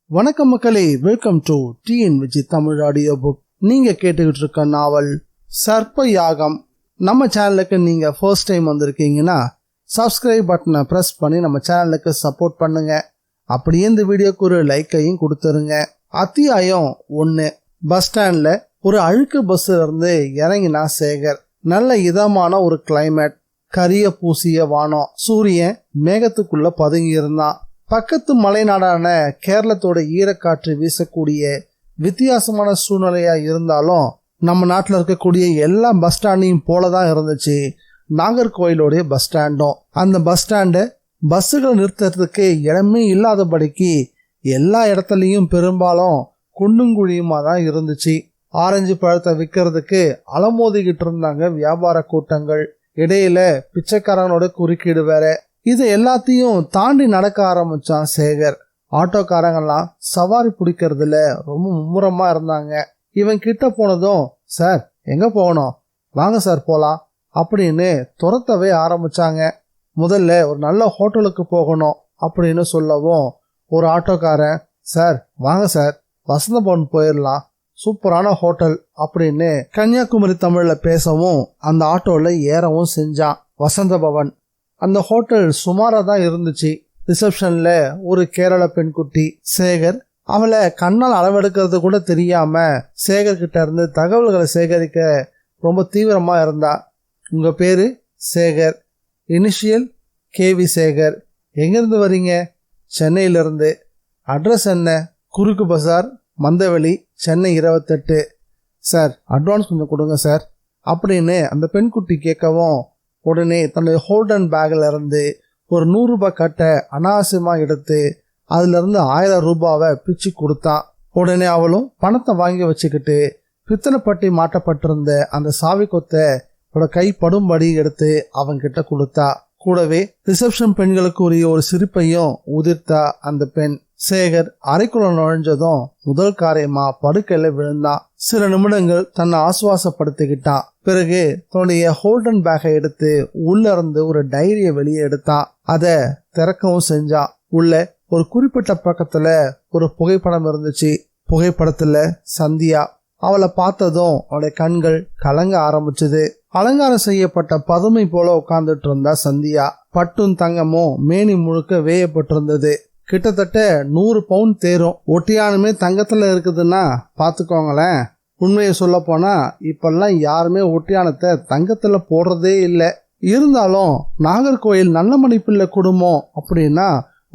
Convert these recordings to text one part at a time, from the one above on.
வணக்கம் மக்களே, welcome to TNVG Tamil audio book. நீங்க கேட்டுக்கிட்டு இருக்க நாவல் சர்ப்ப யாகம். நம்ம சேனலுக்கு நீங்க ஃபர்ஸ்ட் டைம் வந்திருக்கீங்கன்னா சப்ஸ்கிரைப் பட்டனை ப்ரெஸ் பண்ணி நம்ம சேனலுக்கு சப்போர்ட் பண்ணுங்க. அப்படியே இந்த வீடியோக்கு ஒரு லைக்கையும் கொடுத்துருங்க. அத்தியாயம் 1. பஸ் ஸ்டாண்ட்ல ஒரு அழுக்கு பஸ்ல இருந்து இறங்கினா சேகர். நல்ல இதமான ஒரு கிளைமேட், கரிய பூசிய வானம், சூரியன் மேகத்துக்குள்ள பதுங்கி இருந்தான். பக்கத்து மலைநாடான கேரளத்தோட ஈரக்காற்று வீசக்கூடிய வித்தியாசமான சூழ்நிலையா இருந்தாலும் நம்ம நாட்டில் இருக்கக்கூடிய எல்லா பஸ் ஸ்டாண்டையும் போலதான் இருந்துச்சு நாகர்கோயிலோடைய பஸ் ஸ்டாண்டும். அந்த பஸ் ஸ்டாண்டு பஸ்ஸுகளை நிறுத்துறதுக்கு இடமே இல்லாதபடிக்கு எல்லா இடத்துலையும் பெரும்பாலும் குண்டும் குழியுமா தான் இருந்துச்சு. ஆரஞ்சு பழத்தை விற்கிறதுக்கு அலமோதிக்கிட்டு இருந்தாங்க வியாபார கூட்டங்கள். இடையில பிச்சைக்காரனோட குறுக்கீடு வேற. இது எல்லாத்தையும் தாண்டி நடக்க ஆரம்பிச்சான் சேகர். ஆட்டோக்காரங்கெல்லாம் சவாரி பிடிக்கிறதுல ரொம்ப மும்முரமா இருந்தாங்க. இவன் கிட்ட போனதும், சார் எங்க போகணும், வாங்க சார் போலாம் அப்படின்னு துரத்தவே ஆரம்பிச்சாங்க. முதல்ல ஒரு நல்ல ஹோட்டலுக்கு போகணும் அப்படின்னு சொல்லவும் ஒரு ஆட்டோக்காரன், சார் வாங்க சார் வசந்த பவன் போயிடலாம், சூப்பரான ஹோட்டல் அப்படின்னு கன்னியாகுமரி தமிழ்ல பேசவும் அந்த ஆட்டோல ஏறவும் செஞ்சான். வசந்த பவன் அந்த ஹோட்டல் சுமாரா தான் இருந்துச்சு. ரிசப்ஷன்ல ஒரு கேரள பெண்குட்டி. சேகர் அவளை கண்ணால் அளவெடுக்கிறது கூட தெரியாம சேகர் கிட்ட இருந்து தகவல்களை சேகரிக்க ரொம்ப தீவிரமா இருந்தா. உங்க பேரு சேகர், இனிஷியல் KV சேகர், எங்கிருந்து வரீங்க? சென்னையிலிருந்து. அட்ரஸ் என்ன? குறுக்கு பசார், மந்தவெளி, சென்னை 28. சார் அட்வான்ஸ் கொஞ்சம் கொடுங்க சார் அப்படின்னு அந்த பெண்குட்டி கேட்கவும் உடனே தன்னுடைய ஹோல்டன் பேக்ல இருந்து ஒரு 100 ரூபாய் கட்டை அனாவசியமா எடுத்து அதுல இருந்து 1000 ரூபாவை பிச்சு கொடுத்தான். உடனே அவளும் பணத்தை வாங்கி வச்சுக்கிட்டு பித்தளைப்பட்டி மாட்டப்பட்டிருந்த அந்த சாவி கொத்தை கைப்படும்படி எடுத்து அவன்கிட்ட கொடுத்தா. கூடவே ரிசப்ஷன் பெண்களுக்கு உரிய ஒரு சிரிப்பையும் உதிர்த்தா அந்த பெண். சேகர் அறைக்குள்ள நுழைஞ்சதும் முதல் காரியமா படுக்கையில விழுந்தான். சில நிமிடங்கள் தன்னை ஆசுவாசப்படுத்திக்கிட்டான். பிறகு தன்னுடைய ஹோல்டன் பேக்கை எடுத்து உள்ள இருந்து ஒரு டைரியை வெளியே எடுத்தான். அதை திறக்கவும் செஞ்சான். உள்ள ஒரு குறிப்பிட்ட பக்கத்துல ஒரு புகைப்படம் இருந்துச்சு. புகைப்படத்துல சந்தியா. அவளை பார்த்ததும் அவளுடைய கண்கள் கலங்க ஆரம்பிச்சது. அலங்காரம் செய்யப்பட்ட பதுமை போல உட்கார்ந்துட்டு இருந்தா சந்தியா. பட்டும் தங்கமும் மேனி முழுக்க வேயப்பட்டிருந்தது. கிட்டத்தட்ட 100 பவுண்ட் தேரும். ஒட்டியானுமே தங்கத்துல இருக்குதுன்னா பாத்துக்கோங்களேன். உண்மையை சொல்ல போனா இப்பெல்லாம் யாருமே ஒட்டியானத்தை தங்கத்துல போடுறதே இல்லை. இருந்தாலும் நாகர்கோயில் நல்லமணி பிள்ளை குடும்பம் அப்படின்னா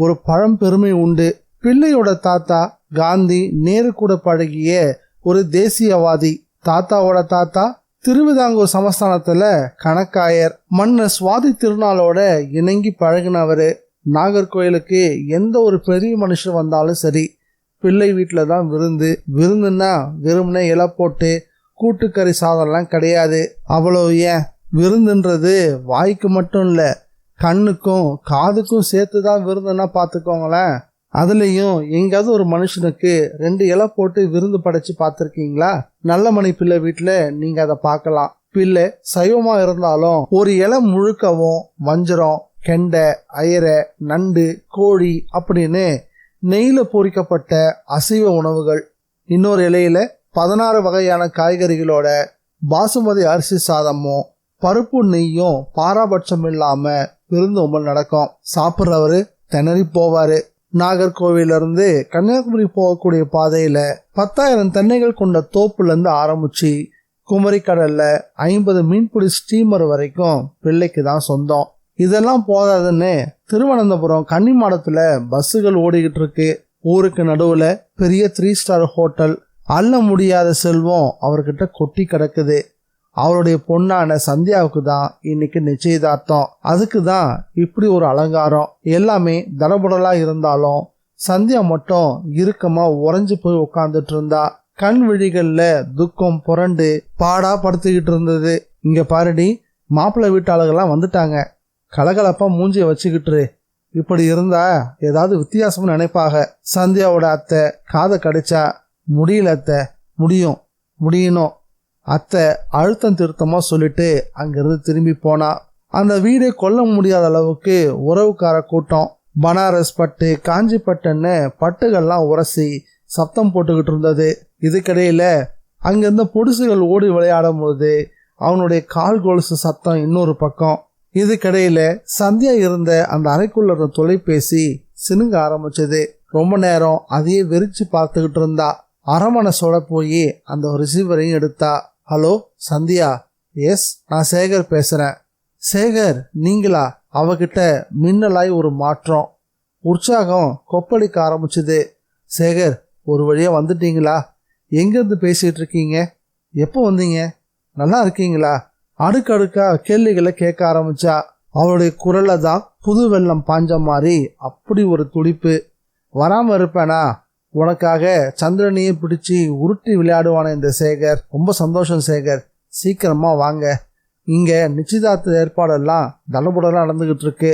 ஒரு பழம்பெருமை உண்டு. பிள்ளையோட தாத்தா காந்தி நேரு கூட பழகிய ஒரு தேசியவாதி. தாத்தாவோட தாத்தா திருவிதாங்கூர் சமஸ்தானத்துல கணக்காயர். மன்னர் சுவாதி திருநாளோட இணங்கி பழகினவரு. நாகர்கோயிலுக்கு எந்த ஒரு பெரிய மனுஷன் வந்தாலும் சரி, பிள்ளை வீட்டுல தான் விருந்து. விருந்துன்னா வெறும்னே இலை போட்டு கூட்டுக்கறி சாதம்லாம் கிடையாது. அவ்வளவு ஏன், விருந்துன்றது வாய்க்கு மட்டும் இல்ல, கண்ணுக்கும் காதுக்கும் சேர்த்து தான் விருந்துன்னா பாத்துக்கோங்களேன். அதுலயும் எங்காவது ஒரு மனுஷனுக்கு 2 இலை போட்டு விருந்து படைச்சு பார்த்திருக்கீங்களா? நல்லமணி பிள்ளை வீட்டுல நீங்க அதை பார்க்கலாம். பிள்ளை சைவமா இருந்தாலும் ஒரு இலை முழுக்கவும் வஞ்சரம், கெண்டை, அயரை, நண்டு, கோழி அப்படின்னு நெய்ல பொரிக்கப்பட்ட அசைவ உணவுகள். இன்னொரு இலையில 16 வகையான காய்கறிகளோட பாசுமதி அரிசி சாதமும் பருப்பு நெய்யும் பாராபட்சம் இல்லாம விருந்து நடக்கும். சாப்பிட்றவரு திணறி போவாரு. நாகர்கோவில இருந்து கன்னியாகுமரி போகக்கூடிய பாதையில 10,000 தென்னைகள் கொண்ட தோப்புல இருந்து ஆரம்பிச்சு குமரி கடல்ல 50 மீன்பிடி ஸ்டீமர் வரைக்கும் பிள்ளைக்கு தான் சொந்தம். இதெல்லாம் போதாதுன்னு திருவனந்தபுரம் கன்னிமாடத்துல பஸ்ஸுகள் ஓடிக்கிட்டு இருக்கு. ஊருக்கு நடுவுல பெரிய 3 ஸ்டார் ஹோட்டல். அள்ள முடியாத செல்வம் அவர்கிட்ட கொட்டி கிடக்குது. அவருடைய பொண்ணான சந்தியாவுக்கு தான் இன்னைக்கு நிச்சயதார்த்தம். அதுக்கு தான் இப்படி ஒரு அலங்காரம். எல்லாமே தடபுடலா இருந்தாலும் சந்தியா மட்டும் இறுக்கமா உறைஞ்சு போய் உட்கார்ந்துட்டு இருந்தா. கண் விழிகள்ல துக்கம் புரண்டு பாடா படுத்துக்கிட்டு இருந்தது. இங்க பாருடி, மாப்பிள்ளை வீட்டாளர்கள்லாம் வந்துட்டாங்க, கலகலப்பா மூஞ்சிய வச்சுக்கிட்டு. இப்படி இருந்தா ஏதாவது வித்தியாசம்னு நினைப்பாக. சந்தியாவோட அத்தை காதை கடிச்சா, முடியல அத்தை, முடியணும் அத்தை அழுத்தம் திருத்தமா சொல்லிட்டு அங்கிருந்து திரும்பி போனா. அந்த வீடை கொல்ல முடியாத அளவுக்கு உறவுக்கார கூட்டம். பனாரஸ் பட்டு, காஞ்சி பட்டுன்னு பட்டுகள்லாம் உரசி சத்தம் போட்டுக்கிட்டு இருந்தது. இதுக்கிடையில அங்கிருந்த பொடுசுகள் ஓடி விளையாடும் போது அவனுடைய கால் கொலுசு சத்தம் இன்னொரு பக்கம். இதுக்கிடையில சந்தியா இருந்த அந்த அறைக்குள்ள இருந்த தொலைபேசி சினுங்க ஆரம்பிச்சது. ரொம்ப நேரம் அதையே வெறிச்சு பார்த்துக்கிட்டு இருந்தா. அரமனசோட போய் அந்த ரிசீவரையும் எடுத்தா. ஹலோ சந்தியா. எஸ், நான் சேகர் பேசுறேன். சேகர் நீங்களா? அவகிட்ட மின்னலாய் ஒரு மாற்றம், உற்சாகம் கொப்பளிக்க ஆரம்பிச்சுது. சேகர், ஒரு வழியா வந்துட்டீங்களா? எங்கிருந்து பேசிட்டு இருக்கீங்க? எப்போ வந்தீங்க? நல்லா இருக்கீங்களா? அடுக்கடுக்கா கேள்விகளை கேட்க ஆரம்பிச்சா. அவளுடைய குரல்ல தான் புது வெள்ளம் பாஞ்ச மாதிரி அப்படி ஒரு துடிப்பு. வராம இருப்பேனா? உனக்காக சந்திரனையே பிடிச்சி உருட்டி விளையாடுவான இந்த சேகர். ரொம்ப சந்தோஷம் சேகர், சீக்கிரமா வாங்க. இங்க நிச்சயதார்த்த ஏற்பாடெல்லாம் தடபுடலாம் நடந்துகிட்டு இருக்கு.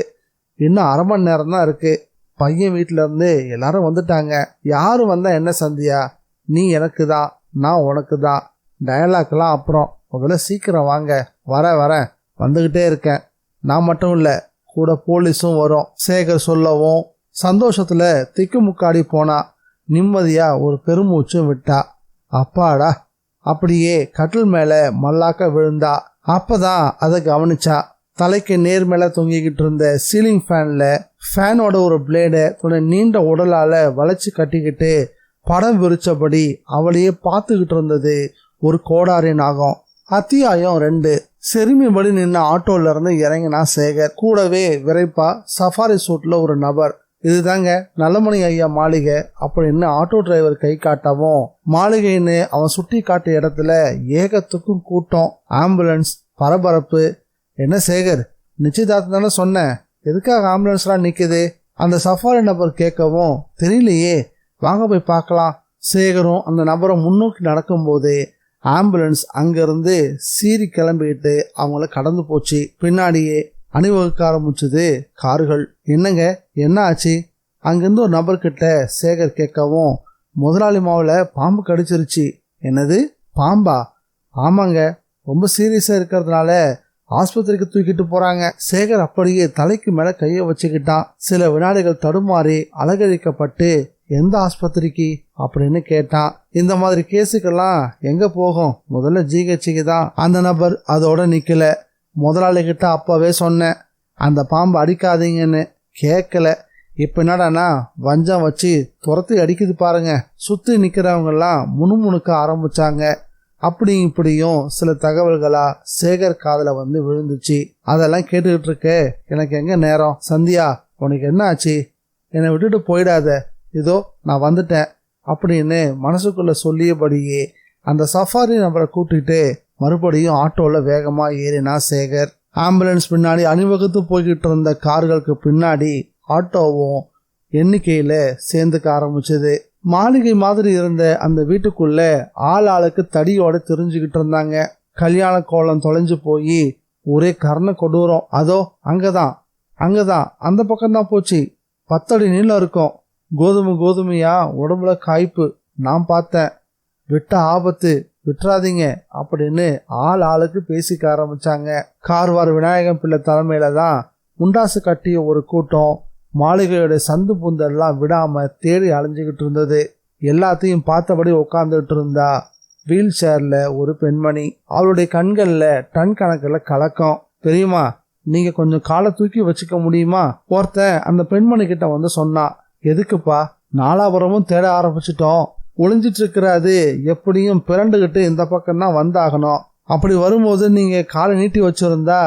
இன்னும் அரை மணி நேரம் தான் இருக்கு. பையன் வீட்டுல இருந்து எல்லாரும் வந்துட்டாங்க. யாரும் வந்தா என்ன சந்தியா, நீ எனக்கு தான், நான் உனக்கு தான். டயலாக்லாம் அப்புறம், முதல்ல சீக்கிரம் வாங்க. வரேன், வந்துகிட்டே இருக்கேன். நான் மட்டும் இல்ல, கூட போலீஸும் வரும். சேகர் சொல்லவும் சந்தோஷத்துல திக்குமுக்காடி போனா. நிம்மதியா ஒரு பெருமூச்சும் விட்டா. அப்பாடா. அப்படியே கட்டில் மேல மல்லாக்க விழுந்தா. அப்பதான் அதை கவனிச்சா. தலைக்கு நேர் மேல தொங்கிக்கிட்டு இருந்த சீலிங் ஃபேனோட ஒரு பிளேட தன்னை நீண்ட உடலால வளைச்சு கட்டிக்கிட்டு படம் விரிச்சபடி அவளையே பார்த்துக்கிட்டு இருந்தது ஒரு கோடாரி நாகம். அத்தியாயம் 2. செருமிபடி நின்ன ஆட்டோல இருந்து இறங்கினா சேகர். கூடவே விரைப்பா சஃபாரி சூட்ல ஒரு நபர். இதுதாங்க நல்லமணி ஐயா மாளிகை அப்படின்னு ஆட்டோ டிரைவர் கை காட்டவும், மாளிகைன்னு அவன் சுட்டி காட்டிய இடத்துல ஏகத்துக்கும் கூட்டம், ஆம்புலன்ஸ், பரபரப்பு. என்ன சேகர், நிச்சயதார்த்தம் தானே சொன்னேன், எதுக்காக ஆம்புலன்ஸ்லாம் நிக்குது? அந்த சஃபாரி நபர் கேட்கவும், தெரியலையே, வாங்க போய் பார்க்கலாம். சேகரும் அந்த நபரை முன்னோக்கி நடக்கும்போது ஆம்புலன்ஸ் அங்கிருந்து சீறி கிளம்பிக்கிட்டு அவங்கள கடந்து போச்சு. பின்னாடியே அணிவகுக்க ஆரம்பிச்சது கார்கள். என்னங்க, என்ன ஆச்சு? அங்கிருந்து ஒரு நபர்கிட்ட சேகர் கேட்கவும், முதலாளி மாவுல பாம்பு கடிச்சிருச்சு. என்னது, பாம்பா? ஆமாங்க, ரொம்ப சீரியஸா இருக்கிறதுனால ஆஸ்பத்திரிக்கு தூக்கிட்டு போறாங்க. சேகர் அப்படியே தலைக்கு மேல கைய வச்சுக்கிட்டான். சில வினாடிகள் தடுமாறி அலங்கரிக்கப்பட்டு, எந்த ஆஸ்பத்திரிக்கு அப்படின்னு கேட்டான். இந்த மாதிரி கேஸுக்கெல்லாம் எங்க போகும், முதல்ல ஜிஹெச்சுக்கு தான். அந்த நபர் அதோட நிக்கல. முதலாளி கிட்ட அப்பவே சொன்னேன், அந்த பாம்பு அடிக்காதீங்கன்னு. கேட்கல. இப்ப என்னடானா வஞ்சம் வச்சு துரத்தி அடிக்குது பாருங்க. சுத்தி நிக்கிறவங்கெல்லாம் முணுமுணுக்க ஆரம்பிச்சாங்க. அப்படி இப்படியும் சில தகவல்களா சேகர் காதுல வந்து விழுந்துச்சு. அதெல்லாம் கேட்டுக்கிட்டு இருக்க எனக்கு எங்க நேரம். சந்தியா, உனக்கு என்ன ஆச்சு? என்னை விட்டுட்டு போயிடாத, இதோ நான் வந்துட்டேன் அப்படின்னு மனசுக்குள்ள சொல்லியபடியே அந்த சஃபாரி நபரை கூட்டிட்டு மறுபடியும் ஆட்டோல வேகமா ஏறினா சேகர். ஆம்புலன்ஸ் பின்னாடி அணிவகுத்து போய்கிட்டு இருந்த கார்களுக்கு பின்னாடி ஆட்டோவும் எண்ணிக்கையில சேர்ந்துக்க ஆரம்பிச்சது. மாளிகை மாதிரி இருந்த அந்த வீட்டுக்குள்ள ஆளுக்கு தடியோட தெரிஞ்சுக்கிட்டு இருந்தாங்க. கல்யாண கோலம் தொலைஞ்சு போய் ஒரே கர்ண கொடூரம். அதோ அங்கதான் அந்த பக்கம்தான் போச்சு. 10 அடி நீளம் இருக்கும். கோதுமையா உடம்புல காய்ப்பு. நான் பார்த்தேன். விட்ட ஆபத்து, விட்டுறாதீங்க அப்படின்னு ஆளுக்கு பேசிக்க ஆரம்பிச்சாங்க. கார்வார் விநாயகம் பிள்ளை தலைமையில தான் முண்டாசு கட்டிய ஒரு கூட்டம் மாளிகையோட சந்து புந்தெல்லாம் விடாம தேடி அலைஞ்சுக்கிட்டு இருந்தது. எல்லாத்தையும் பார்த்தபடி உட்காந்துட்டு இருந்தா வீல் சேர்ல ஒரு பெண்மணி. அவளுடைய கண்கள்ல டன் கணக்கில் கலக்கம். பெரியமா, நீங்க கொஞ்சம் காலை தூக்கி வச்சுக்க முடியுமா? ஒருத்தன் அந்த பெண்மணி கிட்ட வந்து சொன்னா. எதுக்குப்பா? நாலாபுரமும் தேட ஆரம்பிச்சிட்டோம். ஒளிஞ்சிட்டு இருக்கிறது எப்படியும் பிறண்டுகிட்டு இந்த பக்கம் தான் வந்தாகணும். அப்படி வரும்போது நீங்க காலை நீட்டி வச்சிருந்தா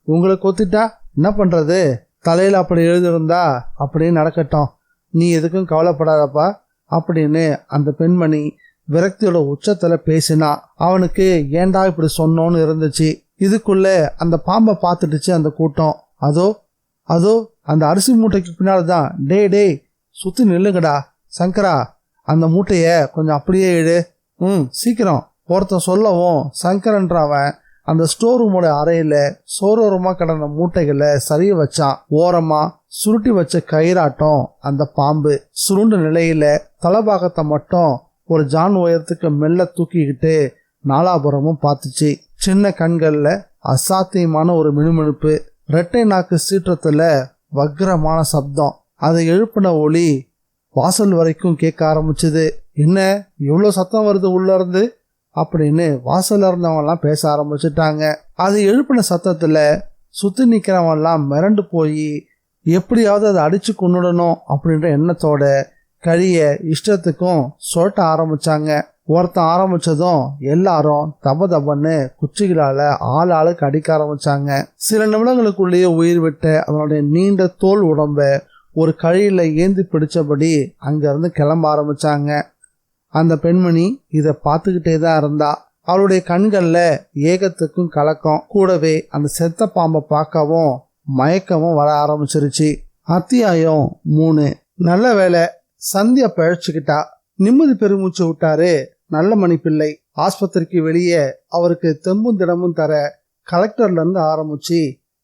உங்களை கொத்திட்டா என்ன பண்றது? தலையில அப்படி எழுதிருந்தா அப்படியே நடக்கட்டும், நீ எதுக்கும் கவலைப்படாதப்பா அப்படின்னு அந்த பெண்மணி விரக்தியோட உச்சத்துல பேசினா. அவனுக்கு ஏண்டா இப்படி சொன்னோன்னு இருந்துச்சு. இதுக்குள்ள அந்த பாம்பை பார்த்துட்டுச்சு அந்த கூட்டம். அதோ அந்த அரிசி மூட்டைக்கு பின்னால்தான். டே சுத்தி நில்லுங்கடா. சங்கரா, அந்த மூட்டைய கொஞ்சம் அப்படியே இடு. சீக்கிரம். ஒருத்தன் சொல்லவும் சங்கரன்றவன் அந்த ஸ்டோர் ரூமோட அறையில சோரோரமா கிடந்த மூட்டைகளை சரிய வச்சான். ஓரமா சுருட்டி வச்ச கயிறாட்டம் அந்த பாம்பு சுருண்ட நிலையில தலைபாகத்தை மட்டும் ஒரு ஜான் உயரத்துக்கு மெல்ல தூக்கிக்கிட்டு நாலாபுரமும் பார்த்துச்சு. சின்ன கண்கள்ல அசாத்தியமான ஒரு மினுமினுப்பு. ரெட்டை நாக்கு சீற்றத்துல வக்ரமான சப்தம். அதை எழுப்பின ஒலி வாசல் வரைக்கும் கேட்க ஆரம்பிச்சுது. என்ன இவ்வளோ சத்தம் வருது உள்ள இருந்து அப்படின்னு வாசல்ல இருந்தவங்கலாம் பேச ஆரம்பிச்சுட்டாங்க. அது எழுப்பின சத்தத்துல சுத்தி நிக்கிறவன்லாம் மிரண்டு போய் எப்படியாவது அதை அடிச்சு கொண்டுடணும் அப்படின்ற எண்ணத்தோட கழிய இஷ்டத்துக்கும் சொல்லிட்ட ஆரம்பிச்சாங்க. ஒருத்தன் ஆரம்பிச்சதும் எல்லாரும் தப தபன்னு குச்சிகளால ஆளுக்கு அடிக்க ஆரம்பிச்சாங்க. சில நிமிடங்களுக்குள்ளேயே உயிர் விட்ட அதனுடைய நீண்ட தோல் உடம்ப ஒரு கழியில ஏந்தி பிடிச்சபடி அங்கிருந்து கிளம்ப ஆரம்பிச்சாங்க. அந்த பெண்மணி இதை பார்த்துக்கிட்டே தான் இருந்தா. அவளுடைய கண்கள்ல ஏகத்துக்கும் கலக்கம், கூடவே அந்த செத்த பாம்பை பார்க்கவும் மயக்கமும் வர ஆரம்பிச்சிருச்சு. அத்தியாயம் 3. நல்ல வேலை சந்தியா பழச்சுக்கிட்டா. நிம்மதி பெருமூச்சு விட்டாரு நல்லமணி பிள்ளை. ஆஸ்பத்திரிக்கு வெளியே அவருக்கு தெம்பும் திடமும் தர கலெக்டர்ல இருந்து ஆரம்பிச்சு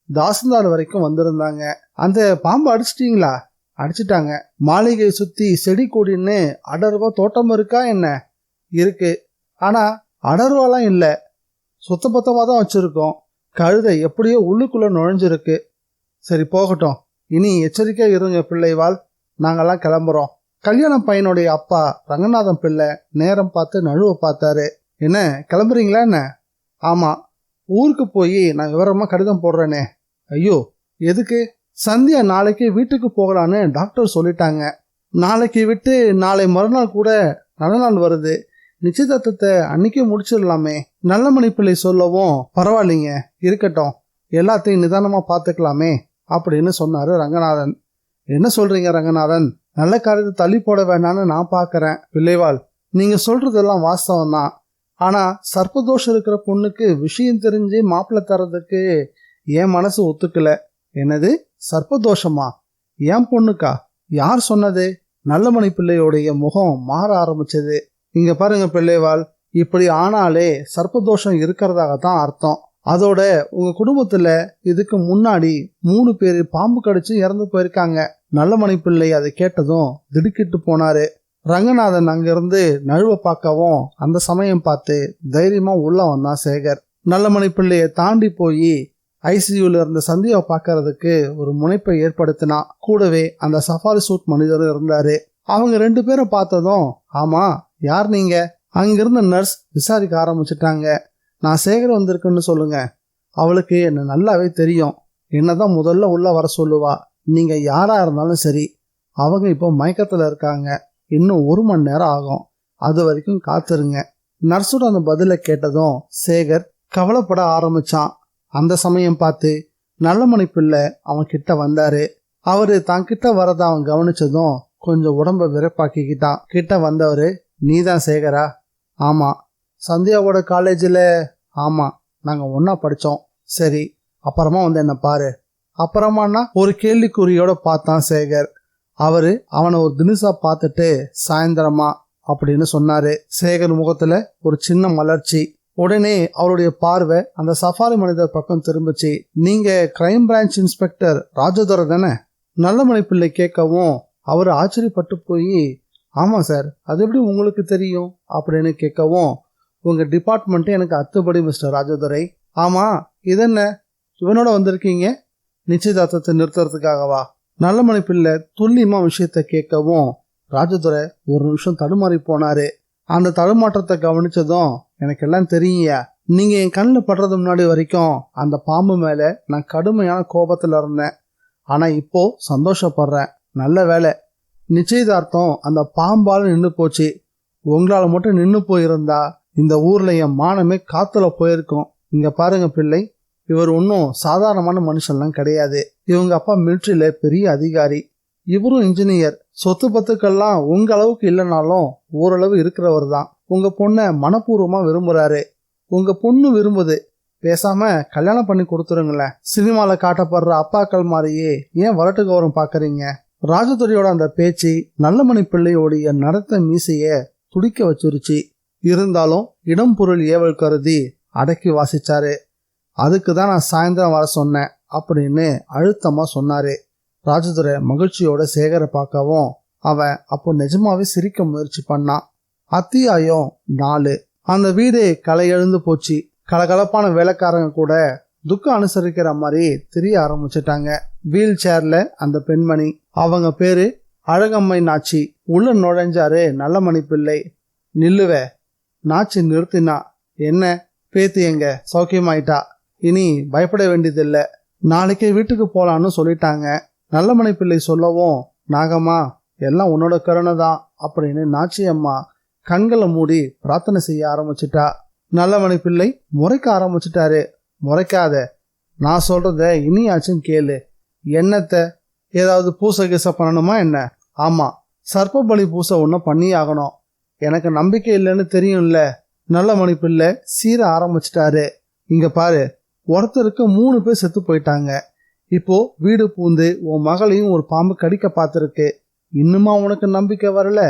தாசில்தார் வரைக்கும் வந்திருந்தாங்க. அந்த பாம்பு அடிச்சிட்டீங்களா? அடிச்சிட்டாங்க. மாளிகை சுத்தி செடி கொடின்னு அடர்வா தோட்டம் இருக்கா என்ன? இருக்கு. ஆனா அடர்வாலாம் இல்ல, சுத்தபத்தமா தான் வச்சிருக்கோம். கழுதை எப்படியோ உள்ளுக்குள்ள நுழைஞ்சிருக்கு. சரி போகட்டும், இனி எச்சரிக்கையா இருங்க பிள்ளைவாள், நாங்கெல்லாம் கிளம்புறோம். கல்யாண பையனுடைய அப்பா ரங்கநாதன் பிள்ளை நேரம் பார்த்து நழுவ பார்த்தாரு. என்ன கிளம்புறீங்களா என்ன? ஆமா, ஊருக்கு போய் நான் விவரமா கடிதம் போடுறேனே. ஐயோ எதுக்கு? சந்தியா நாளைக்கு வீட்டுக்கு போகலான்னு டாக்டர் சொல்லிட்டாங்க. நாளைக்கு விட்டு நாளை மறுநாள் கூட நல்ல நாள் வருது. நிச்சயதார்த்தத்தை அன்னைக்கே முடிச்சிடலாமே. நல்லமணி பிள்ளை சொல்லவும் பரவாயில்லைங்க, இருக்கட்டும், எல்லாத்தையும் நிதானமா பார்த்துக்கலாமே அப்படின்னு சொன்னாரு ரங்கநாதன். என்ன சொல்றீங்க ரங்கநாதன்? நல்ல காரியத்தை தள்ளி போட வேண்டான்னு நான் பாக்குறேன். பிள்ளைவாள், நீங்க சொல்றதெல்லாம் வாஸ்தவம் தான். ஆனா சர்ப்பதோஷம் இருக்கிற பொண்ணுக்கு விஷயம் தெரிஞ்சு மாப்பிள்ளை தரதுக்கு என் மனசு ஒத்துக்கல. என்னது சர்ப்பதோஷமா? என் பொண்ணுக்கா? யார் சொன்னது? நல்லமணி பிள்ளையோடைய முகம் மாற ஆரம்பிச்சது. இங்க பாருங்க பிள்ளைவாள், இப்படி ஆனாலே சர்ப்பதோஷம் இருக்கிறதாகத்தான் அர்த்தம். அதோட உங்க குடும்பத்துல இதுக்கு முன்னாடி 3 பேர் பாம்பு கடிச்சு இறந்து போயிருக்காங்க. நல்லமணி பிள்ளை அதை கேட்டதும் திடுக்கிட்டு போனாரு. ரங்கநாதன் அங்கிருந்து நழுவ பார்க்கவும் அந்த சமயம் பார்த்து தைரியமா உள்ள வந்தான் சேகர். நல்லமணி பிள்ளைய தாண்டி போய் ஐசியூல இருந்த சந்தியாவை பார்க்கறதுக்கு ஒரு முனைப்பை ஏற்படுத்தினான். கூடவே அந்த சஃபாரி சூட் மனிதரும் இருந்தாரு. அவங்க 2 பேரும் பார்த்ததும், ஆமா யார் நீங்க? அங்கிருந்த நர்ஸ் விசாரிக்க ஆரம்பிச்சிட்டாங்க. நான் சேகர் வந்திருக்குன்னு சொல்லுங்க. அவளுக்கு என்ன நல்லாவே தெரியும். என்னதான் முதல்ல உள்ள வர சொல்லுவா. நீங்க யாரா இருந்தாலும் சரி. அவங்க இப்போ மயக்கத்துல இருக்காங்க. இன்னும் 1 மணி நேரம் ஆகும். அது வரைக்கும் காத்துருங்க. நர்ஸோட அந்த பதிலை கேட்டதும் சேகர் கவலைப்பட ஆரம்பிச்சான். அந்த சமயம் பார்த்து நல்லமணி பிள்ளை அவன் கிட்ட வந்தாரு. அவரு தான் கிட்ட வரத அவன் கவனிச்சதும் கொஞ்சம் உடம்ப விரைப்பாக்கிக்கிட்டான். கிட்ட வந்தவரு, நீதான் சேகரா? ஆமா. சந்தியாவோட காலேஜில்? ஆமா, நாங்க ஒன்னா படிச்சோம். சரி, அப்புறமா வந்து என்ன பாரு. அப்புறமானா ஒரு கேள்விக்குறியோட பார்த்தான் சேகர். அவரு அவனை ஒரு தினுசா பார்த்துட்டு சாயந்தரமா அப்படின்னு சொன்னாரு. சேகர் முகத்துல ஒரு சின்ன மலர்ச்சி. உடனே அவருடைய பார்வை அந்த சஃபாரி மனிதர் பக்கம் திரும்பிச்சு. நீங்க கிரைம் பிரான்ச் இன்ஸ்பெக்டர் ராஜதுரை தானே? நல்லமணி பிள்ளை கேட்கவும் அவர் ஆச்சரியப்பட்டு போய், ஆமா சார், அது எப்படி உங்களுக்கு தெரியும் அப்படின்னு கேட்கவும், உங்க டிபார்ட்மெண்ட்டே எனக்கு அத்துப்படி மிஸ்டர் ராஜதுரை. ஆமா, இதென்ன இவனோட வந்திருக்கீங்க? நிச்சயதார்த்தத்தை நிறுத்துறதுக்காகவா? நல்லமணி பிள்ளை துல்லியமா விஷயத்த கேட்கவும் ராஜதுரை ஒரு நிமிஷம் தடுமாறி போனாரு. அந்த தடுமாற்றத்தை கவனிச்சதும், எனக்கு எல்லாம் தெரியுங்க. நீங்க என் கண்ணில் படுறது முன்னாடி வரைக்கும் அந்த பாம்பு மேல நான் கடுமையான கோபத்துல இருந்தேன். ஆனா இப்போ சந்தோஷப்படுறேன். நல்ல வேலை, நிச்சயதார்த்தம் அந்த பாம்பால நின்று போச்சு. உங்களால மட்டும் நின்று போயிருந்தா இந்த ஊர்ல என் மானமே காத்துல போயிருக்கும். இங்க பாருங்க பிள்ளை, இவர் ஒன்றும் சாதாரணமான மனுஷன்லாம் கிடையாது. இவங்க அப்பா மிலிட்ரியில பெரிய அதிகாரி, இவரும் இன்ஜினியர். சொத்து பத்துக்கெல்லாம் உங்க அளவுக்கு இல்லைனாலும் ஓரளவு இருக்கிறவர் தான். உங்க பொண்ணை மனப்பூர்வமா விரும்புறாரு. உங்க பொண்ணு விரும்புது. பேசாம கல்யாணம் பண்ணி கொடுத்துருங்களேன். சினிமால காட்டப்படுற அப்பாக்கள் மாதிரியே ஏன் வரட்டு கௌரவம் பாக்குறீங்க? ராஜதுரையோட அந்த பேச்சு நல்லமணி பிள்ளையோடைய நடத்த மீசைய துடிக்க வச்சிருச்சு. இருந்தாலும் இடம் பொருள் ஏவல் கருதி அடக்கி வாசிச்சாரு. அதுக்கு தான் நான் சாயந்தரம் வர சொன்னேன் அப்படின்னு அழுத்தமா சொன்னாரு. ராஜதுரை மகிழ்ச்சியோட சேகரை பார்க்கவும் அவன் அப்போ நிஜமாவே சிரிக்க முயற்சி பண்ணான். அத்தியாயம் 4. அந்த வீடு களை எழுந்து போச்சு. கலகலப்பான வேலைக்காரங்க கூட துக்கம் அனுசரிக்கிற மாதிரி தெரிய ஆரம்பிச்சிட்டாங்க. வீல் சேர்ல அந்த பெண்மணி, அவங்க பேரு அழகம்மை நாச்சி. உள்ள நுழைஞ்சாரு நல்லமணி பிள்ளை. நில்லுவ. நாச்சி நிறுத்தினா. என்ன பேத்தி எங்க சௌக்கியமாயிட்டா, இனி பயப்பட வேண்டியதில்லை, நாளைக்கே வீட்டுக்கு போலான்னு சொல்லிட்டாங்க. நல்லமணி பிள்ளை சொல்லவும், நாகம்மா எல்லாம் உன்னோட கருணை தான் அப்படின்னு நாச்சி அம்மா கண்களை மூடி பிரார்த்தனை செய்ய ஆரம்பிச்சிட்டா. நல்லமணி பிள்ளை முறைக்க ஆரம்பிச்சிட்டாரு. முறைக்காத, நான் சொல்றத இனியாச்சும் கேளு. என்னத்த, ஏதாவது பூசை கீசை பண்ணணுமா என்ன? ஆமா, சர்ப்ப பலி பூசை ஒன்று பண்ணி ஆகணும். எனக்கு நம்பிக்கை இல்லைன்னு தெரியும்ல. நல்லமணி பிள்ளை சீர ஆரம்பிச்சிட்டாரு. இங்க பாரு, ஒருத்தருக்கு 3 பேர் செத்து போயிட்டாங்க. இப்போ வீடு பூந்து உன் மகளையும் ஒரு பாம்பு கடிக்க பார்த்துருக்கு. இன்னுமா உனக்கு நம்பிக்கை வரல?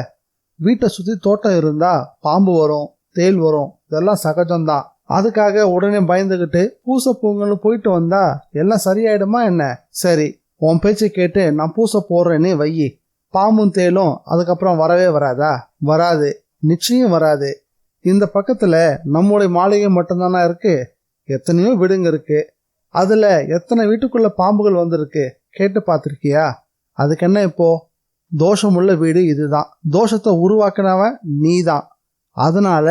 வீட்டை சுத்தி தோட்டம் இருந்தா பாம்பு வரும், தேள் வரும், இதெல்லாம் சகஜம்தான். அதுக்காக உடனே பயந்துகிட்டு பூசை பூங்கன்னு போயிட்டு வந்தா எல்லாம் சரியாயிடுமா என்ன? சரி, உன் பேச்சை கேட்டு நான் பூசை போடுறேன்னு வையி. பாம்பும் தேலும் அதுக்கப்புறம் வரவே வராதா? வராது, நிச்சயம் வராது. இந்த பக்கத்துல நம்முடைய மாளிகை மட்டும்தானா இருக்கு? எத்தனையோ வீடுங்க இருக்கு. அதுல எத்தனை வீட்டுக்குள்ள பாம்புகள் வந்திருக்கு கேட்டு பார்த்திருக்கியா? அதுக்கு என்ன இப்போ? தோஷமுள்ள வீடு இதுதான். தோஷத்தை உருவாக்கினவன் நீதான். அதனால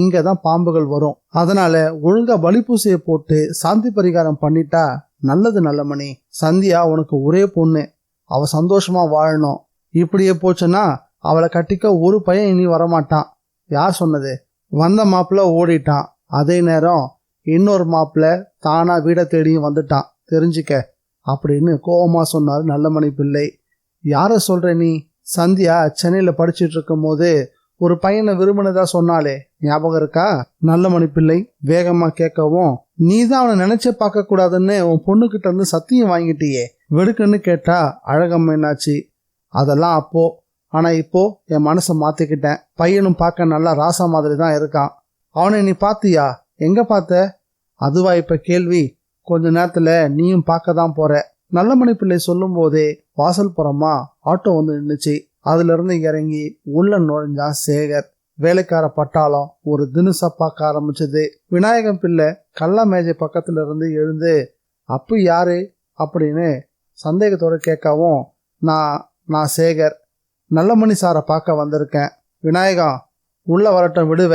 இங்க தான் பாம்புகள் வரும். அதனால ஒழுங்கா பலிப்பூசையை போட்டு சாந்தி பரிகாரம் பண்ணிட்டா நல்லது. நல்லமணி, சந்தியா உனக்கு ஒரே பொண்ணு, அவ சந்தோஷமா வாழணும். இப்படியே போச்சுன்னா அவளை கட்டிக்க ஒரு பையன் இனி வரமாட்டான். யார் சொன்னது? வந்த மாப்பிள்ள ஓடிட்டான். அதே நேரம் இன்னொரு மாப்பிள்ள தானா வீடை தேடியும் வந்துட்டான், தெரிஞ்சுக்க அப்படின்னு கோபமா சொன்னார் நல்லமணி பிள்ளை. யார சொல்ற நீ? சந்தியா சென்னையில படிச்சுட்டு இருக்கும் போது ஒரு பையனை விரும்பினதா சொன்னாலே, ஞாபகம் இருக்கா? நல்லமணி பிள்ளை வேகமா கேட்கவும், நீ தான் அவனை நினைச்சே பார்க்க கூடாதுன்னு உன் பொண்ணுகிட்ட இருந்து சத்தியம் வாங்கிட்டியே, வெடுக்குன்னு கேட்டா அழகம்மைனாச்சு. அதெல்லாம் அப்போ, ஆனா இப்போ என் மனசை மாத்திக்கிட்டேன். பையனும் பார்க்க நல்லா ராசா மாதிரி தான் இருக்கான். அவனை நீ பாத்தியா? எங்க பார்த்த? அதுவா இப்ப கேள்வி? கொஞ்ச நேரத்துல நீயும் பார்க்க தான் போற. நல்லமணி பிள்ளை சொல்லும் போதே வாசல் புறமா ஆட்டோ வந்து நின்னுச்சு. அதுல இருந்து இறங்கி உள்ள நுழைஞ்சான் சேகர். வேலைக்கார பட்டாளம் ஒரு தினுசா பார்க்க ஆரம்பிச்சது. விநாயகம் பிள்ளை கள்ள மேஜை பக்கத்துல இருந்து எழுந்து, அப்பு யாரு அப்படின்னு சந்தேகத்தோட கேட்கவும், நான் சேகர், நல்லமணி சாரை பார்க்க வந்திருக்கேன். விநாயகம், உள்ள வரட்டும், விடுவ,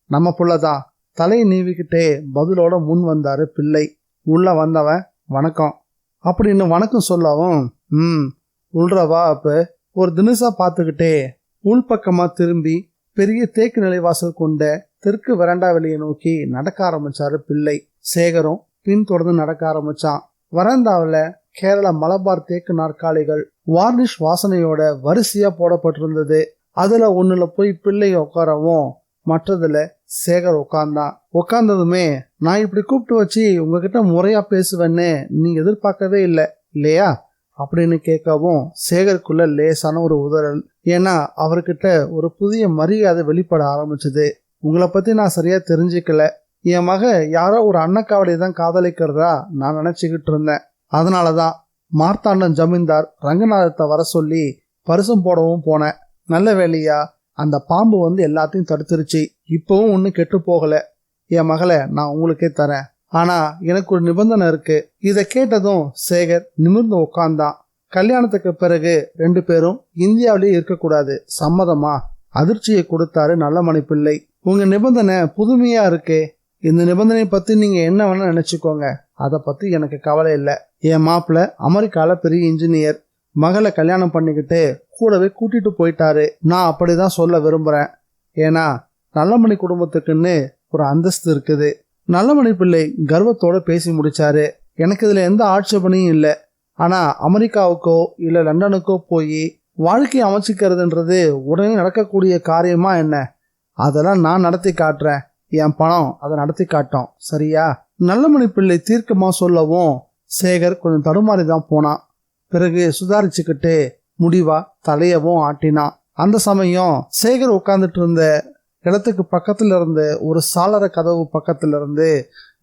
நம்ம புள்ளதான். தலையை நீவிக்கிட்டே பதிலோட முன் வந்தாரு பிள்ளை. உள்ள வந்தவன், வணக்கம் அப்படின்னு வணக்கம் சொல்லவும், உள்றவா. அப்ப ஒரு தினுசா பார்த்துக்கிட்டே உள்பக்கமா திரும்பி பெரிய தேக்கு நிலைவாசல் கொண்ட தெற்கு வெராண்டா வெளியை நோக்கி நடக்க ஆரம்பிச்சாரு பிள்ளை. சேகரும் பின் தொடர்ந்து நடக்க ஆரம்பிச்சான். வராண்டாவில கேரள மலபார் தேக்கு நாற்காலிகள் வார்னிஷ் வாசனையோட வரிசையா போடப்பட்டிருந்தது. அதுல ஒண்ணுல போய் பிள்ளை உட்காரவும் மற்றதுல சேகர் உட்கார்ந்தான். உட்கார்ந்ததுமே, நான் இப்படி கூப்பிட்டு வச்சு உங்ககிட்ட முறையா பேசுவேன்னு நீங்க எதிர்பார்க்கவே இல்லை இல்லையா அப்படின்னு கேட்கவும் சேகருக்குள்ள லேசான ஒரு உதறல். ஏன்னா அவர்கிட்ட ஒரு புதிய மரியாதை வெளிப்பட ஆரம்பிச்சது. உங்களை பத்தி நான் சரியா தெரிஞ்சுக்கல. என் மக யாரோ ஒரு அன்னக்காவடியை தான் காதலிக்கிறதா நான் நினைச்சுக்கிட்டு இருந்தேன். அதனாலதான் மார்த்தாண்டம் ஜமீன்தார் ரங்கநாதத்தை வர சொல்லி பரிசம் போடவும் போனேன். நல்ல வேலையா அந்த பாம்பு வந்து எல்லாத்தையும் தடுத்துருச்சு. இப்பவும் ஒன்னும் கெட்டு போகல. என் மகளை நான் உங்களுக்கே தரேன். ஆனா எனக்கு ஒரு நிபந்தனை இருக்கு. இதை கேட்டதும் சேகர் நிமிர்ந்து உட்கார்ந்தான். கல்யாணத்துக்கு பிறகு 2 பேரும் இந்தியாவிலேயே இருக்கக்கூடாது, சம்மதமா? அதிர்ச்சியை கொடுத்தாரு நல்லமணி பிள்ளை. உங்க நிபந்தனை புதுமையா இருக்கே. இந்த நிபந்தனை பத்தி நீங்க என்ன வேணா நினைச்சுக்கோங்க, அதை பத்தி எனக்கு கவலை இல்லை. என் மாப்பிள்ள அமெரிக்கால பெரிய இன்ஜினியர். மகளை கல்யாணம் பண்ணிக்கிட்டு கூடவே கூட்டிட்டு போயிட்டாரு. நான் அப்படிதான் சொல்ல விரும்புறேன். ஏன்னா நல்லமணி குடும்பத்துக்குன்னு ஒரு அந்தஸ்து இருக்குது. நல்லமணி பிள்ளை கர்வத்தோட பேசி முடிச்சாரு. எனக்கு இதுல எந்த ஆட்சேபனையும் இல்லை. ஆனா அமெரிக்காவுக்கோ இல்ல லண்டனுக்கோ போய் வாழ்க்கையை அமைச்சிக்கிறதுன்றது உடனே நடக்கக்கூடிய காரியமா என்ன? அதெல்லாம் நான் நடத்தி காட்டுறேன். என் பணம் அதை நடத்தி காட்டும், சரியா? நல்லமணி பிள்ளை தீர்க்கமா சொல்லவும் சேகர் கொஞ்சம் தடுமாறி தான் போனான். பிறகு சுதாரிச்சுக்கிட்டு முடிவா தலையவும் ஆட்டினான். அந்த சமயம் சேகர் உட்கார்ந்துட்டு இருந்த இடத்துக்கு பக்கத்துல இருந்து ஒரு சாளர கதவு பக்கத்துல இருந்து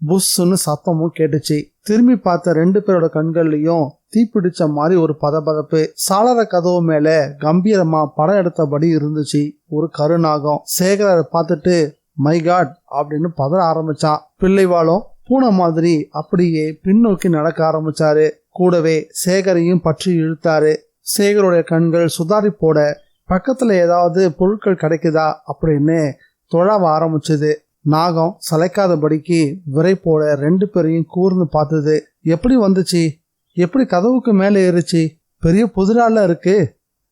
புஷ்ன்னு சத்தமும் கேட்டுச்சு. திரும்பி பார்த்த 2 பேரோட கண்கள்லயும் தீப்பிடிச்ச மாதிரி ஒரு பதபதப்பு. சாளர கதவு மேல கம்பீரமா படம் எடுத்தபடி இருந்துச்சு ஒரு கருநாகம். சேகர் அதை பார்த்துட்டு மை காட் அப்படின்னு பதற ஆரம்பிச்சான். பிள்ளைவாளும் பூனை மாதிரி அப்படியே பின்னோக்கி நடக்க ஆரம்பிச்சாரு. கூடவே சேகரையும் பற்றி இழுத்தாரு. சேகருடைய கண்கள் சுதாரி போட பக்கத்துல ஏதாவது பொருட்கள் கிடைக்குதா அப்படின்னு தொழாவ ஆரம்பிச்சது. நாகம் சளைக்காதபடிக்கு விரை போட 2 பேரையும் கூர்ந்து பார்த்தது. எப்படி வந்துச்சு? எப்படி கதவுக்கு மேலே ஏறிச்சு? பெரிய புதிரால இருக்கு.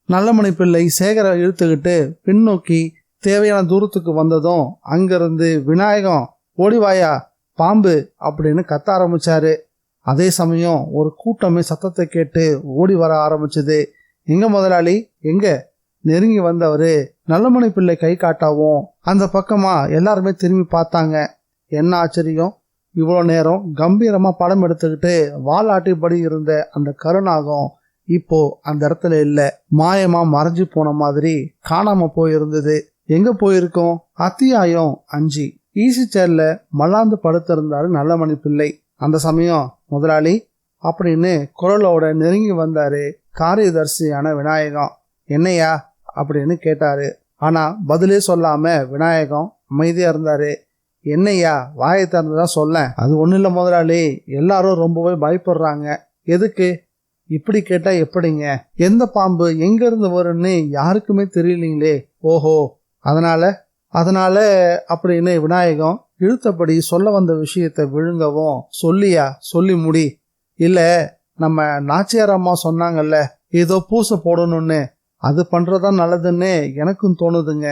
நல்லமணி பிள்ளை சேகரை இழுத்துக்கிட்டு பின்னோக்கி தேவையான தூரத்துக்கு வந்ததும் அங்கிருந்து விநாயகம் ஓடிவாயா பாம்பு அப்படின்னு கத்த ஆரம்பிச்சாரு. அதே சமயம் ஒரு கூட்டமே சத்தத்தை கேட்டு ஓடி வர ஆரம்பிச்சது. எங்க முதலாளி எங்க? நெருங்கி வந்தவரு நல்லமணி பிள்ளை கை காட்டாவும் அந்த பக்கமா எல்லாருமே திரும்பி பார்த்தாங்க. என்ன ஆச்சரியம், இவ்வளோ நேரம் கம்பீரமா படம் எடுத்துக்கிட்டு வாலாட்டிபடி இருந்த அந்த கருநாகம் இப்போ அந்த இடத்துல இல்ல. மாயமா மறைஞ்சு போன மாதிரி காணாம போயிருந்தது. எங்க போயிருக்கோம்? அத்தியாயம் 5. ஈசி சேர்ல மல்லாந்து படுத்திருந்தாரு நல்லமணி பிள்ளை. அந்த சமயம் முதலாளி அப்படின்னு குரலோட நெருங்கி வந்தாரு காரியதர்சியான விநாயகம். என்னையா அப்படின்னு கேட்டாரு. ஆனா பதிலே சொல்லாம விநாயகம் அமைதியா இருந்தாரு. என்னையா வாயை திறந்துதான் சொல்ல. அது ஒன்றும் இல்லை முதலாளி, எல்லாரும் ரொம்பவே பயப்படுறாங்க. எதுக்கு? இப்படி கேட்டா எப்படிங்க? எந்த பாம்பு எங்க இருந்து வரும்னு யாருக்குமே தெரியலீங்களே. ஓஹோ, அதனால அப்படின்னு விநாயகம் இழுத்தபடி சொல்ல வந்த விஷயத்தை விழுங்கவும், சொல்லியா சொல்லி முடி. இல்ல, நம்ம நாச்சியார் அம்மா சொன்னாங்கல்ல ஏதோ பூசை போடணும்னு, அது பண்றதா நல்லதுன்னு எனக்கும் தோணுதுங்க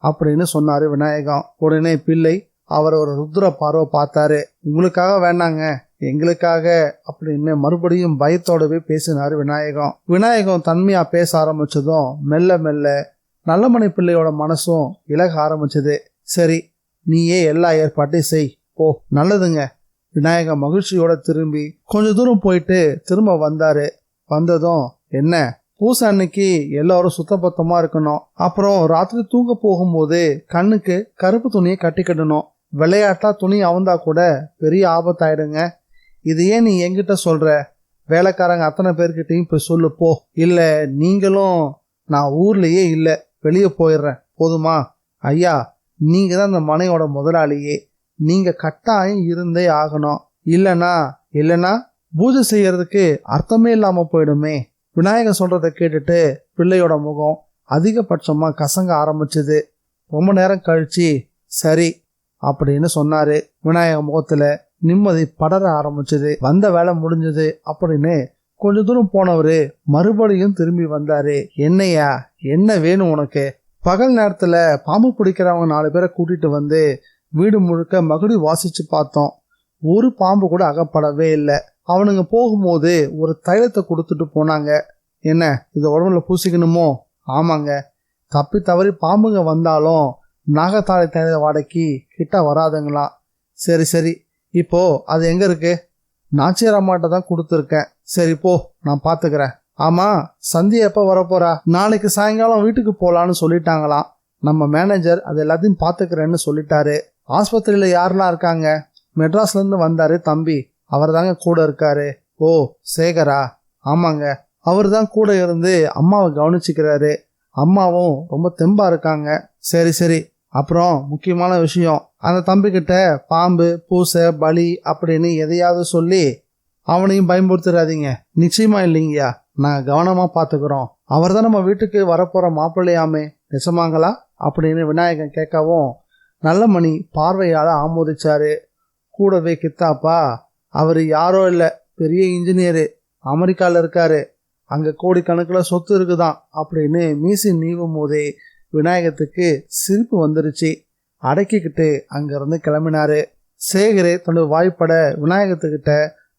அப்படின்னு சொன்னாரு விநாயகம். உடனே பிள்ளை அவர் ஒரு ருத்ர பார்வை பார்த்தாரு. உங்களுக்காக வேண்டாங்க, எங்களுக்காக அப்படின்னு மறுபடியும் பயத்தோடவே பேசினாரு விநாயகம். விநாயகம் தன்மையா பேச ஆரம்பிச்சதும் மெல்ல மெல்ல நல்லமணி பிள்ளையோட மனசும் இலக ஆரம்பிச்சது. சரி, நீயே எல்லா ஏற்பாட்டையும் செய் போ. நல்லதுங்க. விநாயகம் மகிழ்ச்சியோட திரும்பி கொஞ்ச தூரம் போயிட்டு திரும்ப வந்தாரு. வந்ததும், என்ன பூசை அன்னைக்கு எல்லாரும் சுத்தபத்தமா இருக்கணும். அப்புறம் ராத்திரி தூங்க போகும்போது கண்ணுக்கு கருப்பு துணியை கட்டிக்கிடணும். விளையாட்டா துணி அவந்தா கூட பெரிய ஆபத்தாயிடுங்க. இது ஏன் நீ என்கிட்ட சொல்ற? வேலைக்காரங்க அத்தனை பேர்கிட்டையும் போய் சொல்லு போ. இல்ல நீங்களும் நான் ஊர்லயே இல்ல, வெளியே போயிடுறேன் போதுமா? ஐயா, நீங்க தான் இந்த மனையோட முதலாளியே, நீங்க கட்டாயம் இருந்தே ஆகணும். இல்லனா பூஜை செய்யறதுக்கு அர்த்தமே இல்லாம போயிடுமே. விநாயகர் சொல்றதை கேட்டுட்டு பிள்ளையோட முகம் அதிகபட்சமா கசங்க ஆரம்பிச்சது. ரொம்ப நேரம் கழிச்சு சரி அப்படின்னு சொன்னாரு. விநாயகர் முகத்துல நிம்மதி படர ஆரம்பிச்சது. வந்த வேலை முடிஞ்சது அப்படின்னு கொஞ்ச தூரம் போனவரு மறுபடியும் திரும்பி வந்தாரு. என்னையா, என்ன வேணும் உனக்கு? பகல் நேரத்துல பாம்பு பிடிக்கிறவங்க 4 பேரை கூட்டிட்டு வந்து வீடு முழுக்க மகுடி வாசிச்சு பார்த்தோம். ஒரு பாம்பு கூட அகப்படவே இல்லை. அவனுங்க போகும்போது ஒரு தைலத்தை கொடுத்துட்டு போனாங்க. என்ன, இதை உடம்புல பூசிக்கணுமோ? ஆமாங்க. தப்பி தவறி பாம்புங்க வந்தாலும் நாகத்தாழை தைல வாடகைக்கு கிட்ட வராதுங்களாம். சரி, இப்போ அது எங்க இருக்கு? நாச்சியார் அம்மாட்ட தான் கொடுத்துருக்கேன். சரி போ, நான் பாத்துக்கிறேன். ஆமா, சந்தியா எப்ப வரப்போறா? நாளைக்கு சாயங்காலம் வீட்டுக்கு போலான்னு சொல்லிட்டாங்களாம். நம்ம மேனேஜர் அது எல்லாத்தையும் பாத்துக்கிறேன்னு சொல்லிட்டாரு. ஆஸ்பத்திரியில யாரெல்லாம் இருக்காங்க? மெட்ராஸ்ல இருந்து வந்தாரு தம்பி, அவர் தாங்க கூட இருக்காரு. ஓ, சேகரா? ஆமாங்க, அவர் தான் கூட இருந்து அம்மாவை கவனிச்சுக்கிறாரு. அம்மாவும் ரொம்ப தெம்பா இருக்காங்க. சரி, அப்புறம் முக்கியமான விஷயம், அந்த தம்பி கிட்ட பாம்பு பூசை பலி அப்படின்னு எதையாவது சொல்லி அவனையும் பயன்படுத்துறாதீங்க. நிச்சயமா இல்லைங்கய்யா, நாங்க கவனமா பாத்துக்கிறோம். அவர் தான் நம்ம வீட்டுக்கு வரப்போற மாப்பிள்ளையாமே, நிஜமாங்களா அப்படின்னு விநாயகன் கேட்கவும் நல்லமணி பார்வையால ஆமோதிச்சாரு. கூடவே கித்தாப்பா, அவர் யாரோ இல்ல, பெரிய இன்ஜினியரு, அமெரிக்கால இருக்காரு, அங்க கோடிக்கணக்கில் சொத்து இருக்குதான் அப்படின்னு மீசி நீவும் போதே விநாயகத்துக்கு சிரிப்பு வந்துருச்சு. அடக்கிக்கிட்டு அங்கிருந்து கிளம்பினாரு. சேகரே தன்னோட வாய்ப்பட விநாயகத்துக்கிட்ட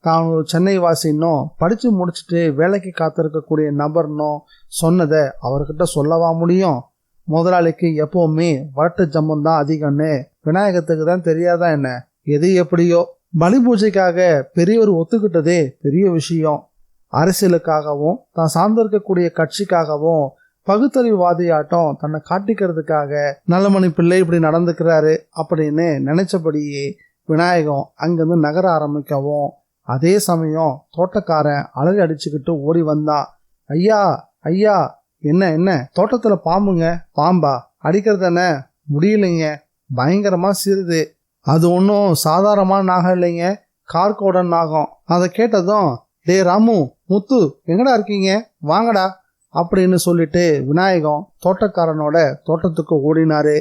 தான் ஒரு சென்னை வாசின்னும் படிச்சு முடிச்சுட்டு வேலைக்கு காத்திருக்கக்கூடிய நபர்னும் சொன்னதை அவர்கிட்ட சொல்லவா முடியும்? முதலாளிக்கு எப்பவுமே வரட்டு ஜம்மம் தான் அதிகம்னு விநாயகத்துக்கு தான் தெரியாதா என்ன? எது எப்படியோ பலி பூஜைக்காக பெரியவர் ஒத்துக்கிட்டதே பெரிய விஷயம். அரசியலுக்காகவும் தான் சார்ந்திருக்கக்கூடிய கட்சிக்காகவும் பகுத்தறிவுவாதியாட்டம் தன்னை காட்டிக்கிறதுக்காக நல்லமணி பிள்ளை இப்படி நடந்துக்கிறாரு அப்படின்னு நினைச்சபடியே விநாயகம் அங்கிருந்து நகர ஆரம்பிக்கவும் அதே சமயம் தோட்டக்காரன் அலறி அடிச்சுக்கிட்டு ஓடி வந்தான். ஐயா, என்ன தோட்டத்துல பாம்புங்க? பாம்பா? அடிக்கிறதானே? முடியலைங்க, பயங்கரமா சிறுது. அது ஒன்றும் சாதாரணமான நாகம் இல்லைங்க, கார்கோடன் நாகம். அதை கேட்டதும், டே ராமு, முத்து எங்கடா இருக்கீங்க, வாங்கடா அப்படின்னு சொல்லிட்டு விநாயகம் தோட்டக்காரனோட தோட்டத்துக்கு ஓடினாரு.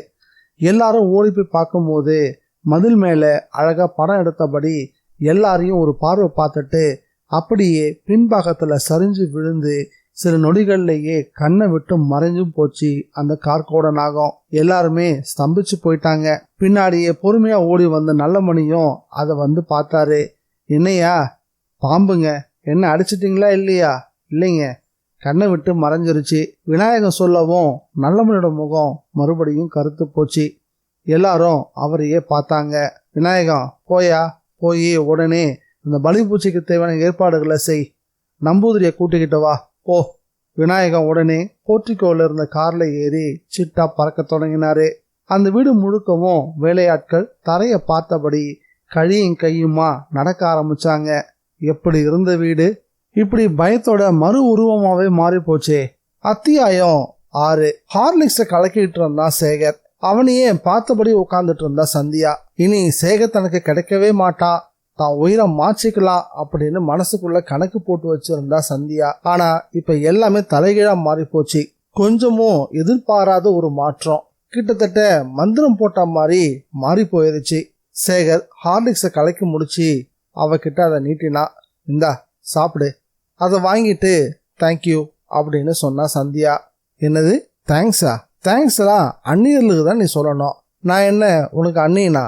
எல்லாரும் ஓடி போய் பார்க்கும்போது மதில் மேல அழகா படம் எடுத்தபடி எல்லாரையும் ஒரு பார்வை பார்த்துட்டு அப்படியே பின்பாகத்துல சரிஞ்சு விழுந்து சில நொடிகள்லேயே கண்ணை விட்டு மறைஞ்சும் போச்சு அந்த கார்கோட நாகம். எல்லாருமே ஸ்தம்பிச்சு போயிட்டாங்க. பின்னாடியே பொறுமையா ஓடி வந்த நல்லமணியும் அதை வந்து பார்த்தாரு. என்னையா பாம்புங்க, என்ன அடிச்சிட்டிங்களா இல்லையா? இல்லைங்க, கண்ணை விட்டு மறைஞ்சிருச்சு. விநாயகம் சொல்லவும் நல்லமணியோட முகம் மறுபடியும் கருத்து போச்சு. எல்லாரும் அவரையே பார்த்தாங்க. விநாயகம், போய் உடனே அந்த பலி பூச்சிக்கு தேவையான ஏற்பாடுகளை செய், நம்பூதிரியை கூட்டிக்கிட்டு வா போ. விநாயகம் உடனே போர்ட்டிகோல இருந்த கார்ல ஏறி சிட்டா பறக்க தொடங்கினாரு. அந்த வீடு முழுக்கவும் வேலையாட்கள் தரைய பார்த்தபடி கழியும் கையுமா நடக்க ஆரம்பிச்சாங்க. எப்படி இருந்த வீடு இப்படி பயத்தோட மறு உருவமாவே மாறி போச்சே. அத்தியாயம் 6. ஹார்லிக்ஸை கலக்கிட்டு இருந்தான் சேகர். அவனையே பார்த்தபடி உட்கார்ந்துட்டு இருந்தா சந்தியா. இனி சேகர் தனக்கு கிடைக்கவே மாட்டான், தான் உயிரை மாச்சிக்கலாம் அப்படின்னு மனசுக்குள்ள கணக்கு போட்டு வச்சிருந்தா சந்தியா. ஆனா இப்ப எல்லாமே தலைகீழா மாறி போச்சு. கொஞ்சமும் எதிர்பாராத ஒரு மாற்றம், கிட்டத்தட்ட மந்திரம் போட்ட மாதிரி மாறி போயிருச்சு. சேகர் ஹார்லிக்ஸை கலக்கி முடிச்சு அவகிட்ட அதை நீட்டினா. இந்தா சாப்பிடு. அதை வாங்கிட்டு தேங்க்யூ அப்படின்னு சொன்னா சந்தியா. என்னது தேங்க்ஸா? தேங்க்ஸ்லாம் அந்நியர்களுக்கு தான் நீ சொல்லணும், நான் என்ன உனக்கு அண்ணினா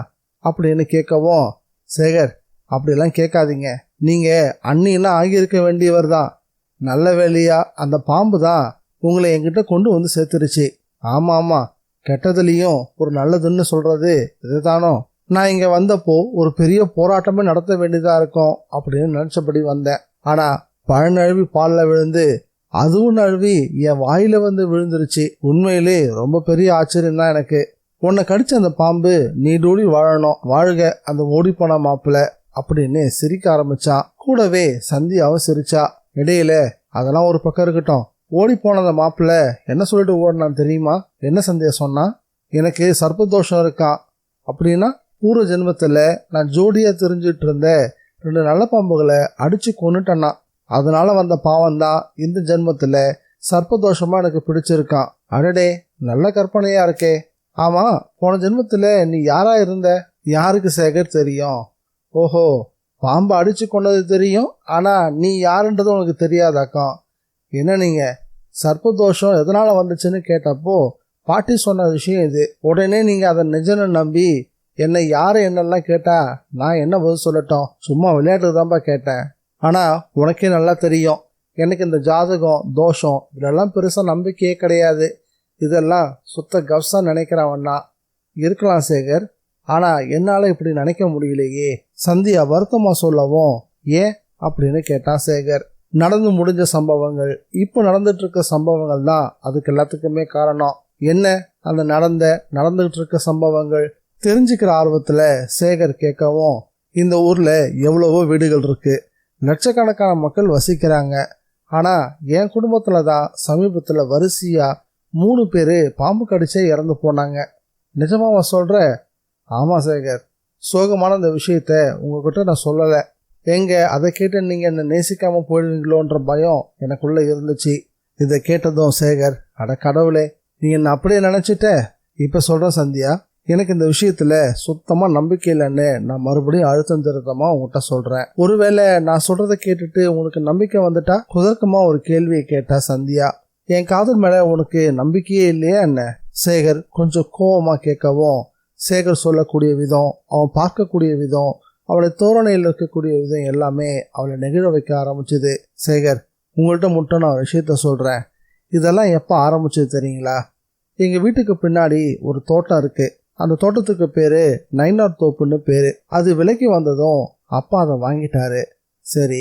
அப்படின்னு கேட்கவும், சேகர் அப்படிலாம் கேட்காதீங்க, நீங்க அண்ணிலாம் ஆகியிருக்க வேண்டியவர் தான். நல்ல வேலையா அந்த பாம்பு தான் உங்களை என்கிட்ட கொண்டு வந்து சேர்த்துருச்சு. ஆமா, கெட்டதுலேயும் ஒரு நல்லதுன்னு சொல்றது இதுதானோ. நான் இங்க வந்தப்போ ஒரு பெரிய போராட்டமே நடத்த வேண்டியதா இருக்கும் அப்படின்னு நினைச்சபடி வந்தேன். ஆனா பழநழுவி பாலில் விழுந்து அதுவும் நழுவி என் வாயில வந்து விழுந்துருச்சு. உண்மையிலே ரொம்ப பெரிய ஆச்சரியம் தான் எனக்கு. உன்னை கடிச்ச அந்த பாம்பு நீடூழி வாழணும், வாழ்க அந்த ஓடி போன மாப்பிள்ள அப்படின்னு சிரிக்க ஆரம்பிச்சான். கூடவே சந்தியாவும் சிரிச்சா. இடையில அதெல்லாம் ஒரு பக்கம் இருக்கட்டும், ஓடி போன அந்த மாப்பிள்ள என்ன சொல்லிட்டு ஓடினான் தெரியுமா? என்ன சந்தியா சொன்னா? எனக்கு சர்ப்பதோஷம் இருக்கான். அப்படின்னா பூர்வ ஜென்மத்துல நான் ஜோடியா தெரிஞ்சிட்டு இருந்த 2 நல்ல பாம்புகளை அடிச்சு கொன்னுட்டேன்னா, அதனால வந்த பாவம் தான் இந்த ஜென்மத்துல சர்ப்பதோஷமா எனக்கு பிடிச்சிருக்கான். அடடே, நல்ல கற்பனையா இருக்கே. ஆமா, போன ஜென்மத்துல நீ யாரா இருந்த? யாருக்கு சேகர் தெரியும்? ஓஹோ, பாம்பை அடிச்சு கொண்டது தெரியும், ஆனா நீ யாருன்றது உனக்கு தெரியாதாக்கம். என்ன நீங்க சர்ப்பதோஷம் எதனால வந்துச்சுன்னு கேட்டப்போ பாட்டி சொன்ன விஷயம் இது. உடனே நீங்க அதை நிஜன்னு நம்பி என்னை யாரு என்னெல்லாம் கேட்டா நான் என்ன பதில் சொல்லட்டும்? சும்மா விளையாட்டுக்கு தான்ப்பா கேட்டேன். ஆனா உனக்கே நல்லா தெரியும், எனக்கு இந்த ஜாதகம் தோஷம் இதெல்லாம் பெருசா நம்பிக்கையே கிடையாது. இதெல்லாம் சுத்த கப்ஸா நினைக்கிறவன்னா இருக்கலாம் சேகர், ஆனா என்னால இப்படி நினைக்க முடியலையே. சந்தியா வருத்தமா சொல்லவும், ஏன் அப்படின்னு கேட்டான் சேகர். நடந்து முடிஞ்ச சம்பவங்கள், இப்போ நடந்துட்டு இருக்க சம்பவங்கள் தான் அதுக்கு எல்லாத்துக்குமே காரணம். என்ன அந்த நடந்துகிட்டு இருக்க சம்பவங்கள் தெரிஞ்சுக்கிற ஆர்வத்துல சேகர் கேட்கவும், இந்த ஊர்ல எவ்வளவோ வீடுகள் இருக்கு, லட்சக்கணக்கான மக்கள் வசிக்கிறாங்க. ஆனா என் குடும்பத்துல தான் சமீபத்துல வரிசையா 3 பேரு பாம்பு கடிச்சே இறந்து போனாங்க. நிஜமாவா சொல்ற? ஆமா சேகர், சோகமான இந்த விஷயத்த உங்ககிட்ட நான் சொல்லலை. எங்க அதை கேட்டு நீங்க என்ன நேசிக்காம போயிடுவீங்களோன்ற பயம் எனக்குள்ள இருந்துச்சு. இதை கேட்டதும் சேகர், அட கடவுளே, நீ என்ன அப்படியே நினைச்சிட்ட? இப்ப சொல்றேன் சந்தியா, எனக்கு இந்த விஷயத்துல சுத்தமா நம்பிக்கை இல்லைன்னு நான் மறுபடியும் அழுத்தம் திருத்தமா உங்ககிட்ட சொல்றேன். ஒருவேளை நான் சொல்றதை கேட்டுட்டு உங்களுக்கு நம்பிக்கை வந்துட்டா? குதர்க்கமா ஒரு கேள்வியை கேட்டா சந்தியா. என் காதல் மேல உனக்கு நம்பிக்கையே இல்லையா என்ன? சேகர் கொஞ்சம் கோவமா கேட்கவும், சேகர் சொல்லக்கூடிய விதம், அவன் பார்க்கக்கூடிய விதம், அவளை தோரணையில் இருக்கக்கூடிய விதம் எல்லாமே அவளை நெகிழ வைக்க ஆரம்பிச்சுது. சேகர், உங்கள்கிட்ட மட்டும் நான் ஒரு விஷயத்த சொல்றேன். இதெல்லாம் எப்போ ஆரம்பிச்சது தெரியுங்களா? எங்க வீட்டுக்கு பின்னாடி ஒரு தோட்டம் இருக்கு. அந்த தோட்டத்துக்கு பேரு நைனார் தோப்புன்னு பேரு. அது விலைக்கு வந்ததும் அப்பா அதை வாங்கிட்டாரு. சரி,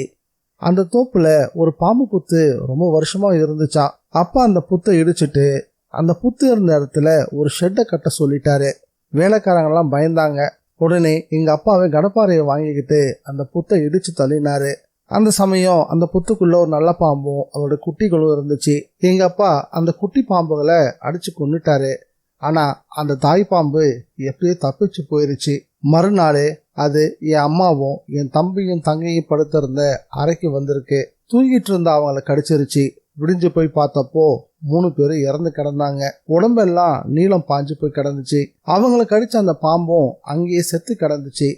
அந்த தோப்புல ஒரு பாம்பு புத்து ரொம்ப வருஷமா இருந்துச்சான். அப்பா அந்த புத்தை இடிச்சிட்டு அந்த புத்து இருந்த இடத்துல ஒரு ஷெட்டை கட்ட சொல்லிட்டாரு. வேலைக்காரங்கெல்லாம் பயந்தாங்க. உடனே எங்க அப்பாவே கடப்பாறையை வாங்கிக்கிட்டு அந்த புத்தை இடிச்சு தள்ளினாரு. அந்த சமயம் அந்த புத்துக்குள்ள ஒரு நல்ல பாம்பும் அதோட குட்டிகளும் இருந்துச்சு. எங்க அப்பா அந்த குட்டி பாம்புகளை அடிச்சு கொன்னுட்டாரு. ஆனா அந்த தாய் பாம்பு எப்படியே தப்பிச்சு போயிருச்சு. மறுநாளே அது என் அம்மாவும் என் தம்பியும் தங்கையும் படுத்திருந்த அறைக்கு வந்திருக்கு. தூங்கிட்டு இருந்த அவங்கள கடிச்சிருச்சு. விடிஞ்சு போய் பார்த்தப்போ 3 பேரும் இறந்து கிடந்தாங்க. உடம்பெல்லாம் நீளம் பாஞ்சு போய் கிடந்துச்சு. அவங்கள கடிச்ச அந்த பாம்பும் அங்கேயே செத்து கிடந்துச்சு.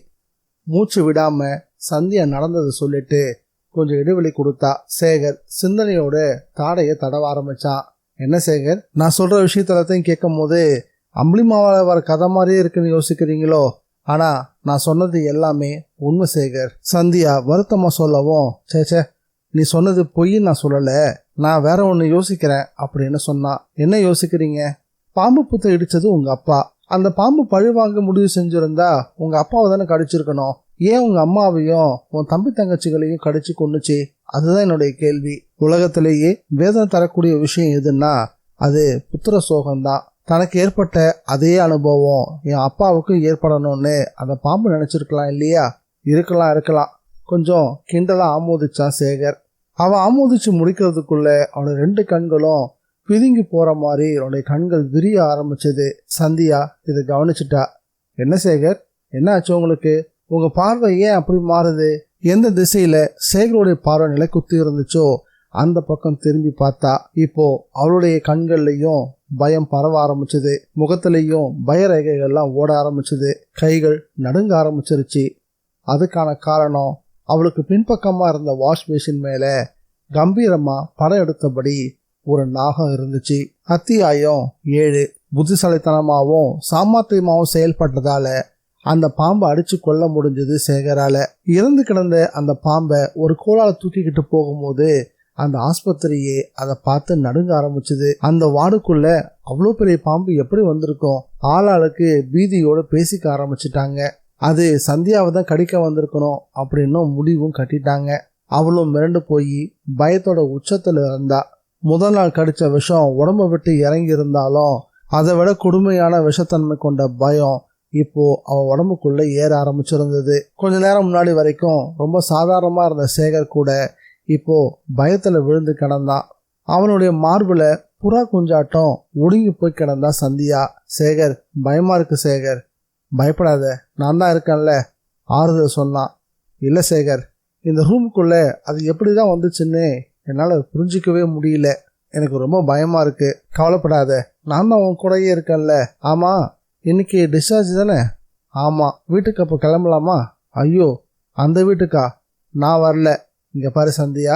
மூச்சு விடாம சந்தியா நடந்ததை சொல்லிட்டு கொஞ்சம் இடைவெளி கொடுத்தா. சேகர் சிந்தனையோட தாடையை தடவ ஆரம்பிச்சான். என்ன சேகர், நான் சொல்ற விஷயத்தெல்லாத்தையும் கேட்கும் போது அம்பளிமாவால வர கதை மாதிரியே இருக்குன்னு யோசிக்கிறீங்களோ? ஆனா நான் சொன்னது எல்லாமே உண்மை சேகர். சந்தியா வருத்தமா சொல்லவும், சேச்சே நீ சொன்னது பொய்ன்னு நான் சொல்லல, நான் வேற ஒன்று யோசிக்கிறேன் அப்படின்னு சொன்னான். என்ன யோசிக்கிறீங்க? பாம்பு புத்தை இடிச்சது உங்க அப்பா. அந்த பாம்பு பழி வாங்க முடிவு செஞ்சிருந்தா உங்க அப்பாவை தானே கடிச்சிருக்கணும். ஏன் உங்க அம்மாவையும் உன் தம்பி தங்கச்சிகளையும் கடிச்சு கொன்னுச்சு? அதுதான் என்னுடைய கேள்வி. உலகத்திலேயே வேதனை தரக்கூடிய விஷயம் எதுன்னா அது புத்திர சோகம்தான். தனக்கு ஏற்பட்ட அதே அனுபவம் என் அப்பாவுக்கும் ஏற்படணும்னு அந்த பாம்பு நினைச்சிருக்கலாம் இல்லையா? இருக்கலாம். கொஞ்சம் கிண்டலா ஆமோதிச்சான் சேகர். அவன் ஆமோதிச்சு முடிக்கிறதுக்குள்ள அவனோட 2 கண்களும் பிதுங்கி போற மாதிரி அவனுடைய கண்கள் விரிய ஆரம்பிச்சது. சந்தியா இதை கவனிச்சுட்டா. என்ன சேகர், என்ன ஆச்சு உங்களுக்கு? உங்க பார்வை ஏன் அப்படி மாறுது? எந்த திசையில சேகருடைய பார்வை நிலை குத்தி இருந்துச்சோ அந்த பக்கம் திரும்பி பார்த்தா. இப்போ அவளுடைய கண்கள்லையும் பயம் பரவ ஆரம்பிச்சது. முகத்திலையும் பயரேகைகள்லாம் ஓட ஆரம்பிச்சது. கைகள் நடுங்க ஆரம்பிச்சிருச்சு. அதுக்கான காரணம் அவளுக்கு பின்பக்கமா இருந்த வாஷ் பேசின் மேல கம்பீரமா படம் எடுத்தபடி ஒரு நாகம் இருந்துச்சு. அத்தியாயம் 7. புத்திசாலித்தனமாவும் சாமர்த்தியமாவும் செயல்பட்டதால அந்த பாம்பை அடிச்சு கொல்ல முடிஞ்சது சேகரால. இறந்து கிடந்த அந்த பாம்பை ஒரு கோலால தூக்கிக்கிட்டு போகும்போது அந்த ஆஸ்பத்திரியே அதை பார்த்து நடுங்க ஆரம்பிச்சது. அந்த வார்டுக்குள்ள அவ்வளோ பெரிய பாம்பு எப்படி வந்திருக்கும்? ஆளாளுக்கு பீதியோட பேசிக்க ஆரம்பிச்சிட்டாங்க. அது சந்தியாவை தான் கடிக்க வந்திருக்கணும் அப்படின்னு முடிவும் கட்டிட்டாங்க. அவளும் மிரண்டு போய் பயத்தோட உச்சத்துல இருந்தா. முதல் நாள் கடிச்ச விஷம் உடம்ப விட்டு இறங்கி இருந்தாலும் அதை விட கொடுமையான விஷத்தன்மை கொண்ட பயம் இப்போ அவ உடம்புக்குள்ள ஏற ஆரம்பிச்சிருந்தது. கொஞ்ச நேரம் முன்னாடி வரைக்கும் ரொம்ப சாதாரணமா இருந்த சேகர் கூட இப்போ பயத்துல விழுந்து கிடந்தான். அவனுடைய மார்புல புறா குஞ்சாட்டம் ஒடுங்கி போய் கிடந்தா சந்தியா. சேகர், பயமா இருக்கு சேகர். பயப்படாத, நான் தான் இருக்கேன்ல, ஆறுதல் சொன்னான். இல்லை சேகர், இந்த ரூமுக்குள்ள அது எப்படிதான் வந்துச்சுன்னு என்னால் புரிஞ்சிக்கவே முடியல. எனக்கு ரொம்ப பயமா இருக்கு. கவலைப்படாத, நான் தான் உன் கூடயே இருக்கேன்ல. ஆமா, இன்னைக்கு டிஸ்சார்ஜ் தானே? ஆமா. வீட்டுக்கு அப்போ கிளம்பலாமா? ஐயோ, அந்த வீட்டுக்கா? நான் வரல. இங்க பாரு சந்தியா,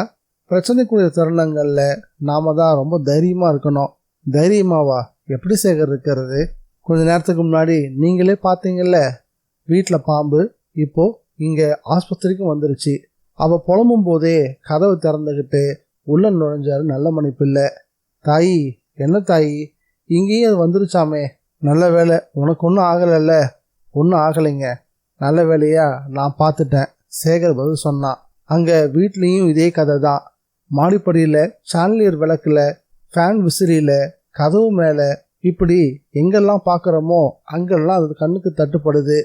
பிரச்சனைக்குரிய தருணங்கள்ல நாம தான் ரொம்ப தைரியமா இருக்கணும். தைரியமாவா? எப்படி சேகர் இருக்கிறது? கொஞ்ச நேரத்துக்கு முன்னாடி நீங்களே பார்த்தீங்கல்ல, வீட்டில் பாம்பு இப்போ இங்கே ஆஸ்பத்திரிக்கும் வந்துருச்சு. அவள் புலம்பும் போதே கதவை திறந்துக்கிட்டு உள்ள நுழைஞ்சாரு நல்ல மணிப்பில்லை. தாயி, என்ன தாயி, இங்கேயும் அது வந்துருச்சாமே. நல்ல வேலை, உனக்கு ஒன்றும் ஆகலைல்ல? ஒன்றும் ஆகலைங்க, நல்ல வேலையா நான் பார்த்துட்டேன், சேகர் பதில் சொன்னான். அங்கே வீட்லேயும் இதே கதை தான். மாடிப்படியில் சான்லியர் விளக்கில், ஃபேன் விசிறியில், கதவு மேலே, இப்படி எங்கெல்லாம் பார்க்குறோமோ அங்கெல்லாம் அது கண்ணுக்கு தட்டுப்படுது.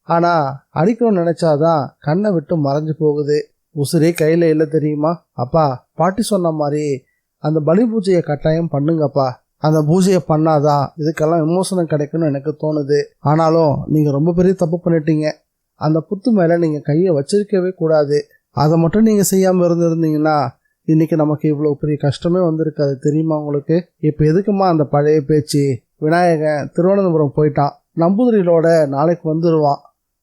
ஆனால் அடிக்கணும்னு நினச்சாதான் கண்ணை விட்டு மறைஞ்சு போகுது. உசுரே கையில் இல்லை தெரியுமா? அப்பா, பாட்டி சொன்ன மாதிரி அந்த பலி பூஜையை கட்டாயம் பண்ணுங்கப்பா. அந்த பூஜையை பண்ணாதான் இதுக்கெல்லாம் விமோசனம் கிடைக்கும்னு எனக்கு தோணுது. ஆனாலும் நீங்கள் ரொம்ப பெரிய தப்பு பண்ணிட்டீங்க. அந்த புத்து மேலே நீங்கள் கையை வச்சிருக்கவே கூடாது. அதை மட்டும் நீங்கள் செய்யாமல் இருந்திருந்தீங்கன்னா இன்னைக்கு நமக்கு இவ்வளோ பெரிய கஷ்டமே வந்திருக்காது தெரியுமா உங்களுக்கு? இப்போ எதுக்குமா அந்த பழைய பேச்சு? விநாயகன் திருவனந்தபுரம் போயிட்டான். நம்பூதிரியோட நாளைக்கு வந்துடுவான்.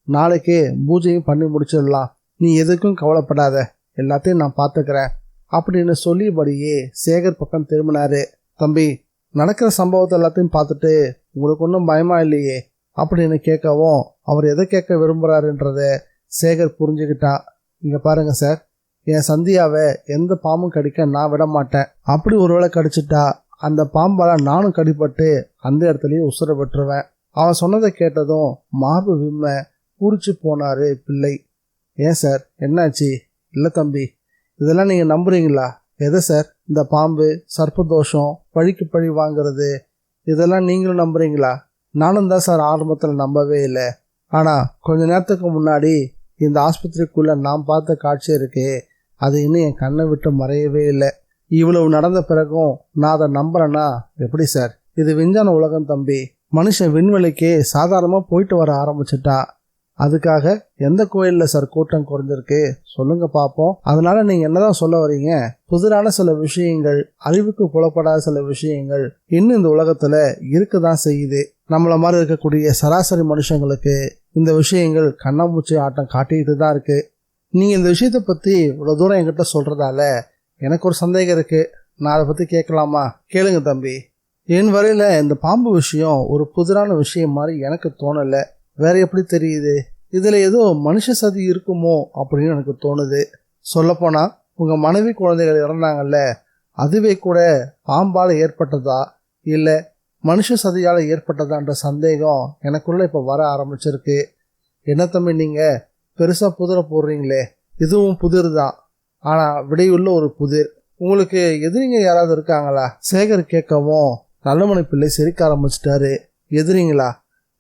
நாளைக்கே பூஜையும் பண்ணி முடிச்சிடலாம். நீ எதுக்கும் கவலைப்படாத, எல்லாத்தையும் நான் பார்த்துக்கிறேன் அப்படின்னு சொல்லியபடியே சேகர் பக்கம் திரும்பினாரு. தம்பி, நடக்கிற சம்பவத்தை எல்லாத்தையும் பார்த்துட்டு உங்களுக்கு ஒன்றும் பயமா இல்லையே அப்படின்னு கேட்கவும் அவர் எதை கேட்க விரும்புகிறாருன்றத சேகர் புரிஞ்சுக்கிட்டான். இங்கே பாருங்க சார், என் சந்தியாவை எந்த பாம்பும் கடிக்க நான் விட மாட்டேன். அப்படி ஒருவேளை கடிச்சிட்டா அந்த பாம்பால் நானும் கடிப்பட்டு அந்த இடத்துலயே உசுர விட்டுருவேன். அவன் சொன்னதை கேட்டதும் மார்பு விம்ம பூரிச்சு போனாரு பிள்ளை. ஏன் சார், என்னாச்சு? இல்லை தம்பி, இதெல்லாம் நீங்கள் நம்புறீங்களா? எதை சார்? இந்த பாம்பு, சர்ப்பதோஷம், பழிக்கு பழி வாங்கிறது, இதெல்லாம் நீங்களும் நம்புறீங்களா? நானும் தான் சார் ஆரம்பத்தில் நம்பவே இல்லை. ஆனால் கொஞ்ச நேரத்துக்கு முன்னாடி இந்த ஆஸ்பத்திரிக்குள்ளே நான் பார்த்த காட்சி இருக்கே, அது இன்னும் என் கண்ணை விட்டு மறையவே இல்லை. இவ்வளவு நடந்த பிறகும் நான் அதை நம்புறேன்னா எப்படி சார்? இது விஞ்ஞான உலகம் தம்பி. மனுஷன் விண்வெளிக்கே சாதாரணமாக போயிட்டு வர ஆரம்பிச்சிட்டா. அதுக்காக எந்த கோயில்ல சார் கூட்டம் குறைஞ்சிருக்கு சொல்லுங்க பாப்போம். அதனால நீங்க என்னதான் சொல்ல வரீங்க? புதிரான சில விஷயங்கள், அறிவுக்கு புலப்படாத சில விஷயங்கள் இன்னும் இந்த உலகத்துல இருக்குதான் செய்யுது. நம்மள மாதிரி இருக்கக்கூடிய சராசரி மனுஷங்களுக்கு இந்த விஷயங்கள் கண்ணாமூச்சி ஆட்டம் காட்டிக்கிட்டு தான் இருக்கு. நீங்க இந்த விஷயத்த பத்தி இவ்வளவு தூரம் என்கிட்ட சொல்றதால எனக்கு ஒரு சந்தேகம் இருக்கு. நான் அதை பத்தி கேட்கலாமா? கேளுங்க தம்பி. என் வரையில இந்த பாம்பு விஷயம் ஒரு புதிரான விஷயம் மாதிரி எனக்கு தோணல. வேற எப்படி தெரியுது? இதுல ஏதோ மனுஷ சதி இருக்குமோ அப்படின்னு எனக்கு தோணுது. சொல்லப்போனா உங்க மனைவி குழந்தைகள் இறந்தாங்கல்ல, அதுவே கூட பாம்பால ஏற்பட்டதா இல்ல மனுஷ சதியால ஏற்பட்டதான்ற சந்தேகம் எனக்குள்ள இப்ப வர ஆரம்பிச்சிருக்கு. என்ன தம்பி நீங்க பெருசா புதிர போடுறீங்களே, இதுவும் புதிர் தான். ஆனா விடையுள்ள ஒரு புதிர். உங்களுக்கு எதிரிங்க யாராவது இருக்காங்களா? சேகர் கேட்கவும் நல்லமணி பிள்ளை சிரிக்க ஆரம்பிச்சிட்டாரு. எதிரிங்களா?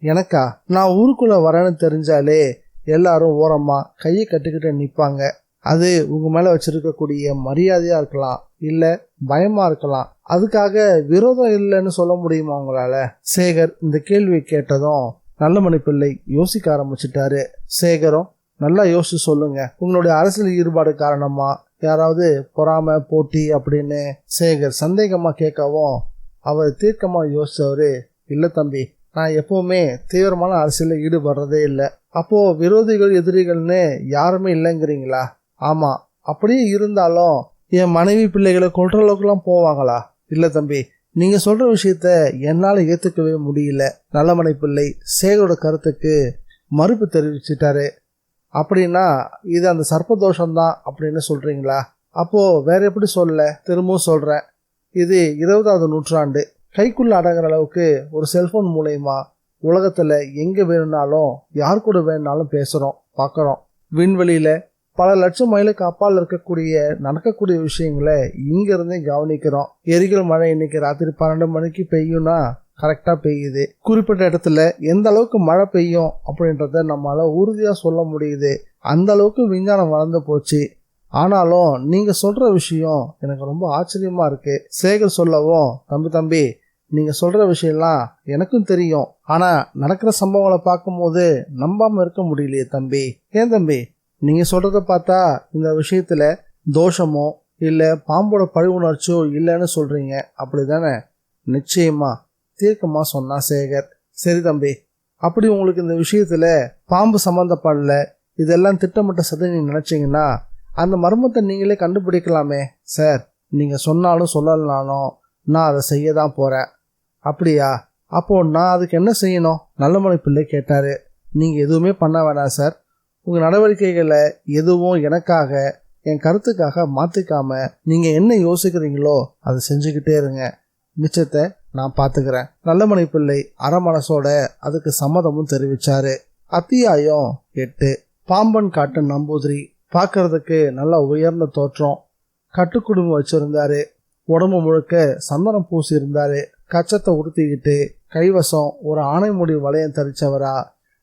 எனக்கா? நான் ஊருக்குள்ள வரேன்னு தெரிஞ்சாலே எல்லாரும் ஓரமா கையை கட்டிக்கிட்டு நிப்பாங்க. அது உங்க மேல வச்சிருக்கக்கூடிய மரியாதையா இருக்கலாம், இல்ல பயமா இருக்கலாம். அதுக்காக விரோதம் இல்லைன்னு சொல்ல முடியுமா உங்களால? சேகர் இந்த கேள்வி கேட்டதும் நல்லமணி பிள்ளை யோசிக்க ஆரம்பிச்சிட்டாரு. சேகரும் நல்லா யோசிச்சு சொல்லுங்க, உங்களுடைய அரசியல் ஈடுபாடு காரணமா யாராவது பொறாம போட்டி அப்படின்னு சேகர் சந்தேகமா கேட்கவும் அவர் தீர்க்கமா யோசிச்சவரு, இல்ல தம்பி, நான் எப்பவுமே தீவிரமான அரசியல ஈடுபடுறதே இல்லை. அப்போ விரோதிகள் எதிரிகள்னு யாருமே இல்லைங்கிறீங்களா? ஆமா, அப்படியே இருந்தாலும் என் மனைவி பிள்ளைகளை கொல்ற அளவுக்குலாம் போவாங்களா? இல்ல தம்பி, நீங்க சொல்ற விஷயத்த என்னால ஏத்துக்கவே முடியல. நல்லமணி பிள்ளை சேகரோட கருத்துக்கு மறுப்பு தெரிவிச்சிட்டாரு. அப்படின்னா இது அந்த சர்ப்பதோஷம்தான் அப்படின்னு சொல்றீங்களா? அப்போ வேற எப்படி சொல்ல? திரும்பவும் சொல்றேன், இது 20வது நூற்றாண்டு. கைக்குள்ள அடங்குற அளவுக்கு ஒரு செல்போன் மூலயமா உலகத்துல எங்க வேணும்னாலும் யார் கூட வேணும்னாலும் பேசுறோம், பார்க்கறோம். விண்வெளியில பல லட்சம் மைலுக்கு அப்பால் இருக்கக்கூடிய நடக்கக்கூடிய விஷயங்களை இங்க இருந்தே கவனிக்கிறோம். எரிகல் மழை இன்னைக்கு ராத்திரி 12 மணிக்கு பெய்யும்னா கரெக்டா பெய்யுது. குறிப்பிட்ட இடத்துல எந்த அளவுக்கு மழை பெய்யும் அப்படின்றத நம்மளால உறுதியா சொல்ல முடியுது. அந்த அளவுக்கு விஞ்ஞானம் வளர்ந்து போச்சு. ஆனாலும் நீங்க சொல்ற விஷயம் எனக்கு ரொம்ப ஆச்சரியமா இருக்கு. சேகர் சொல்லவும், தம்பி நீங்க சொல்ற விஷயம்லாம் எனக்கும் தெரியும். ஆனா நடக்கிற சம்பவங்களை பார்க்கும்போது நம்பாம இருக்க முடியலையே தம்பி. ஏன் தம்பி, நீங்க சொல்றத பார்த்தா இந்த விஷயத்துல தோஷமோ இல்ல பாம்போட பழி உணர்ச்சியோ இல்லைன்னு சொல்றீங்க, அப்படிதானே? நிச்சயமா, தீர்க்கமா சொன்னா சேகர். சரி தம்பி, அப்படி உங்களுக்கு இந்த விஷயத்துல பாம்பு சம்பந்தப்படல, இதெல்லாம் திட்டமிட்ட சதி நீங்க நினைச்சீங்கன்னா அந்த மர்மத்தை நீங்களே கண்டுபிடிக்கலாமே. சார், நீங்க சொன்னாலும் சொல்லலனாலும் நான் அதை செய்ய தான் போறேன். அப்படியா? அப்போ நான் அதுக்கு என்ன செய்யணும்? நல்லமணி பிள்ளை கேட்டாரு. நீங்க எதுவுமே பண்ண வேணாம் சார். உங்க நடவடிக்கைகளை எதுவும் எனக்காக, என் கருத்துக்காக மாத்திக்காம நீங்க என்ன யோசிக்கிறீங்களோ அதை செஞ்சுக்கிட்டே இருங்க. மிச்சத்தை நான் பாத்துக்கிறேன். நல்லமணி பிள்ளை அறமனசோட அதுக்கு சம்மதமும் தெரிவிச்சாரு. அத்தியாயம் 8. பாம்பன் காட்டு நம்பூதிரி. பார்க்கறதுக்கு நல்லா உயர்ந்த தோற்றம். கட்டுக்குடும்பம் வச்சிருந்தாரு. உடம்பு முழுக்க சந்தனம் பூசி இருந்தாரு. கச்சத்தை உடுத்திக்கிட்டு கைவசம் ஒரு ஆனைமுடி வளையம் தரிச்சவரா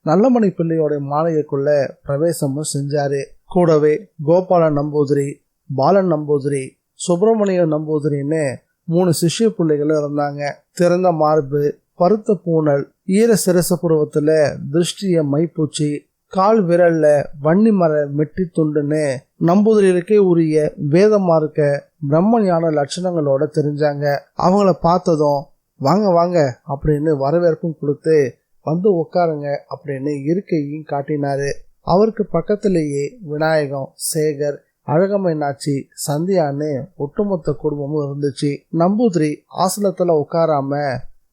நல்லமணி பிள்ளையோட மாளிகைக்குள்ள பிரவேசமும் செஞ்சாரு. கூடவே கோபாலன் நம்பூதிரி, பாலன் நம்பூதிரி, சுப்பிரமணிய நம்பூதிரின்னு 3 சிஷ்ய பிள்ளைகளும் இருந்தாங்க. திறந்த மார்பு, பருத்த பூனல், ஈர சிரச புருவத்துல திருஷ்டிய மைப்பூச்சி, கால் விரல்ல வன்னி மர மெட்டி துண்டுன்னு நம்பூதிரிகளுக்கே உரிய வேதமா இருக்க பிரம்மஞான லட்சணங்களோட தெரிஞ்சாங்க. அவங்கள பார்த்ததும் வாங்க வாங்க அப்படின்னு வரவேற்பும் கொடுத்து வந்து உட்காருங்க அப்படின்னு இருக்கையும் காட்டினாரு. அவருக்கு பக்கத்திலேயே விநாயகம், சேகர், அழகம்மை நாச்சி, சந்தியான்னு ஒட்டுமொத்த குடும்பமும் இருந்துச்சு. நம்பூதிரி ஆசனத்துல உட்காராம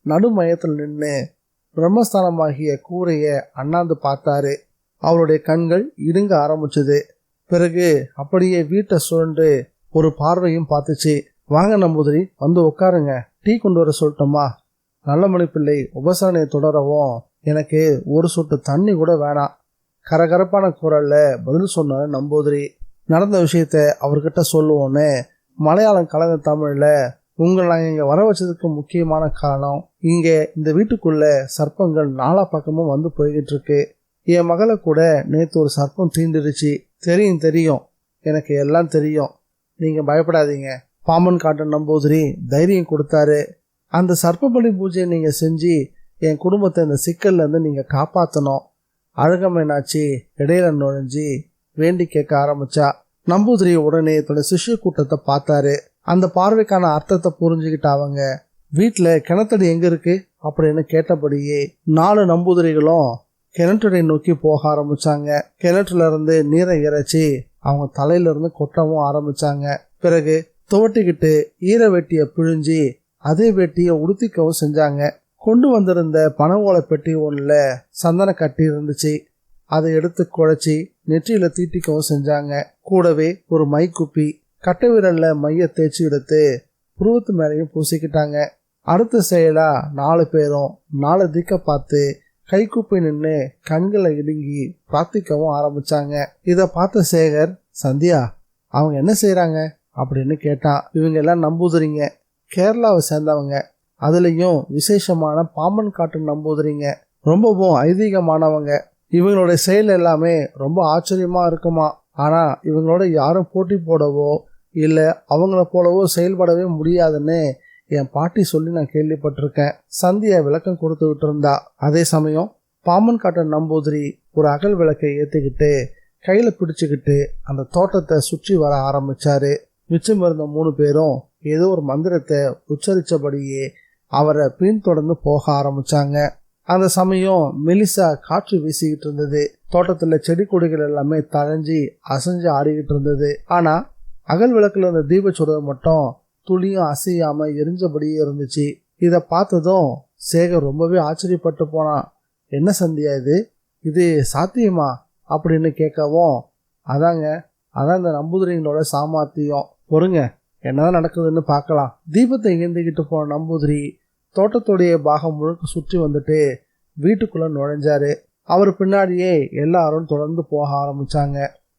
நடுமையத்தில் நின்று பிரம்மஸ்தானமாகிய கூரைய அண்ணாந்து பார்த்தாரு. அவருடைய கண்கள் இடுங்க ஆரம்பிச்சது. பிறகு அப்படியே வீட்டை சுழண்டு ஒரு பார்வையும் பார்த்துச்சு. வாங்க நம்பூதிரி, வந்து உட்காருங்க. டீ கொண்டு வர சொல்லட்டுமா? நல்லமணி பிள்ளை உபசரணையை தொடரவும், எனக்கு ஒரு சொட்டு தண்ணி கூட வேணாம், கரகரப்பான குரல்ல பதில் சொன்னாரு நம்பூதிரி. நடந்த விஷயத்த அவர்கிட்ட சொல்லுவோன்னு மலையாளம் கலந்த தமிழ்ல, உங்களை நாங்கள் இங்க வர வச்சதுக்கு முக்கியமான காரணம், இங்க இந்த வீட்டுக்குள்ள சர்ப்பங்கள் நாலா பக்கமும் வந்து போய்கிட்டு இருக்கு. என் மகளை கூட நேற்று ஒரு சர்ப்பம் தீண்டுருச்சு. தெரியும், எனக்கு எல்லாம் தெரியும், நீங்க பயப்படாதீங்க. பாம்பன் காட்டு நம்பூதிரி தைரியம் கொடுத்தாரு. அந்த சர்ப்பபலி பூஜையை நீங்க செஞ்சு என் குடும்பத்தை இந்த சிக்கல்ல இருந்து நீங்க காப்பாற்றணும். அழகமேனாச்சி இடையில நுழைஞ்சி வேண்டி கேட்க ஆரம்பிச்சா. நம்பூதிரி உடனே தன்னோட சிஷ்ய கூட்டத்தை பார்த்தாரு. அந்த பார்வைக்கான அர்த்தத்தை புரிஞ்சுக்கிட்ட அவங்க, வீட்டுல கிணத்தடி எங்க இருக்கு அப்படின்னு கேட்டபடியே 4 நம்பூதிரிகளும் கிணற்றடை நோக்கி போக ஆரம்பிச்சாங்க. கிணற்றுல இருந்து நீரை இறைச்சி அவங்க தலையில இருந்து கொட்டவும் ஆரம்பிச்சாங்க. பிறகு துவட்டிக்கிட்டு ஈர வெட்டிய பிழிஞ்சி அதே வெட்டிய உடுத்திக்கவும் செஞ்சாங்க. கொண்டு வந்திருந்த பனவோலை பெட்டி ஒண்ணுல சந்தன கட்டி இருந்துச்சு. அதை எடுத்து குழைச்சி நெற்றியில தீட்டிக்கவும் செஞ்சாங்க. கூடவே ஒரு மைக்குப்பி கட்டை விரல்ல மைய தேய்ச்சி எடுத்து புருவத்து மேலையும் பூசிக்கிட்டாங்க. அடுத்த செயலா 4 பேரும் 4 திக்க பார்த்து கைக்குப்பி நின்று கண்களை இடுங்கி பிரார்த்திக்கவும் ஆரம்பிச்சாங்க. இத பார்த்த சேகர், சந்தியா அவங்க என்ன செய்யறாங்க அப்படின்னு கேட்டான். இவங்க எல்லாம் நம்பூதிரிங்க, கேரளாவை சேர்ந்தவங்க, அதுலயும் விசேஷமான பாம்பன் காட்டு நம்பூதிரிங்க, ரொம்பவும் ஐதீகமானவங்க. இவங்களோட செயல் எல்லாமே ரொம்ப ஆச்சரியமா இருக்குமா. ஆனா இவங்களோட யாரும் போட்டி போடவோ இல்ல அவங்கள போலவோ செயல்படவே முடியாதுன்னு என் பாட்டி சொல்லி நான் கேள்விப்பட்டிருக்கேன். சந்தியா விளக்கம் கொடுத்துக்கிட்டு இருந்தா. அதே சமயம் பாம்பன் காட்டு நம்பூதிரி ஒரு அகல் விளக்கை ஏத்திக்கிட்டு கையில பிடிச்சுக்கிட்டு அந்த தோட்டத்தை சுற்றி வர ஆரம்பிச்சாரு. மிச்சம் இருந்த 3 பேரும் ஏதோ ஒரு மந்திரத்தை உச்சரிச்சபடியே அவரை பின்தொடர்ந்து போக ஆரம்பிச்சாங்க. அந்த சமயம் மெலிசா காற்று வீசிக்கிட்டு இருந்தது. தோட்டத்துல செடி கொடிகள் எல்லாமே தழைஞ்சி அசைஞ்சு ஆடிக்கிட்டு இருந்தது. ஆனா அகல் விளக்குல இருந்த தீபச்சுடர் மட்டும் துளியும் அசையாம எரிஞ்சபடியே இருந்துச்சு. இத பார்த்ததும் சேகர் ரொம்பவே ஆச்சரியப்பட்டு போனான். என்ன சந்தியா இது சாத்தியமா அப்படின்னு கேட்கவும், அதான் இந்த நம்பூதிரிங்களோட சாமர்த்தியம், பொறுங்க என்னதான் நடக்குதுன்னு பார்க்கலாம். தீபத்தை ஏந்திக்கிட்டு போன நம்பூதிரி தோட்டத்துடைய பாகம் முழுக்க சுற்றி வந்துட்டு வீட்டுக்குள்ள நுழைஞ்சாரு. அவர் பின்னாடியே எல்லாரும் தொடர்ந்து போக ஆரம்பிச்சாங்க.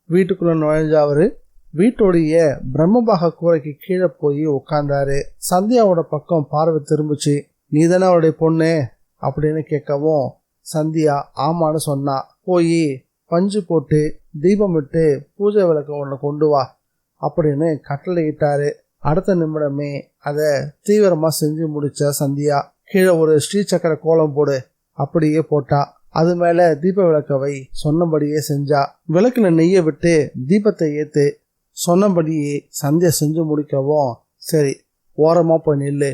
வீட்டுக்குள்ள நுழைஞ்ச அவரு வீட்டுடைய பிரம்மபாக கூரைக்கு கீழே போய் உட்கார்ந்தாரு. சந்தியாவோட பக்கம் பார்வை திரும்பிச்சு. நீ தானே அவருடைய பொண்ணு அப்படின்னு கேட்கவும், சந்தியா ஆமான்னு சொன்னா. போய் பஞ்சு போட்டு தீபம் விட்டு பூஜை விளக்க ஒன்று கொண்டு வா அப்படின்னு கட்டளையிட்டாரு. அடுத்த நிமிடமே அதை தீவிரமா செஞ்சு முடிச்ச சந்தியா, கீழே ஒரு ஸ்ரீசக்கர கோலம் போடு அப்படியே போட்டா. அது மேல தீப விளக்கவை சொன்னபடியே செஞ்சா. விளக்குல நெய்ய விட்டு தீபத்தை ஏத்து சொன்னபடியே சந்தியா செஞ்சு முடிக்கவும், சரி ஓரமா போய் நில்லு.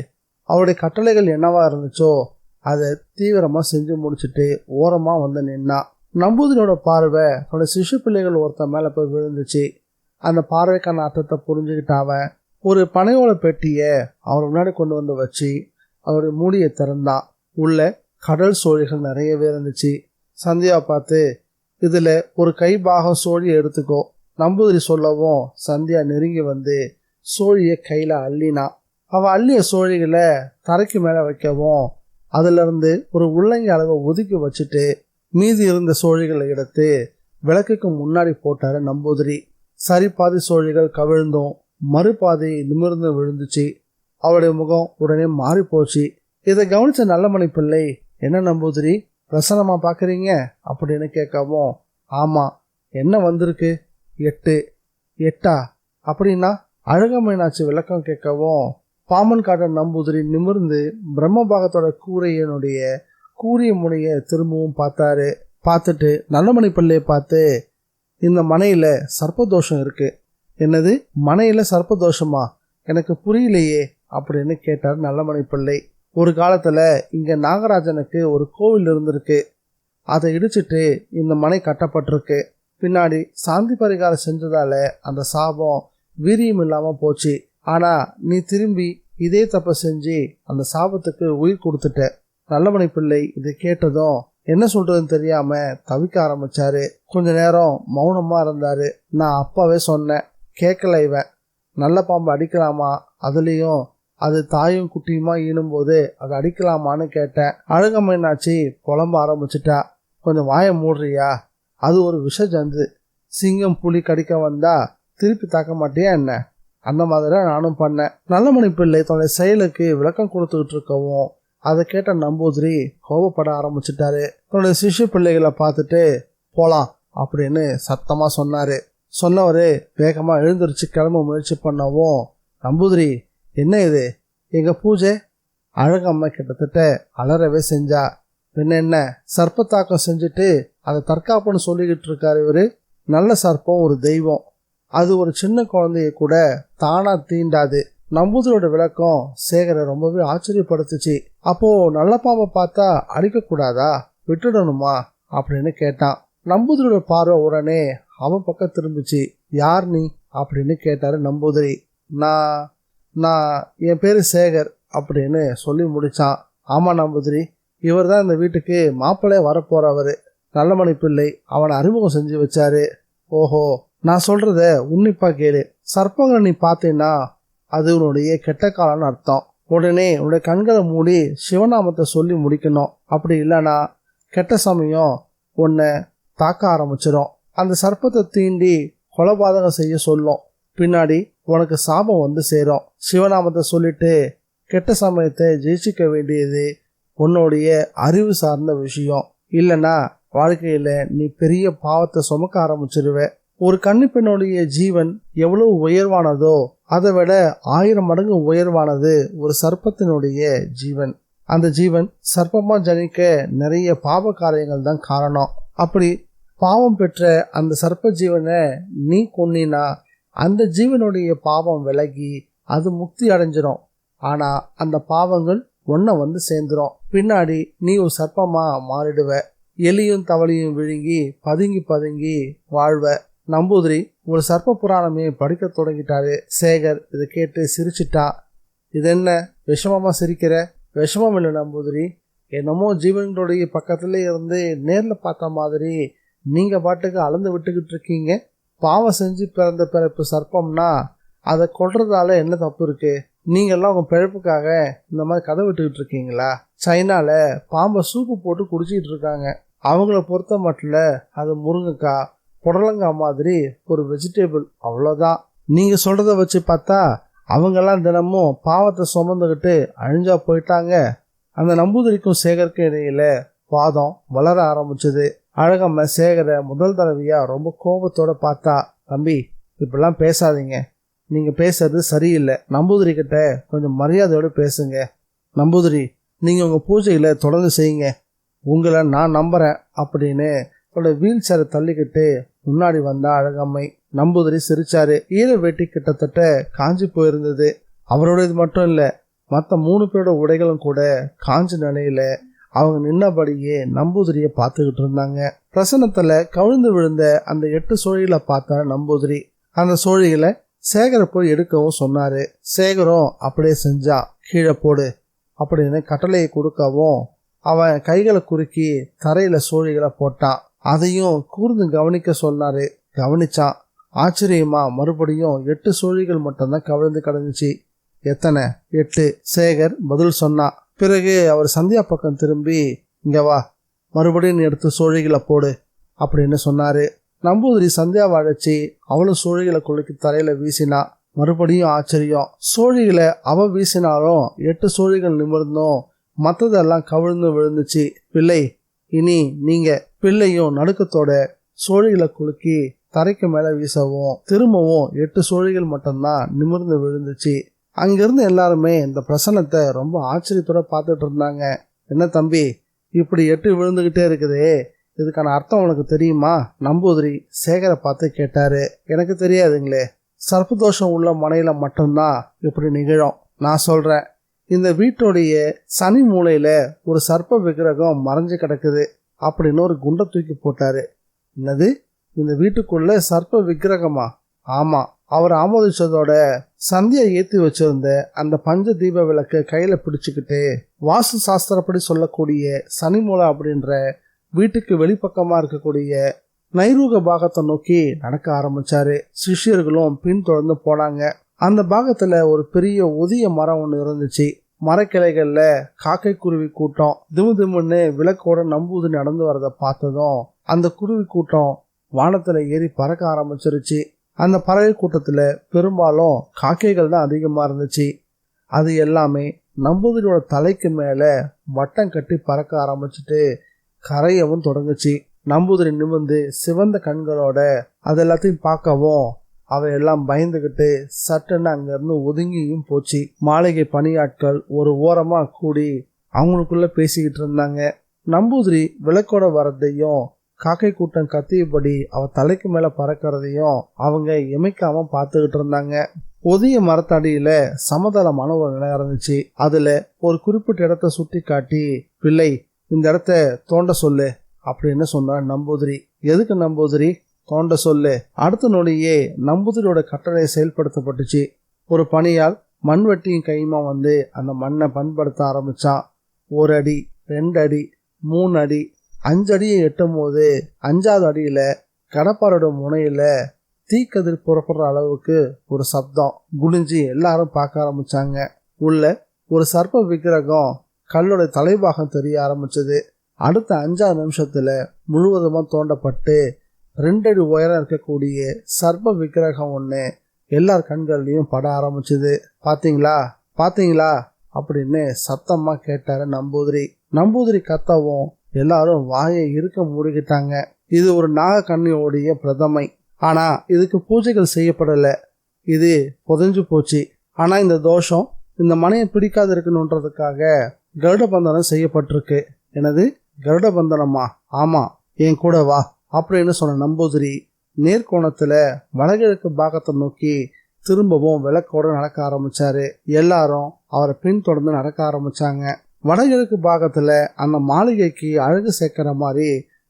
அவருடைய கட்டளைகள் என்னவா இருந்துச்சோ அதை தீவிரமா செஞ்சு முடிச்சுட்டு ஓரமா வந்து நின்னா. நம்பூதிரியோட பார்வை தன்னோட சிசு பிள்ளைகள் ஒருத்த மேல போய் விழுந்துச்சு. அந்த பார்வைக்கான அர்த்தத்தை புரிஞ்சுக்கிட்ட அவன் ஒரு பனையோட பெட்டிய அவர் முன்னாடி கொண்டு வந்து வச்சு அவருடைய மூடியை திறந்தான். உள்ள கடல் சோழிகள் நிறையவே இருந்துச்சு. சந்தியாவை பார்த்து, இதுல ஒரு கை பாகம் சோழியை எடுத்துக்கோ நம்பூதிரி சொல்லவும், சந்தியா நெருங்கி வந்து சோழிய கையில அள்ளினா. அவன் அள்ளிய சோழிகளை தரைக்கு மேல வைக்கவும், அதுல இருந்து ஒரு உள்ளங்கை அளவை ஒதுக்கி வச்சுட்டு மீதி இருந்த சோழிகளை எடுத்து விளக்குக்கு முன்னாடி போட்டாரு நம்பூதிரி. சரிபாதி சோழிகள் கவிழ்ந்தும் மறுபாதி நிமிர்ந்து விழுந்துச்சு. அவருடைய முகம் உடனே மாறி போச்சு. இதை கவனிச்ச நல்லமணி பிள்ளை, என்ன நம்பூதிரி பிரசனமா பாக்குறீங்க அப்படின்னு கேட்கவும், ஆமா என்ன வந்திருக்கு 8 அப்படின்னா அழகமீனாட்சி விளக்கம் கேட்கவும், பாம்பன் காட்ட நம்பூதிரி நிமிர்ந்து பிரம்மபாகத்தோட கூரையினுடைய கூரிய முனைய திரும்பவும் பார்த்தாரு. பார்த்துட்டு நல்லமணி பிள்ளையை பார்த்து, இந்த மனையில சர்ப்பதோஷம் இருக்கு. என்னது மனையில சர்ப்பதோஷமா, எனக்கு புரியலையே அப்படின்னு கேட்டார் நல்லமணி பிள்ளை. ஒரு காலத்துல இங்க நாகராஜனுக்கு ஒரு கோவில் இருந்திருக்கு. அதை இடிச்சிட்டு இந்த மனை கட்டப்பட்டிருக்கு. பின்னாடி சாந்தி பரிகாரம் செஞ்சதால அந்த சாபம் வீரியம் இல்லாம போச்சு. ஆனா நீ திரும்பி இதே தப்ப செஞ்சு அந்த சாபத்துக்கு உயிர் கொடுத்துட்ட. நல்லமணி பிள்ளை இதை கேட்டதும் என்ன சொல்றதுன்னு தெரியாம தவிக்க ஆரம்பிச்சாரு. கொஞ்ச நேரம் மௌனமா இருந்தாரு. நான் அப்பாவே சொன்னேன், கேட்கல. இவன் நல்ல பாம்பு அடிக்கலாமா, அதுலயும் அது தாயும் குட்டியுமா ஈனும்போது அதை அடிக்கலாமான்னு கேட்டேன். அழகமீனாட்சி புலம்ப ஆரம்பிச்சுட்டா. கொஞ்சம் வாய மூடுறியா, அது ஒரு விஷ ஜந்து. சிங்கம் புலி கடிக்க வந்தா திருப்பி தாக்க மாட்டியா என்ன? அந்த மாதிரி நானும் பண்ணேன். நல்லமணி பிள்ளை தன்னுடைய செயலுக்கு விளக்கம் கொடுத்துக்கிட்டு இருக்கவும் அதை கேட்ட நம்பூதிரி கோபப்பட ஆரம்பிச்சுட்டாரு. தன்னுடைய சிசு பிள்ளைகளை பார்த்துட்டு போலாம் அப்படின்னு சத்தமா சொன்னாரு. சொன்னவரு வேகமா எழுந்திருச்சு கிளம்ப முயற்சி பண்ணவும், நம்பூதிரி என்ன இது எங்க பூஜை? அழகம்மா கிட்டத்தட்ட அலறவே செஞ்சா. என்ன சர்ப்பத்தாக்கம் செஞ்சுட்டு அதை தற்காப்புன்னு சொல்லிக்கிட்டு இருக்காரு இவரு. நல்ல சர்ப்பம் ஒரு தெய்வம், அது ஒரு சின்ன குழந்தைய கூட தானா தீண்டாது. நம்பூதிரியோட விளக்கம் சேகரை ரொம்பவே ஆச்சரியப்படுத்துச்சு. அப்போ நல்ல பாம்பை பார்த்தா அடிக்க கூடாதா, விட்டுடணுமா அப்படின்னு கேட்டான். நம்பூதிரியோட பார்வை உடனே அவன் பக்கம் திரும்பிச்சு. யார் நீ அப்படின்னு கேட்டாரு நம்பூதிரி. நான் என் பேரு சேகர் அப்படின்னு சொல்லி முடிச்சான். ஆமா நம்பூதிரி, இவர் தான் இந்த வீட்டுக்கு மாப்பிள்ளைய வரப்போறவரு, நல்லமணி பிள்ளை அவனை அறிமுகம் செஞ்சு வச்சாரு. ஓஹோ, நான் சொல்றத உன்னிப்பா கேளு. சர்ப்பங்களை நீ பார்த்தேன்னா அது உன்னுடைய கெட்ட காலம்னு அர்த்தம். உடனே உன்னுடைய கண்களை மூடி சிவநாமத்தை சொல்லி முடிக்கணும். அப்படி இல்லைன்னா கெட்ட சமயம் உன்னை தாக்க ஆரம்பிச்சிடும். அந்த சர்ப்பத்தை தீண்டி கொலபாதகம் செய்ய சொல்லும். பின்னாடி உனக்கு சாபம் வந்து சேரும். சிவநாமத்தை சொல்லிட்டு கெட்ட சமயத்தை ஜெயிச்சிக்க வேண்டியது உன்னுடைய அறிவு சார்ந்த விஷயம். இல்லைன்னா வாழ்க்கையில நீ பெரிய பாவத்தை சுமக்க ஆரம்பிச்சிருவ. ஒரு கன்னிப்பெண்ணுடைய ஜீவன் எவ்வளவு உயர்வானதோ அதை விட 1000 மடங்கு உயர்வானது ஒரு சர்ப்பத்தினுடைய ஜீவன். அந்த ஜீவன் சர்ப்பமா ஜனிக்க நிறைய பாவ காரியங்கள் தான் காரணம். அப்படி பாவம் பெற்ற அந்த சர்ப்ப ஜீவனை நீ கொன்னினா அந்த ஜீவனுடைய பாவம் விலகி அது முக்தி அடைஞ்சிரும். ஆனா அந்த பாவங்கள் ஒன்ன வந்து சேர்ந்துரும். பின்னாடி நீ ஒரு சர்ப்பமா மாறிடுவ. எலியும் தவளையும் விழுங்கி பதுங்கி பதுங்கி வாழ்வ. நம்பூதிரி ஒரு சர்ப்ப புராணமே படிக்க தொடங்கிட்டாரு. சேகர் இதை கேட்டு சிரிச்சிட்டான். இது என்ன விஷமமா சிரிக்கிற? விஷமம் இல்லை நம்பூதிரி, என்னமோ ஜீவன்களுடைய பக்கத்துல இருந்து நேர்ல பார்த்த மாதிரி நீங்க பாட்டுக்கு அளந்து விட்டுக்கிட்டு இருக்கீங்க. பாவம் செஞ்சு பிறந்த பிறப்பு சர்ப்பம்னா அதை கொல்றதால என்ன தப்பு இருக்கு? நீங்கெல்லாம் உங்க பிழைப்புக்காக இந்த மாதிரி கதை விட்டுக்கிட்டு இருக்கீங்களா? சைனால பாம்பை சூப்பு போட்டு குடிச்சிட்டு இருக்காங்க. அவங்கள பொறுத்த மட்டும் அது முருங்கைக்காய் புடலங்காய் மாதிரி ஒரு வெஜிடபிள், அவ்வளோதான். நீங்க சொல்றத வச்சு பார்த்தா அவங்கெல்லாம் தினமும் பாவத்தை சுமந்துக்கிட்டு அழிஞ்சா போயிட்டாங்க. அந்த நம்பூதிரிக்கும் சேகருக்கும் இடையில வாதம் வளர ஆரம்பிச்சது. அழகம்மா சேகரை முதல் தடவையா ரொம்ப கோபத்தோட பார்த்தா. தம்பி, இப்பெல்லாம் பேசாதீங்க, நீங்க பேசுறது சரியில்லை. நம்பூதிரி கிட்ட கொஞ்சம் மரியாதையோட பேசுங்க. நம்பூதிரி, நீங்க உங்க பூஜையில தொடர்ந்து செய்யுங்க, உங்களை நான் நம்புறேன் அப்படின்னு வீல் சேரை தள்ளிக்கிட்டு முன்னாடி வந்தா அழகம்மை. நம்பூதிரி சிரிச்சாரு. ஈர வேட்டி கிட்டத்தட்ட காஞ்சி போயிருந்தது. அவரோட இது மட்டும் இல்ல, மற்ற 3 பேரோட உடைகளும் கூட காஞ்ச நிலையில அவங்க நின்னபடியே நம்பூதிரியை பார்த்துக்கிட்டு இருந்தாங்க. பிரசன்னத்துல கவிழ்ந்து விழுந்த அந்த 8 சோழிகளை பார்த்த நம்பூதிரி அந்த சோழிகளை சேகரை போய் எடுக்கவும் சொன்னாரு. சேகரும் அப்படியே செஞ்சா. கீழே போடு அப்படின்னு கட்டளையை கொடுக்கவும் அவன் கைகளை குறுக்கி தரையில சோழிகளை போட்டான். அதையும் கூர்ந்து கவனிக்க சொன்னாரு. கவனிச்சான். ஆச்சரியமா மறுபடியும் 8 சோழிகள் மட்டும்தான் கவிழ்ந்து கிடந்துச்சு. எத்தனை? 8. சேகர் பதில் சொன்னான். பிறகு அவர் சந்தியா பக்கம் திரும்பி, இங்க வா, மறுபடியும் எடுத்து சோழிகளை போடு அப்படின்னு சொன்னாரு. நம்பூதிரி சந்தியாவை அழைச்சி அவளும் சோழிகளை குலுக்கி தரையில வீசினா. மறுபடியும் ஆச்சரியம். சோழிகளை அவ வீசினாலும் 8 சோழிகள் நிமிர்ந்தும் மற்றதெல்லாம் கவிழ்ந்து விழுந்துச்சு. பிள்ளை, இனி நீங்க பிள்ளையும் நடுக்கத்தோட சோழிகளை குலுக்கி தரைக்கு மேல வீசவும் திரும்பவும் 8 சோழிகள் மட்டும்தான் நிமிர்ந்து விழுந்துச்சு. அங்கிருந்து எல்லாருமே இந்த பிரசன்னத்தை ரொம்ப ஆச்சரியத்தோட பார்த்துட்டு இருந்தாங்க. என்ன தம்பி, இப்படி 8 விழுந்துகிட்டே இருக்குதே, இதுக்கான அர்த்தம் உனக்கு தெரியுமா? நம்பூதிரி சேகரை பார்த்து கேட்டாரு. எனக்கு தெரியாதுங்களே, சர்ப்பதோஷம் உள்ள மனையில மட்டும்தான் இப்படி நிகழும். நான் சொல்றேன், இந்த வீட்டுடைய சனி மூலையில ஒரு சர்ப்ப விக்கிரகம் மறைஞ்சு கிடக்குது அப்படின்னு ஒரு குண்டை தூக்கி போட்டாரு. என்னது, இந்த வீட்டுக்குள்ள சர்ப்ப விக்கிரகமா? ஆமா. அவர் ஆமோதிச்சதோட சந்தியா ஏத்தி வச்சிருந்த அந்த பஞ்ச தீப விளக்க கையில பிடிச்சுக்கிட்டு வாஸ்து சாஸ்திரப்படி சொல்லக்கூடிய சனி மூலை அப்படின்ற வீட்டுக்கு வெளிப்பக்கமா இருக்கக்கூடிய நைரூக பாகத்தை நோக்கி நடக்க ஆரம்பிச்சாரு. சிஷ்யர்களும் பின்தொடர்ந்து போனாங்க. அந்த பாகத்துல ஒரு பெரிய ஒதிய மரம் ஒன்று இருந்துச்சு. மரக்கிளைகள்ல காக்கை குருவி கூட்டம் திமு திமுன்னு விளக்கோட நம்பூதிரி நடந்து வரதை பார்த்ததும் அந்த குருவி கூட்டம் வானத்துல ஏறி பறக்க ஆரம்பிச்சிருச்சு. அந்த பறவை கூட்டத்துல பெரும்பாலும் காக்கைகள் தான் அதிகமா இருந்துச்சு. அது எல்லாமே நம்பூதிரியோட தலைக்கு மேல வட்டம் கட்டி பறக்க ஆரம்பிச்சுட்டு கரையவும் தொடங்குச்சு. நம்பூதிரி நிமிர்ந்து சிவந்த கண்களோட அது எல்லாத்தையும் பார்க்கவும் அவையெல்லாம் பயந்துகிட்டு சட்டுன்னு அங்கிருந்து ஒதுங்கியும் போச்சு. மாளிகை பணியாட்கள் ஒரு ஓரமா கூடி அவங்களுக்குள்ள பேசிக்கிட்டு இருந்தாங்க. நம்பூதிரி விளக்கோட வரதையும் காக்கை கூட்டம் கத்தியபடி அவ தலைக்கு மேல பறக்கிறதையும் அவங்க இமைக்காம பார்த்துக்கிட்டு இருந்தாங்க. ஒதிய மரத்தடியில சமதளமான ஒரு நிலம் இருந்துச்சு. அதுல ஒரு குறிப்பிட்ட இடத்த சுட்டி காட்டி, பிள்ளை இந்த இடத்த தோண்ட சொல்லு அப்படின்னு சொன்னார் நம்பூதிரி. எதுக்கு நம்பூதிரி? தோண்ட சொல்லு. அடுத்த நொடியே நம்பூதிரியோட கட்டளை செயல்படுத்தப்பட்டுச்சு. ஒரு பணியால் மண்வெட்டியும் கையுமா வந்து அந்த மண்ணை பண்படுத்த ஆரம்பிச்சான். 1 அடி 2 அடி 3 அடி 5 அடியை எட்டும் போது 5வது அடியில கடப்பாரோட முனையில தீக்கதிர் புறப்படுற அளவுக்கு ஒரு சப்தம். குனிஞ்சு எல்லாரும் பார்க்க ஆரம்பிச்சாங்க. உள்ள ஒரு சர்ப்ப விக்கிரகம் கல்லோட தலைபாகம் தெரிய ஆரம்பிச்சது. அடுத்த 5வது நிமிஷத்துல முழுவதுமா தோண்டப்பட்டு 2 அடி உயரம் இருக்கக்கூடிய சர்ப்ப விக்கிரகம் ஒண்ணு எல்லார் கண்கள்லயும் பட ஆரம்பிச்சது. பாத்தீங்களா பாத்தீங்களா அப்படின்னு சத்தமா கேட்டாரு நம்பூதிரி. நம்பூதிரி கத்தவும் எல்லாரும் வாயை இருக்க மூடிக்கிட்டாங்க. இது ஒரு நாகக்கண்ணியோடைய பிரதமை. ஆனா இதுக்கு பூஜைகள் செய்யப்படல. இது புதைஞ்சு போச்சு. ஆனா இந்த தோஷம் இந்த மனையை பிடிக்காது இருக்கணுன்றதுக்காக கருட பந்தனம் செய்யப்பட்டிருக்கு. எனது கருட பந்தனமா? ஆமா, என் கூட வா அப்படின்னு சொன்ன நம்பூதிரி நேர்கோணத்துல வடகிழக்கு பாகத்தை நோக்கி திரும்பவும் விளக்கோட நடக்க ஆரம்பிச்சாரு. எல்லாரும் அவரை பின்தொடர்ந்து நடக்க ஆரம்பிச்சாங்க. வடகிழக்கு பாகத்துல அந்த மாளிகைக்கு அழகு சேர்க்கிற மாதிரி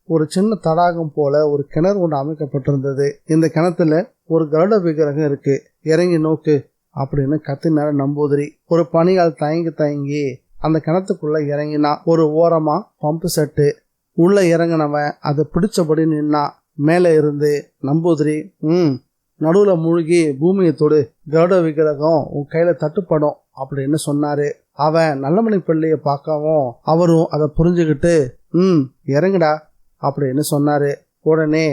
ஒரு சின்ன தடாகம் போல ஒரு கிணறு ஒன்று அமைக்கப்பட்டிருந்தது. இந்த கிணத்துல ஒரு கருட விக்கிரகம் இருக்கு, இறங்கி நோக்கு அப்படின்னு கத்தினார நம்பூதிரி. ஒரு பணியால் தயங்கி அந்த கிணத்துக்குள்ள இறங்கினா. ஒரு ஓரமா பம்பு செட்டு. உள்ள இறங்கினவன் அதை பிடிச்சபடி நின்னா. மேல இருந்து நம்பூதிரி நடுவுல மூழ்கி பூமியை தொடு, கருட விக்கிரகம் உன் கையில தட்டுப்படும் அப்படின்னு சொன்னாரு. அவன் நல்லமணி பிள்ளைய பார்க்கவும் அவரும் அதை புரிஞ்சுக்கிட்டு இறங்குடா அப்படின்னு சொன்னாரு. உடனே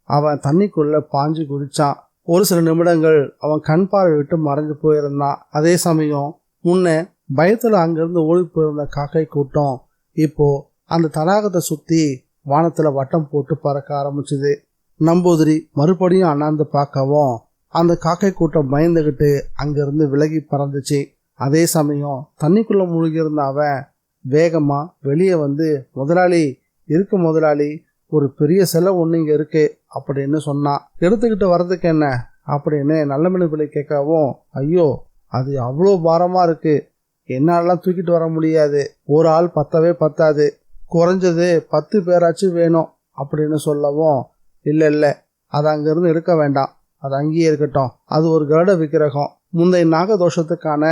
அவன் தண்ணிக்குள்ள பாஞ்சு குதிச்சான். ஒரு சில நிமிடங்கள் அவன் கண் பார்வை விட்டு மறைஞ்சு போயிருந்தான். அதே சமயம் முன்ன பயத்துல அங்கிருந்து ஓடி போயிருந்த காக்கை கூட்டம் இப்போ அந்த தடாகத்தை சுத்தி வானத்துல வட்டம் போட்டு பறக்க ஆரம்பிச்சுது. நம்பூதிரி மறுபடியும் அண்ணாந்து பார்க்கவும் அந்த காக்கை கூட்டம் பயந்துகிட்டு அங்கிருந்து விலகி பறந்துச்சு. அதே சமயம் தண்ணிக்குள்ள மூழ்கி இருந்த அவன் வேகமா வெளியே வந்து, முதலாளி ஒரு பெரிய செலவு ஒண்ணு இங்க இருக்கு அப்படின்னு சொன்னான். எடுத்துக்கிட்டு வர்றதுக்கு என்ன அப்படின்னு நல்லமணி பிள்ளை கேட்கவும், ஐயோ அது அவ்வளோ பாரமா இருக்கு, என்னாலலாம் தூக்கிட்டு வர முடியாது, ஒரு ஆள் பத்தாது, குறைஞ்சது 10 பேராச்சும் வேணும் அப்படின்னு சொல்லவும், இல்ல அது அங்கிருந்து எடுக்க வேண்டாம், அது அங்கேயே இருக்கட்டும், அது ஒரு கருட விக்கிரகம், முந்தைய நாகதோஷத்துக்கான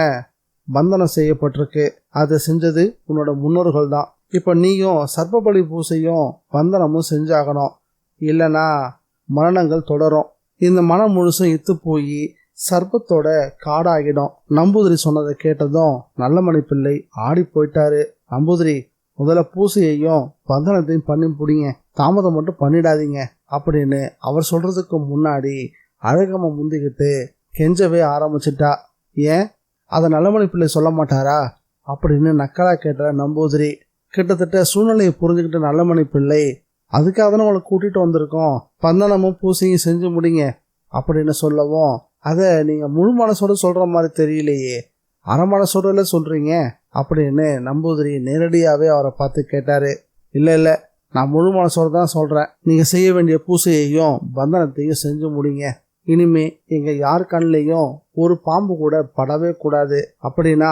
பந்தனம் செய்யப்பட்டிருக்கு, அதை செஞ்சது உன்னோட முன்னோர்கள் தான். இப்ப நீயும் சர்ப்பபலி பூசையும் பந்தனமும் செஞ்சாகணும், இல்லைன்னா மரணங்கள் தொடரும். இந்த மனம் முழுசும் இத்து போய் சர்ப்பத்தோட காடாகிடும். நம்பூதிரி சொன்னதை கேட்டதும் நல்லமணி பிள்ளை ஆடி போயிட்டாரு. நம்பூதிரி, முதல்ல பூசையையும் பந்தனத்தையும் பண்ணி பிடிங்க, தாமதம் மட்டும் பண்ணிடாதீங்க அப்படின்னு அவர் சொல்றதுக்கு முன்னாடி அழகம்மா முந்திக்கிட்டு கெஞ்சவே ஆரம்பிச்சிட்டா. ஏன் அதை நல்லமணி பிள்ளை சொல்ல மாட்டாரா அப்படின்னு நக்கலா கேட்ட நம்பூதிரி. கிட்டத்தட்ட சூழ்நிலையை புரிஞ்சுக்கிட்ட நல்லமணி பிள்ளை, அதுக்காக தான் உங்களை கூட்டிட்டு வந்திருக்கோம், பந்தனமும் பூசையும் செஞ்சு முடிங்க அப்படின்னு சொல்லவும், அதை நீங்க முழு மனசோட சொல்ற மாதிரி தெரியலையே, அரை மனசோட சொல்றீங்க அப்படின்னு நம்பூதிரி நேரடியாவே அவரை பார்த்து கேட்டாரு. இல்ல நான் முழு மனசோட தான் சொல்றேன், நீங்க செய்ய வேண்டிய பூசையையும் பந்தனத்தையும் செஞ்சு முடிங்க, இனிமே எங்க யார் கண்ணிலையும் ஒரு பாம்பு கூட படவே கூடாது, அப்படின்னா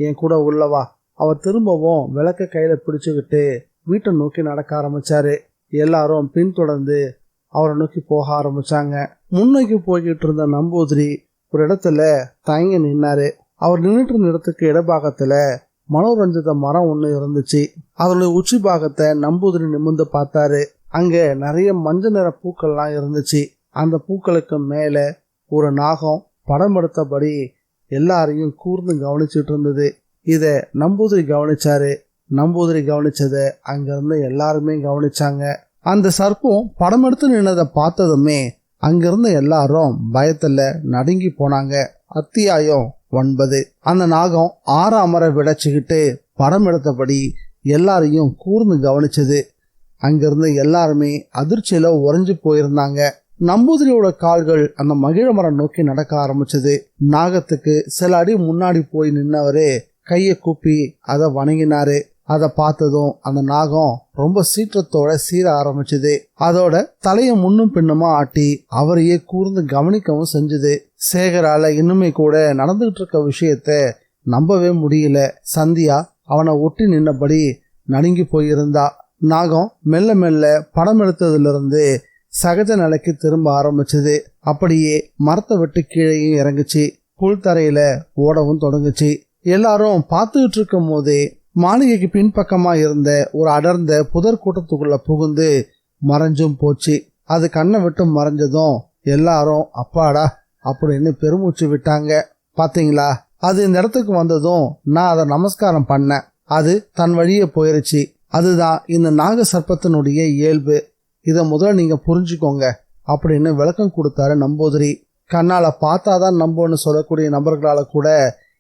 என் கூட உள்ளவா. அவர் திரும்பவும் விளக்க கையில பிடிச்சுக்கிட்டு வீட்டை நோக்கி நடக்க ஆரம்பிச்சாரு. எல்லாரும் பின்தொடர்ந்து அவரை நோக்கி போக ஆரம்பிச்சாங்க. முன்னோக்கி போய்கிட்டு இருந்த நம்பூதிரி ஒரு இடத்துல தயங்கி நின்னாரு. அவர் நின்றுட்டு இருந்த இடத்துக்கு இடபாகத்துல மனோரஞ்சித மரம் ஒண்ணு இருந்துச்சு. அதனுடைய உச்சி பாகத்தை நம்பூதிரி நிமிர்ந்து பார்த்தாரு. அங்க நிறைய மஞ்சள் நிற பூக்கள்லாம் இருந்துச்சு. அந்த பூக்களுக்கு மேல ஒரு நாகம் படம் எடுத்தபடி எல்லாரையும் கூர்ந்து கவனிச்சுட்டு இருந்தது. இத நம்பூதிரி கவனிச்சாரு. நம்பூதிரி கவனிச்சத அங்கிருந்து எல்லாருமே கவனிச்சாங்க. அந்த சர்ப்பம் படம் எடுத்து நின்னதை பார்த்ததுமே அங்கிருந்த எல்லாரும் பயத்துல நடுங்கி போனாங்க. அத்தியாயம் 9. அந்த நாகம் 6 அமர விடைச்சுக்கிட்டு படம் எடுத்தபடி எல்லாரையும் கூர்ந்து கவனிச்சது. அங்கிருந்து எல்லாருமே அதிர்ச்சியில உறைஞ்சு போயிருந்தாங்க. நம்பூதிரியோட கால்கள் அந்த மகிழ மரம் நோக்கி நடக்க ஆரம்பிச்சது. நாகத்துக்கு சில அடி முன்னாடி போய் நின்னவரே கையை கூப்பி அதை வணங்கினாரு. அதை பார்த்ததும் அந்த நாகம் ரொம்ப சீற்றத்தோட சீர ஆரம்பிச்சுது. அதோட தலைய முன்னும் பின்னுமா ஆட்டி அவரையே கூர்ந்து கவனிக்கவும் செஞ்சுது. சேகரால இன்னுமே கூட நடந்துகிட்டு இருக்க விஷயத்த நம்பவே முடியல. சந்தியா அவனை ஒட்டி நின்னபடி நடுங்கி போயிருந்தா. நாகம் மெல்ல மெல்ல படம் எடுத்ததுல இருந்து சகஜ நிலைக்கு திரும்ப ஆரம்பிச்சது. அப்படியே மரத்தை விட்டு கீழேயும் இறங்குச்சு. புல் தரையில ஓடவும் தொடங்குச்சு. எல்லாரும் பார்த்துக்கிட்டு இருக்கும் போதே மாளிகைக்கு பின்பக்கமா இருந்த ஒரு அடர்ந்த புதர் கூட்டத்துக்குள்ள புகுந்து மறைஞ்சும் போச்சு. அது கண்ணை விட்டு மறைஞ்சதும் எல்லாரும் அப்பாடா அப்படின்னு பெருமூச்சு விட்டாங்க. பாத்தீங்களா, அது இந்த இடத்துக்கு வந்ததும் நான் அதை நமஸ்காரம் பண்ணேன். அது தன் வழியே போயிருச்சு. அதுதான் இந்த நாக சர்ப்பத்தினுடைய இயல்பு. இதை முதல்ல நீங்க புரிஞ்சுக்கோங்க அப்படின்னு விளக்கம் கொடுத்தாரு நம்பூதிரி. கண்ணால பார்த்தாதான் நம்புன்னு சொல்லக்கூடிய நபர்களால கூட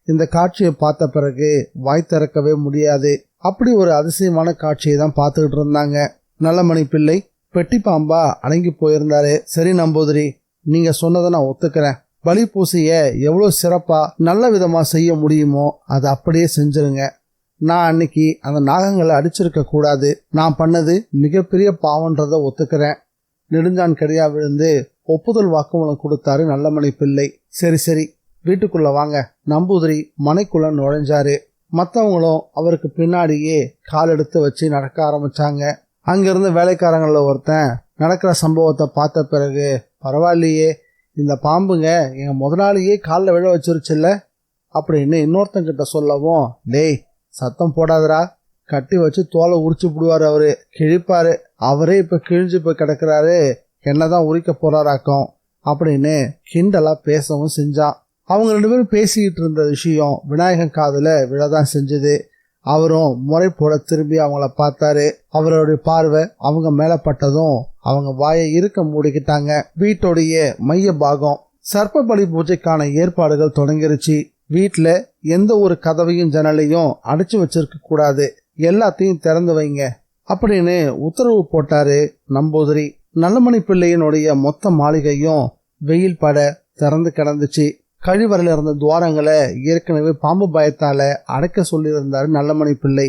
இந்த காட்சியை பார்த்த பிறகு வாய் திறக்கவே முடியாது. அப்படி ஒரு அதிசயமான காட்சியை தான் பார்த்துக்கிட்டு இருந்தாங்க. நல்லமணி பிள்ளை பெட்டி பாம்பா அடங்கி போயிருந்தாரு. சரி நம்பூதிரி, நீங்க சொன்னதை நான் ஒத்துக்கிறேன். பலி பூசைய எவ்வளவு சிறப்பா நல்ல விதமா செய்ய முடியுமோ அதை அப்படியே செஞ்சிருங்க. நான் அன்னைக்கு அந்த நாகங்களை அடிச்சிருக்க கூடாது. நான் பண்ணது மிகப்பெரிய பாவன்றதை ஒத்துக்கிறேன். நெடுஞ்சான் கடியா விழுந்து ஒப்புதல் வாக்குமூலம் கொடுத்தாரு நல்லமணி பிள்ளை. சரி சரி, வீட்டுக்குள்ள வாங்க. நம்பூதிரி மனைக்குள்ள நுழைஞ்சாரு. மற்றவங்களும் அவருக்கு பின்னாடியே கால் எடுத்து வச்சு நடக்க ஆரம்பிச்சாங்க. அங்கிருந்து வேலைக்காரங்கள ஒருத்தன் நடக்கிற சம்பவத்தை பார்த்த பிறகு, பரவாயில்லையே, இந்த பாம்புங்க எங்க முதலாளியே காலில் விழ வச்சிருச்சுல்ல அப்படின்னு இன்னொருத்தங்கிட்ட சொல்லவும், டேய் சத்தம் போடாதரா, கட்டி வச்சு தோலை உரிச்சு விடுவாரு, அவரு கிழிப்பாரு, அவரே இப்ப கிழிஞ்சு போய் கிடக்குறாரு, என்னதான் உரிக்க போறாராக்கும் அப்படின்னு கிண்டலா பேசவும் செஞ்சான். அவங்க 2 பேரும் பேசிக்கிட்டு இருந்த விஷயம் விநாயகன் காதுல விழதான் செஞ்சது. அவரும் முறை போட திரும்பி அவங்கள பார்த்தாரு. அவருடைய பார்வை அவங்க மேல பட்டதும் அவங்க வாயை இருக்க மூடிக்கிட்டாங்க. வீட்டோடைய மைய பாகம் சர்ப்ப பலி பூஜைக்கான ஏற்பாடுகள் தொடங்கிருச்சு. வீட்டுல எந்த ஒரு கதவையும் ஜன்னலையும் அடைச்சு வச்சிருக்க கூடாது, எல்லாத்தையும் திறந்து வைங்க அப்படின்னு உத்தரவு போட்டாரு நம்பூதிரி. நல்லமணி பிள்ளையினுடைய மொத்த மாளிகையும் வெயில் பட திறந்து கிடந்துச்சு. கழிவறையில் இருந்த துவாரங்களை ஏற்கனவே பாம்பு பயத்தால அடைக்க சொல்லியிருந்தாரு நல்லமணி பிள்ளை.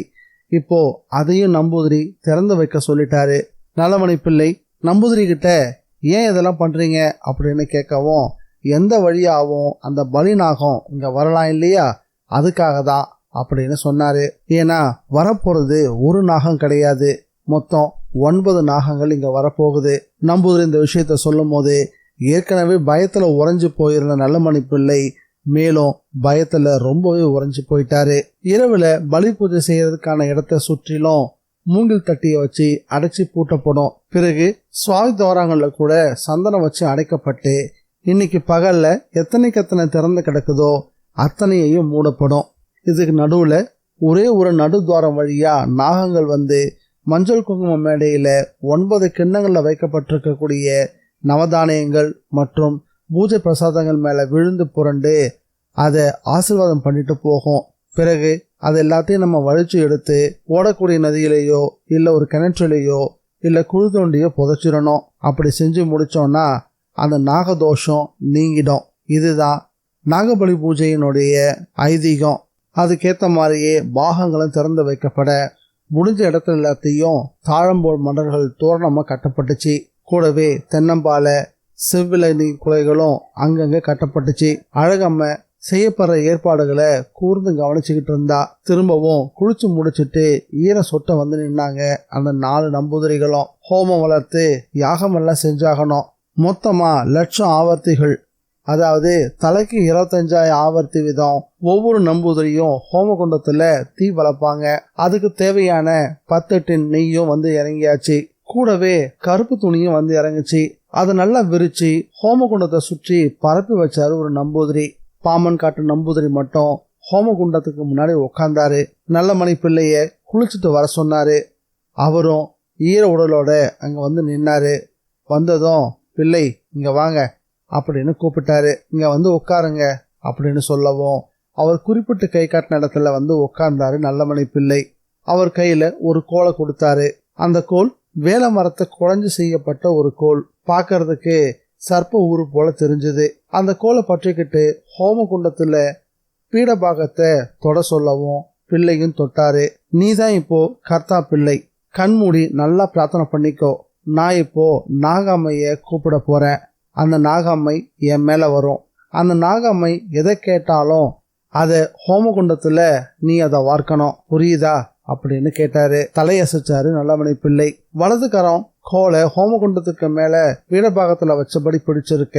இப்போ அதையும் நம்பூதிரி திறந்து வைக்க சொல்லிட்டாரு. நல்லமணி பிள்ளை நம்பூதிரி கிட்ட ஏன் இதெல்லாம் பண்றீங்க அப்படின்னு கேட்கவும், எந்த வழியாகவும் அந்த பலிநாகம் இங்க வரலாம் இல்லையா, அதுக்காக தான் அப்படின்னு சொன்னாரு. ஏன்னா வரப்போறது ஒரு நாகம் கிடையாது, மொத்தம் 9 நாகங்கள் இங்க வரப்போகுது. நம்பூதிரி இந்த விஷயத்த சொல்லும் போது ஏற்கனவே பயத்துல உறைஞ்சு போயிருந்த நல்லமணி பிள்ளை மேலும் பயத்துல ரொம்பவே உறைஞ்சு போயிட்டாரு. இரவுல பலி பூஜை செய்யறதுக்கான இடத்தை சுற்றிலும் மூங்கில் தட்டிய வச்சு அடைச்சி பூட்டப்படும். பிறகு சுவாமி துவாரங்கள்ல கூட சந்தனம் வச்சு அடைக்கப்பட்டு இன்னைக்கு பகல்ல எத்தனை திறந்து கிடக்குதோ அத்தனையையும் மூடப்படும். இதுக்கு நடுவுல ஒரே ஒரு நடுத்வாரம் வழியா நாகங்கள் வந்து மஞ்சள் குங்கும மேடையில 9 கிண்ணங்கள்ல வைக்கப்பட்டிருக்கக்கூடிய நவதானியங்கள் மற்றும் பூஜை பிரசாதங்கள் மேல விழுந்து புரண்டு அதை ஆசீர்வாதம் பண்ணிட்டு போகும். பிறகு அது எல்லாத்தையும் நம்ம வலிச்சு எடுத்து ஓடக்கூடிய நதியிலேயோ இல்ல ஒரு கிணற்றிலேயோ இல்ல குழி தோண்டியோ புதைச்சிடணும். அப்படி செஞ்சு முடிச்சோம்னா அந்த நாகதோஷம் நீங்கிடும். இதுதான் நாகபலி பூஜையினுடைய ஐதீகம். அதுக்கேற்ற மாதிரியே பாகங்களும் திறந்து வைக்கப்பட முடிஞ்ச இடத்துல எல்லாத்தையும் தாழம்போல் மலர்கள் தோரணமா கட்டப்பட்டுச்சு. கூடவே தென்னம்பாலை செவ்விளநீ குலைகளும் அங்கங்க கட்டப்பட்டுச்சு. அழகம்ம செய்யப்படுற ஏற்பாடுகளை கூர்ந்து கவனிச்சுக்கிட்டு இருந்தா. திரும்பவும் குளிச்சு முடிச்சுட்டு ஈர சொட்ட வந்து நின்னாங்க அந்த 4 நம்பூதிரிகளும். ஹோமம் வளர்த்து யாகம் எல்லாம் செஞ்சாகணும். மொத்தமா 1,00,000 ஆவர்த்திகள், அதாவது தலைக்கு 25,000 ஆவர்த்தி வீதம் ஒவ்வொரு நம்பூதிரியும் ஹோமகுண்டத்துல தீ வளர்ப்பாங்க. அதுக்கு தேவையான 10 டின் நெய்யும் வந்து இறங்கியாச்சு. கூடவே கருப்பு துணியும் வந்து இறங்குச்சு. அதை நல்லா விரிச்சு ஹோமகுண்டத்தை சுற்றி பரப்பி வச்சாரு ஒரு நம்பூதிரி. பாமன் காட்டு நம்பூதிரி மட்டும் ஹோமகுண்டத்துக்கு முன்னாடி உக்காந்தாரு. நல்லமணி பிள்ளைய குளிச்சுட்டு வர சொன்னாரு. அவரும் ஈர உடலோட அங்க வந்து நின்னாரு. வந்ததும், பிள்ளை இங்க வாங்க அப்படின்னு கூப்பிட்டாரு. இங்க வந்து உட்காருங்க அப்படின்னு சொல்லவும் அவர் குறிப்பிட்டு கை காட்டின இடத்துல வந்து உட்கார்ந்தாரு நல்லமணி பிள்ளை. அவர் கையில ஒரு கோலை கொடுத்தாரு. அந்த கோல் வேல மரத்தை குழஞ்சு செய்யப்பட்ட ஒரு கோல். பார்க்கறதுக்கு சர்ப்ப ஊரு போல தெரிஞ்சது. அந்த கோலை பற்றிக்கிட்டு ஹோமகுண்டத்துல பீடபாகத்தை தொட சொல்லவும் பிள்ளையும் தொட்டாரு. நீதான் இப்போ கர்த்தா பிள்ளை, கண்மூடி நல்லா பிரார்த்தனை பண்ணிக்கோ. நான் இப்போ நாகம்மைய கூப்பிட போறேன். அந்த நாகம்மை என் மேல வரும். அந்த நாகம்மை எதை கேட்டாலும் அதை ஹோமகுண்டத்துல நீ அதை வார்க்கணும், புரியுதா அப்படின்னு கேட்டாரு. தலையசைச்சாரு நல்லமணி பிள்ளை. வலது கரம் கோலை ஹோமகுண்டத்துக்கு மேல வீடபாகத்துல வச்சபடி பிடிச்சிருக்க.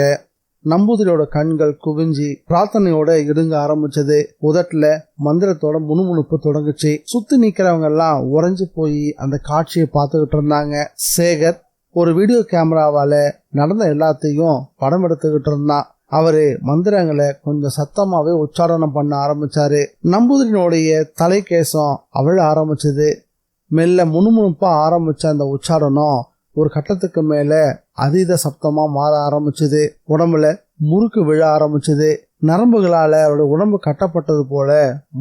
நம்பூதிரியோட கண்கள் குவிஞ்சி பிரார்த்தனையோட இடுங்க ஆரம்பிச்சது. உதட்டுல மந்திரத்தோட முணுமுணுப்பு தொடங்குச்சு. சுத்தி நிக்கிறவங்க எல்லாம் உறைஞ்சு போய் அந்த காட்சியை பார்த்துக்கிட்டு இருந்தாங்க. சேகர் ஒரு வீடியோ கேமராவால நடந்த எல்லாத்தையும் படம் எடுத்துக்கிட்டு இருந்தான். அவரு மந்திரங்களை கொஞ்சம் சத்தமாவே உச்சாரணம் பண்ண ஆரம்பிச்சாரு. நம்பூதிரினுடைய தலைக்கேசம் அவள ஆரம்பிச்சது. மெல்ல முணுமுணுப்பா ஆரம்பிச்ச அந்த உச்சாரணம் ஒரு கட்டத்துக்கு மேல அதீத சப்தமா மாற ஆரம்பிச்சது. உடம்புல முறுக்கு விழ ஆரம்பிச்சது. நரம்புகளால அவருடைய உடம்பு கட்டப்பட்டது போல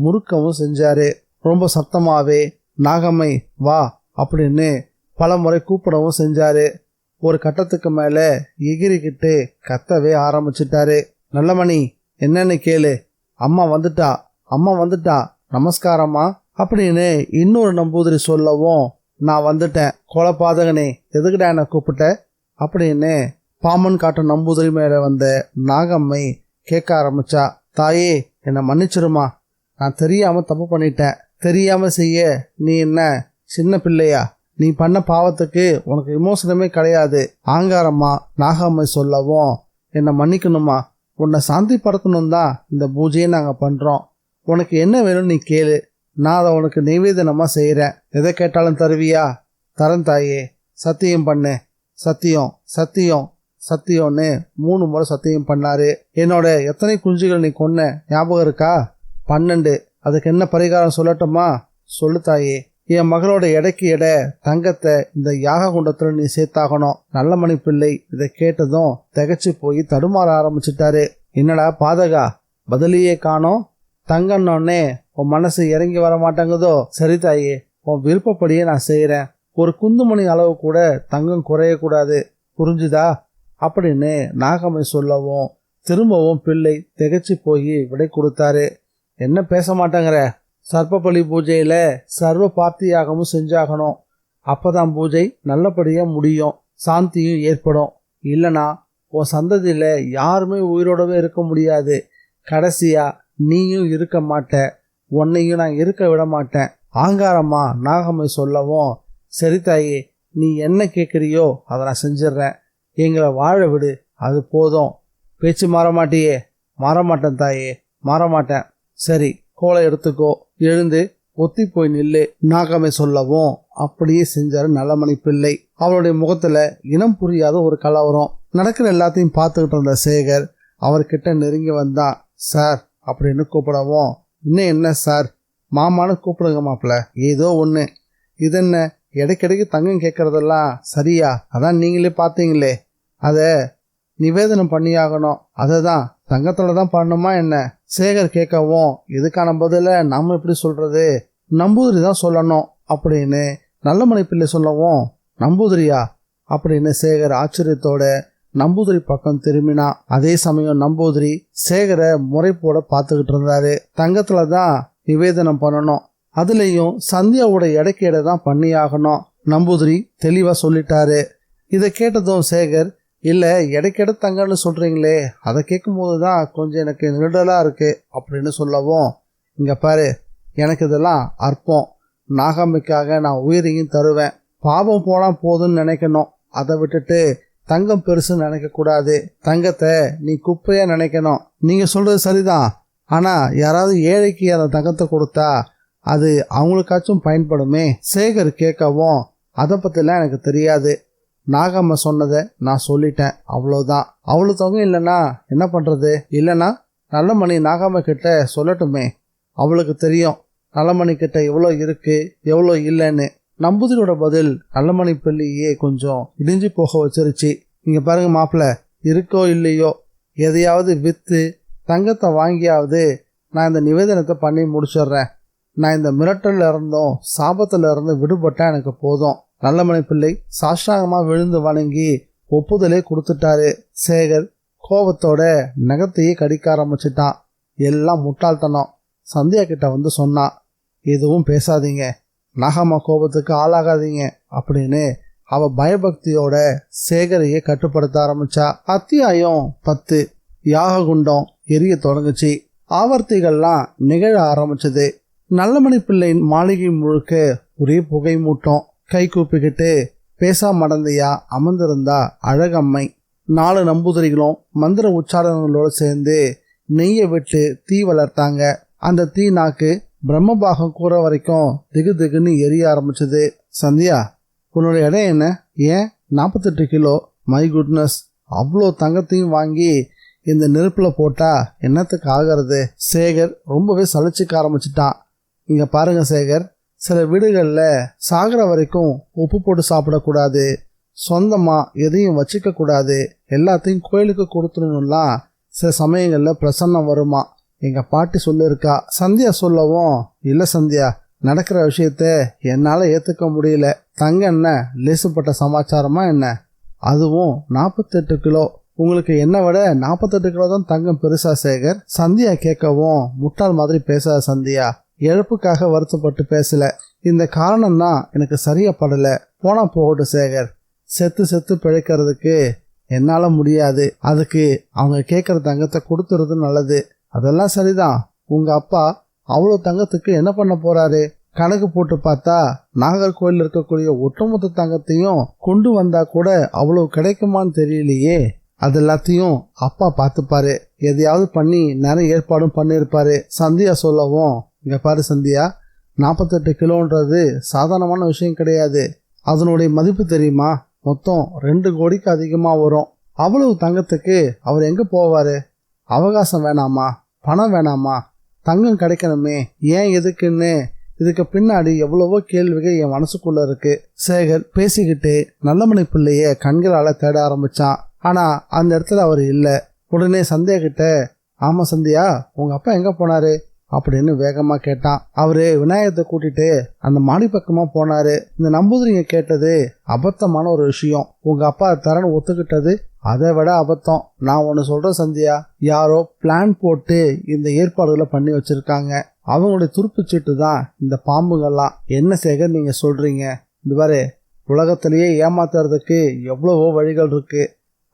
முறுக்கவும் செஞ்சாரு. ரொம்ப சப்தமாவே நாகம்மை வா அப்படின்னு பல முறை கூப்பிடவும் செஞ்சாரு. ஒரு கட்டத்துக்கு மேல எகிரிக்கிட்டு கத்தவே ஆரம்பிச்சிட்டாரு. நல்லமணி என்னன்னு கேளு, அம்மா வந்துட்டா, அம்மா வந்துட்டா, நமஸ்காரம்மா அப்படின்னு இன்னொரு நம்பூதிரி சொல்லவும், நான் வந்துட்டேன், கொலைபாதகனே எதுக்குடா என்ன கூப்பிட்ட அப்படின்னு பாமன் காட்டும் நம்பூதிரி மேல வந்த நாகம்மை கேட்க ஆரம்பிச்சா. தாயே என்னை மன்னிச்சிருமா, நான் தெரியாம தப்பு பண்ணிட்டேன். தெரியாம செய்ய நீ என்ன சின்ன பிள்ளையா? நீ பண்ண பாவத்துக்கு உனக்கு விமோசனமே கிடையாது. ஆங்காரம்மா நாகம்மை சொல்லவும், என்னை மன்னிக்கணுமா, உன்னை சாந்தி படுத்தணும் தான் இந்த பூஜையை நாங்கள் பண்றோம். உனக்கு என்ன வேணும்னு நீ கேளு, நான் அதை உனக்கு நைவேதனமா செய்யறேன். எதை கேட்டாலும் தருவியா? தரேன் தாயே, சத்தியம் பண்ணு. சத்தியம் சத்தியம் சத்தியம்னு 3 முறை சத்தியம் பண்ணாரு. என்னோட எத்தனை குஞ்சுகள் நீ கொன்ன ஞாபகம் இருக்கா? 12. அதுக்கு என்ன பரிகாரம் சொல்லட்டுமா? சொல்லு தாயே. என் மகளோட எடைக்கு எடை தங்கத்தை இந்த யாக குண்டத்துல நீ சேர்த்தாகணும். நல்லமணி பிள்ளை இதை கேட்டதும் திகச்சு போய் தடுமாற ஆரம்பிச்சிட்டாரு. என்னடா பாதகா, பதிலையே காணோம்? தங்கன்னொன்னே உன் மனசு இறங்கி வர மாட்டேங்குதோ? சரி தாயே, உன் விருப்பப்படியே நான் செய்யறேன். ஒரு குந்துமணி அளவு கூட தங்கம் குறையக்கூடாது, புரிஞ்சுதா அப்படின்னு நாகம்மை சொல்லவும் திரும்பவும் பிள்ளை திகச்சு போய் விடை கொடுத்தாரு. என்ன பேச மாட்டேங்கிற? சர்ப்பபலி பூஜையில சர்வ பார்த்தியாகமும் செஞ்சாகணும். அப்பதான் பூஜை நல்லபடியா முடியும், சாந்தியும் ஏற்படும். இல்லனா உன் சந்ததியில யாருமே உயிரோடவே இருக்க முடியாது. கடைசியா நீயும் இருக்க மாட்ட, உன்னையும் நான் இருக்க விட மாட்டேன். ஆங்காரமா நாகம்மை சொல்லவும், சரி தாயே, நீ என்ன கேட்குறியோ அதை நான் செஞ்சிடறேன். எங்களை வாழ விடு, அது போதும். பேச்சு மாற மாட்டியே? மாறமாட்டேன் தாயே, மாறமாட்டேன். சரி, கோலை எடுத்துக்கோ, எழுந்து ஒத்தி போய் நில்லு நாகம்மை சொல்லவும் அப்படியே செஞ்சாரு நல்லமணி பிள்ளை. அவளுடைய முகத்துல இனம் புரியாத ஒரு கலவரம். நடக்கிற எல்லாத்தையும் பார்த்துக்கிட்டு இருந்த சேகர் அவர்கிட்ட நெருங்கி வந்தான். சார் அப்படின்னு கூப்பிடவும், இன்னும் என்ன சார், மாமான்னு கூப்பிடுங்க மாப்பிள்ள, ஏதோ ஒன்று. இது என்ன இடைக்கிடைக்கு தங்கம் கேட்கறதெல்லாம் சரியா? அதான் நீங்களே பார்த்தீங்களே, அதை நிவேதனம் பண்ணியாகணும். அதை தான் தங்கத்துல தான் பண்ணணுமா என்ன? சேகர் கேட்கவும், இதுக்கான பதில நாம எப்படி சொல்றது? நம்பூதிரி தான் சொல்லணும் அப்படின்னு நல்லமணி பிள்ளை சொல்லவும், நம்பூதிரியா அப்படின்னு சேகர் ஆச்சரியத்தோட நம்பூதிரி பக்கம் திரும்பினா. அதே சமயம் நம்பூதிரி சேகரை முறைப்போட பார்த்துக்கிட்டு இருந்தாரு. தங்கத்துல தான் நிவேதனம் பண்ணணும், அதுலயும் சந்தியாவோட எடைக்கு எடை தான் பண்ணியாகணும். நம்பூதிரி தெளிவா சொல்லிட்டாரு. இதை கேட்டதும் சேகர், இல்ல எடைக்கெடை தங்கன்னு சொல்றீங்களே, அதை கேட்கும் போதுதான் கொஞ்சம் எனக்கு நெருடலா இருக்கு அப்படின்னு சொல்லவும், இங்க பாரு, எனக்கு இதெல்லாம் அற்பம். நாகம்மைக்காக நான் உயிரையும் தருவேன். பாவம் போனா போதும்னு நினைக்கணும், அதை விட்டுட்டு தங்கம் பெருசுன்னு நினைக்க கூடாது. தங்கத்தை நீ குப்பையா நினைக்கணும். நீங்க சொல்றது சரிதான், ஆனா யாராவது ஏழைக்கு அந்த தங்கத்தை கொடுத்தா அது அவங்களுக்காச்சும் பயன்படுமே. சேகர் கேட்கவும், அதை பத்திலாம் எனக்கு தெரியாது. நாகம்மா சொன்னதை நான் சொல்லிட்டேன், அவ்வளவுதான். அவ்வளவு தொகை இல்லைன்னா என்ன பண்றது? இல்லைன்னா நல்லமணி நாகம்மா கிட்ட சொல்லட்டுமே, அவளுக்கு தெரியும் நல்லமணி கிட்ட எவ்வளோ இருக்கு எவ்வளோ இல்லைன்னு. நம்பூதிரியோட பதில் நல்லமணி பிள்ளையே கொஞ்சம் இடிஞ்சு போக வச்சிருச்சு. இங்க பாருங்க மாப்பிள்ள, இருக்கோ இல்லையோ எதையாவது வித்து தங்கத்தை வாங்கியாவது நான் இந்த நிவேதனத்தை பண்ணி முடிச்சிடுறேன். நான் இந்த மிரட்டல்ல இருந்தும் சாபத்துல இருந்து விடுபட்டா எனக்கு போதும். நல்லமணி பிள்ளை சாஷ்டாங்கமா விழுந்து வணங்கி ஒப்புதலே கொடுத்துட்டாரு. சேகர் கோபத்தோட நகத்தையே கடிக்க ஆரம்பிச்சிட்டான். எல்லாம் முட்டாள்தனம். சந்தியா கிட்ட வந்து சொன்னான், எதுவும் பேசாதீங்க, நாகம்மா கோபத்துக்கு ஆளாகாதீங்க அப்படின்னு அவ பயபக்தியோட சேகரையே கட்டுப்படுத்த ஆரம்பிச்சா. அத்தியாயம் 10. யாககுண்டம் எரிய தொடங்குச்சு. ஆவர்த்திகள்லாம் நிகழ ஆரம்பிச்சது. நல்லமணி பிள்ளையின் மாளிகை முழுக்க ஒரே புகை மூட்டம். கை கூப்பிக்கிட்டு பேசா மடந்தையா அமர்ந்திருந்தா அழகம்மை. 4 நம்பூதிரிகளும் மந்திர உச்சாரணங்களோடு சேர்ந்து நெய்யை விட்டு தீ வளர்த்தாங்க. அந்த தீ நாக்கு பிரம்மபாகம் கூற வரைக்கும் திகு திகுன்னு எரிய ஆரம்பிச்சது. சந்தியா, உன்னோட இடம் என்ன? ஏன் 48 கிலோ? மை குட்னஸ், அவ்வளோ தங்கத்தையும் வாங்கி இந்த நெருப்பில் போட்டா என்னத்துக்கு ஆகிறது? சேகர் ரொம்பவே சலிச்சுக்க ஆரம்பிச்சிட்டான். இங்க பாருங்க சேகர், சில வீடுகளில் சாகிற வரைக்கும் உப்பு போட்டு சாப்பிடக்கூடாது, சொந்தமா எதையும் வச்சுக்க கூடாது, எல்லாத்தையும் கோயிலுக்கு கொடுத்துடணும்லாம் சில சமயங்களில் பிரசன்னம் வருமா, எங்க பாட்டி சொல்லியிருக்கா. சந்தியா சொல்லவும், இல்லை சந்தியா, நடக்கிற விஷயத்த என்னால் ஏற்றுக்க முடியல. தங்க என்ன லேசுப்பட்ட சமாச்சாரமா என்ன? அதுவும் 48 கிலோ. உங்களுக்கு என்ன விட 48 கிலோ தான் தங்கம் பெருசா சேகர்? சந்தியா கேட்கவும், முட்டாள் மாதிரி பேசாத சந்தியா, இழப்புக்காக வருத்தப்பட்டு பேசல, இந்த காரணம் தான் எனக்கு சரியா படல. போனா போகட்டும் சேகர், செத்து செத்து பிழைக்கிறதுக்கு என்னால முடியாது. அதுக்கு அவங்க கேட்கற தங்கத்தை கொடுத்துறது நல்லது. அதெல்லாம் சரிதான். உங்க அப்பா அவ்வளோ தங்கத்துக்கு என்ன பண்ண போறாரு? கணக்கு போட்டு பார்த்தா நாகர்கோவில் இருக்கக்கூடிய ஒட்டுமொத்த தங்கத்தையும் கொண்டு வந்தா கூட அவ்வளவு கிடைக்குமான்னு தெரியலையே. அது எல்லாத்தையும் அப்பா பார்த்துப்பாரு, எதையாவது பண்ணி நிறைய ஏற்பாடும் பண்ணியிருப்பாரு. சந்தியா சொல்லவும், இங்க பாரு சந்தியா, 48 கிலோன்றது சாதாரணமான விஷயம் கிடையாது. அதனுடைய மதிப்பு தெரியுமா? மொத்தம் 2 கோடிக்கு அதிகமாக வரும். அவ்வளவு தங்கத்துக்கு அவர் எங்க போவாரு? அவகாசம் வேணாமா? பணம் வேணாமா? தங்கம் கிடைக்கணுமே, ஏன் எதுக்குன்னு இதுக்கு பின்னாடி எவ்வளவோ கேள்விகள் என் மனசுக்குள்ள இருக்கு. சேகர் பேசிக்கிட்டு நல்லமணி பிள்ளைய கண்களால தேட ஆரம்பிச்சான். ஆனா அந்த இடத்துல அவர் இல்லை. உடனே சந்தியா கிட்ட, ஆமா சந்தியா, உங்க அப்பா எங்க போனாரு அப்படின்னு வேகமா கேட்டான். அவரு விநாயகத்தை கூட்டிட்டு அந்த மாடி பக்கமா போனாரு. இந்த நம்பூதிரிங்க கேட்டது அபத்தமான ஒரு விஷயம். உங்க அப்பா தரன்னு ஒத்துக்கிட்டது அதை விட அபத்தம். நான் ஒன்னு சொல்றேன் சந்தியா, யாரோ பிளான் போட்டு இந்த ஏற்பாடுகளை பண்ணி வச்சிருக்காங்க. அவங்களுடைய துருப்புச்சீட்டு தான் இந்த பாம்புகள்லாம். என்ன சேகர் நீங்க சொல்றீங்க? இந்த பாரு, உலகத்திலேயே ஏமாத்துறதுக்கு எவ்வளவோ வழிகள் இருக்கு,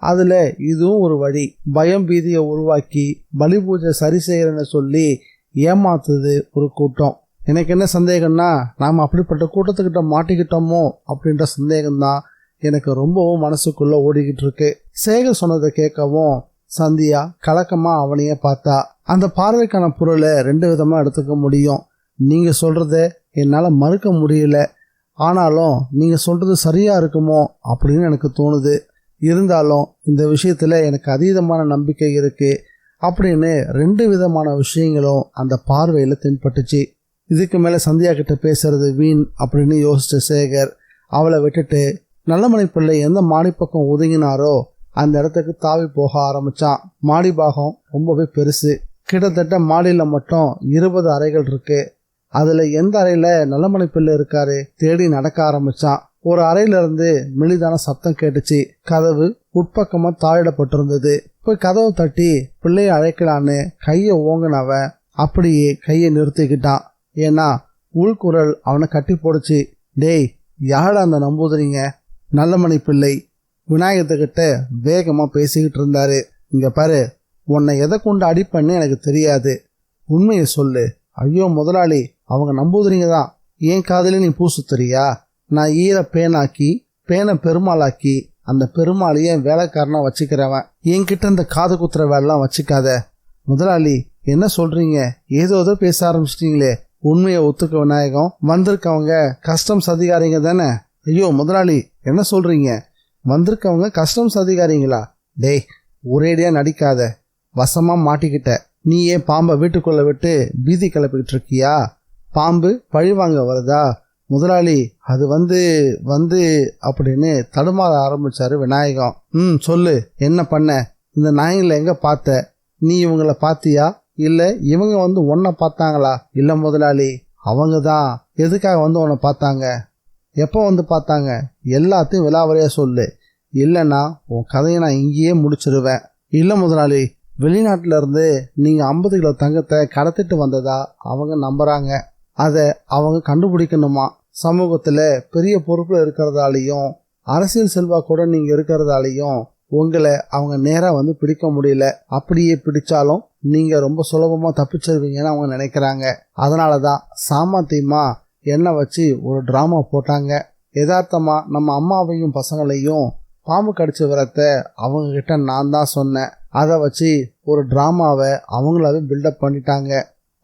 அதுல இதுவும் ஒரு வழி. பயம் பீதியை உருவாக்கி பலி பூஜை சரி செய்யறன்னு சொல்லி ஏமாத்துது ஒரு கூட்டம். எனக்கு என்ன சந்தேகம்னா, நாம அப்படிப்பட்ட கூட்டத்துக்கிட்ட மாட்டிக்கிட்டோமோ அப்படின்ற சந்தேகம்தான் எனக்கு ரொம்பவும் மனசுக்குள்ள ஓடிக்கிட்டு இருக்கு. சேகர் சொன்னதை கேட்கவும் சந்தியா கலக்கமா அவனையே பார்த்தா. அந்த பார்வைக்கான பொருளை 2 விதமா எடுத்துக்க முடியும். நீங்க சொல்றத என்னால மறுக்க முடியல, ஆனாலும் நீங்க சொல்றது சரியா இருக்குமோ அப்படின்னு எனக்கு தோணுது. இருந்தாலும் இந்த விஷயத்துல எனக்கு அதீதமான நம்பிக்கை இருக்கு அப்படின்னு 2 விதமான விஷயங்களும் அந்த பார்வையில தென்பட்டுச்சு. இதுக்கு மேல சந்தியா கிட்ட பேசுறது வீண் அப்படின்னு யோசிச்ச சேகர் அவளை விட்டுட்டு நல்லமணி பிள்ளை எந்த மாடி பக்கம் ஒதுங்கினாரோ அந்த இடத்துக்கு தாவி போக ஆரம்பிச்சான். மாடி பாகம் ரொம்பவே பெருசு. கிட்டத்தட்ட மாடியில மட்டும் 20 அறைகள் இருக்கு. அதுல எந்த அறையில நல்லமணி பிள்ளை இருக்காரு தேடி நடக்க ஆரம்பிச்சான். ஒரு அறையில இருந்து மெலிதான சத்தம் கேட்டுச்சு. கதவு உட்பக்கமா தாழிடப்பட்டிருந்தது. போய் கதவை தட்டி பிள்ளைய அழைக்கலான்னு கையை ஓங்கினவன் அப்படியே கையை நிறுத்திக்கிட்டான். ஏன்னா உள்குரல் அவனை கட்டி போடுச்சு. டேய், யாரா அந்த நம்பூதிரிங்க? நல்லமணி பிள்ளை விநாயகத்துக்கிட்ட வேகமா பேசிக்கிட்டு இருந்தாரு. இங்க பாரு, உன்னை எதை கொண்டு அடிப்பண்ணு எனக்கு தெரியாது, உண்மையை சொல்லு. ஐயோ முதலாளி, அவங்க நம்பூதிரிங்க தான். ஏன் காதல நீ பூசுத்தறியா? நான் ஈர பேனாக்கி பேனை பெருமாளாக்கி அந்த பெருமாளையே வேலைக்காரனா வச்சுக்கிறவன். என்கிட்ட இந்த காது குத்துற வேலைலாம் வச்சுக்காத. முதலாளி, என்ன சொல்றீங்க? ஏதோ பேச ஆரம்பிச்சிட்டீங்களே. உண்மையை ஒத்துக்க விநாயகம். வந்திருக்கவங்க கஸ்டம்ஸ் அதிகாரிங்க தானே? ஐயோ முதலாளி, என்ன சொல்றீங்க? வந்திருக்கவங்க கஸ்டம்ஸ் அதிகாரிங்களா? டேய், ஒரேடியா நடிக்காத. வசமா மாட்டிக்கிட்ட. நீயே பாம்பை வீட்டுக்குள்ள விட்டு பீதி கிளப்பிக்கிட்டு இருக்கியா? பாம்பு பழிவாங்க வருதா? முதலாளி, அது வந்து அப்படின்னு தடுமாற ஆரம்பிச்சாரு விநாயகம். சொல்லு, என்ன பண்ண? இந்த நாய்களை எங்க பார்த்த? நீ இவங்கள பாத்தியா இல்ல இவங்க வந்து உன்னை பார்த்தாங்களா? இல்ல முதலாளி, அவங்க தான். எதுக்காக வந்து உன்னை பார்த்தாங்க? எப்போ வந்து பார்த்தாங்க? எல்லாத்தையும் விலாவரியா சொல்லு, இல்லைன்னா உன் கதையை நான் இங்கேயே முடிச்சிருவேன். இல்லை முதலாளி, வெளிநாட்டில இருந்து நீங்க 50 கிலோ தங்கத்தை கடத்திட்டு வந்ததா அவங்க நம்புறாங்க. அதை அவங்க கண்டுபிடிக்கணுமா. சமூகத்துல பெரிய பொறுப்புல இருக்கிறதாலையும் அரசியல் செல்வாக்கூட நீங்க இருக்கிறதாலையும் உங்களை அவங்க நேரா வந்து பிடிக்க முடியல. அப்படியே பிடிச்சாலும் நீங்க ரொம்ப சுலபமா தப்பிச்சிருவீங்கன்னு அவங்க நினைக்கிறாங்க. அதனாலதான் சாமர்த்தியமா என்ன வச்சு ஒரு டிராமா போட்டாங்க. யதார்த்தமா நம்ம அம்மாவையும் பசங்களையும் பாம்பு கடிச்ச விரத்தை அவங்க கிட்ட நான் தான் சொன்னேன். அதை வச்சு ஒரு டிராமாவை அவங்களாவே பில்டப் பண்ணிட்டாங்க.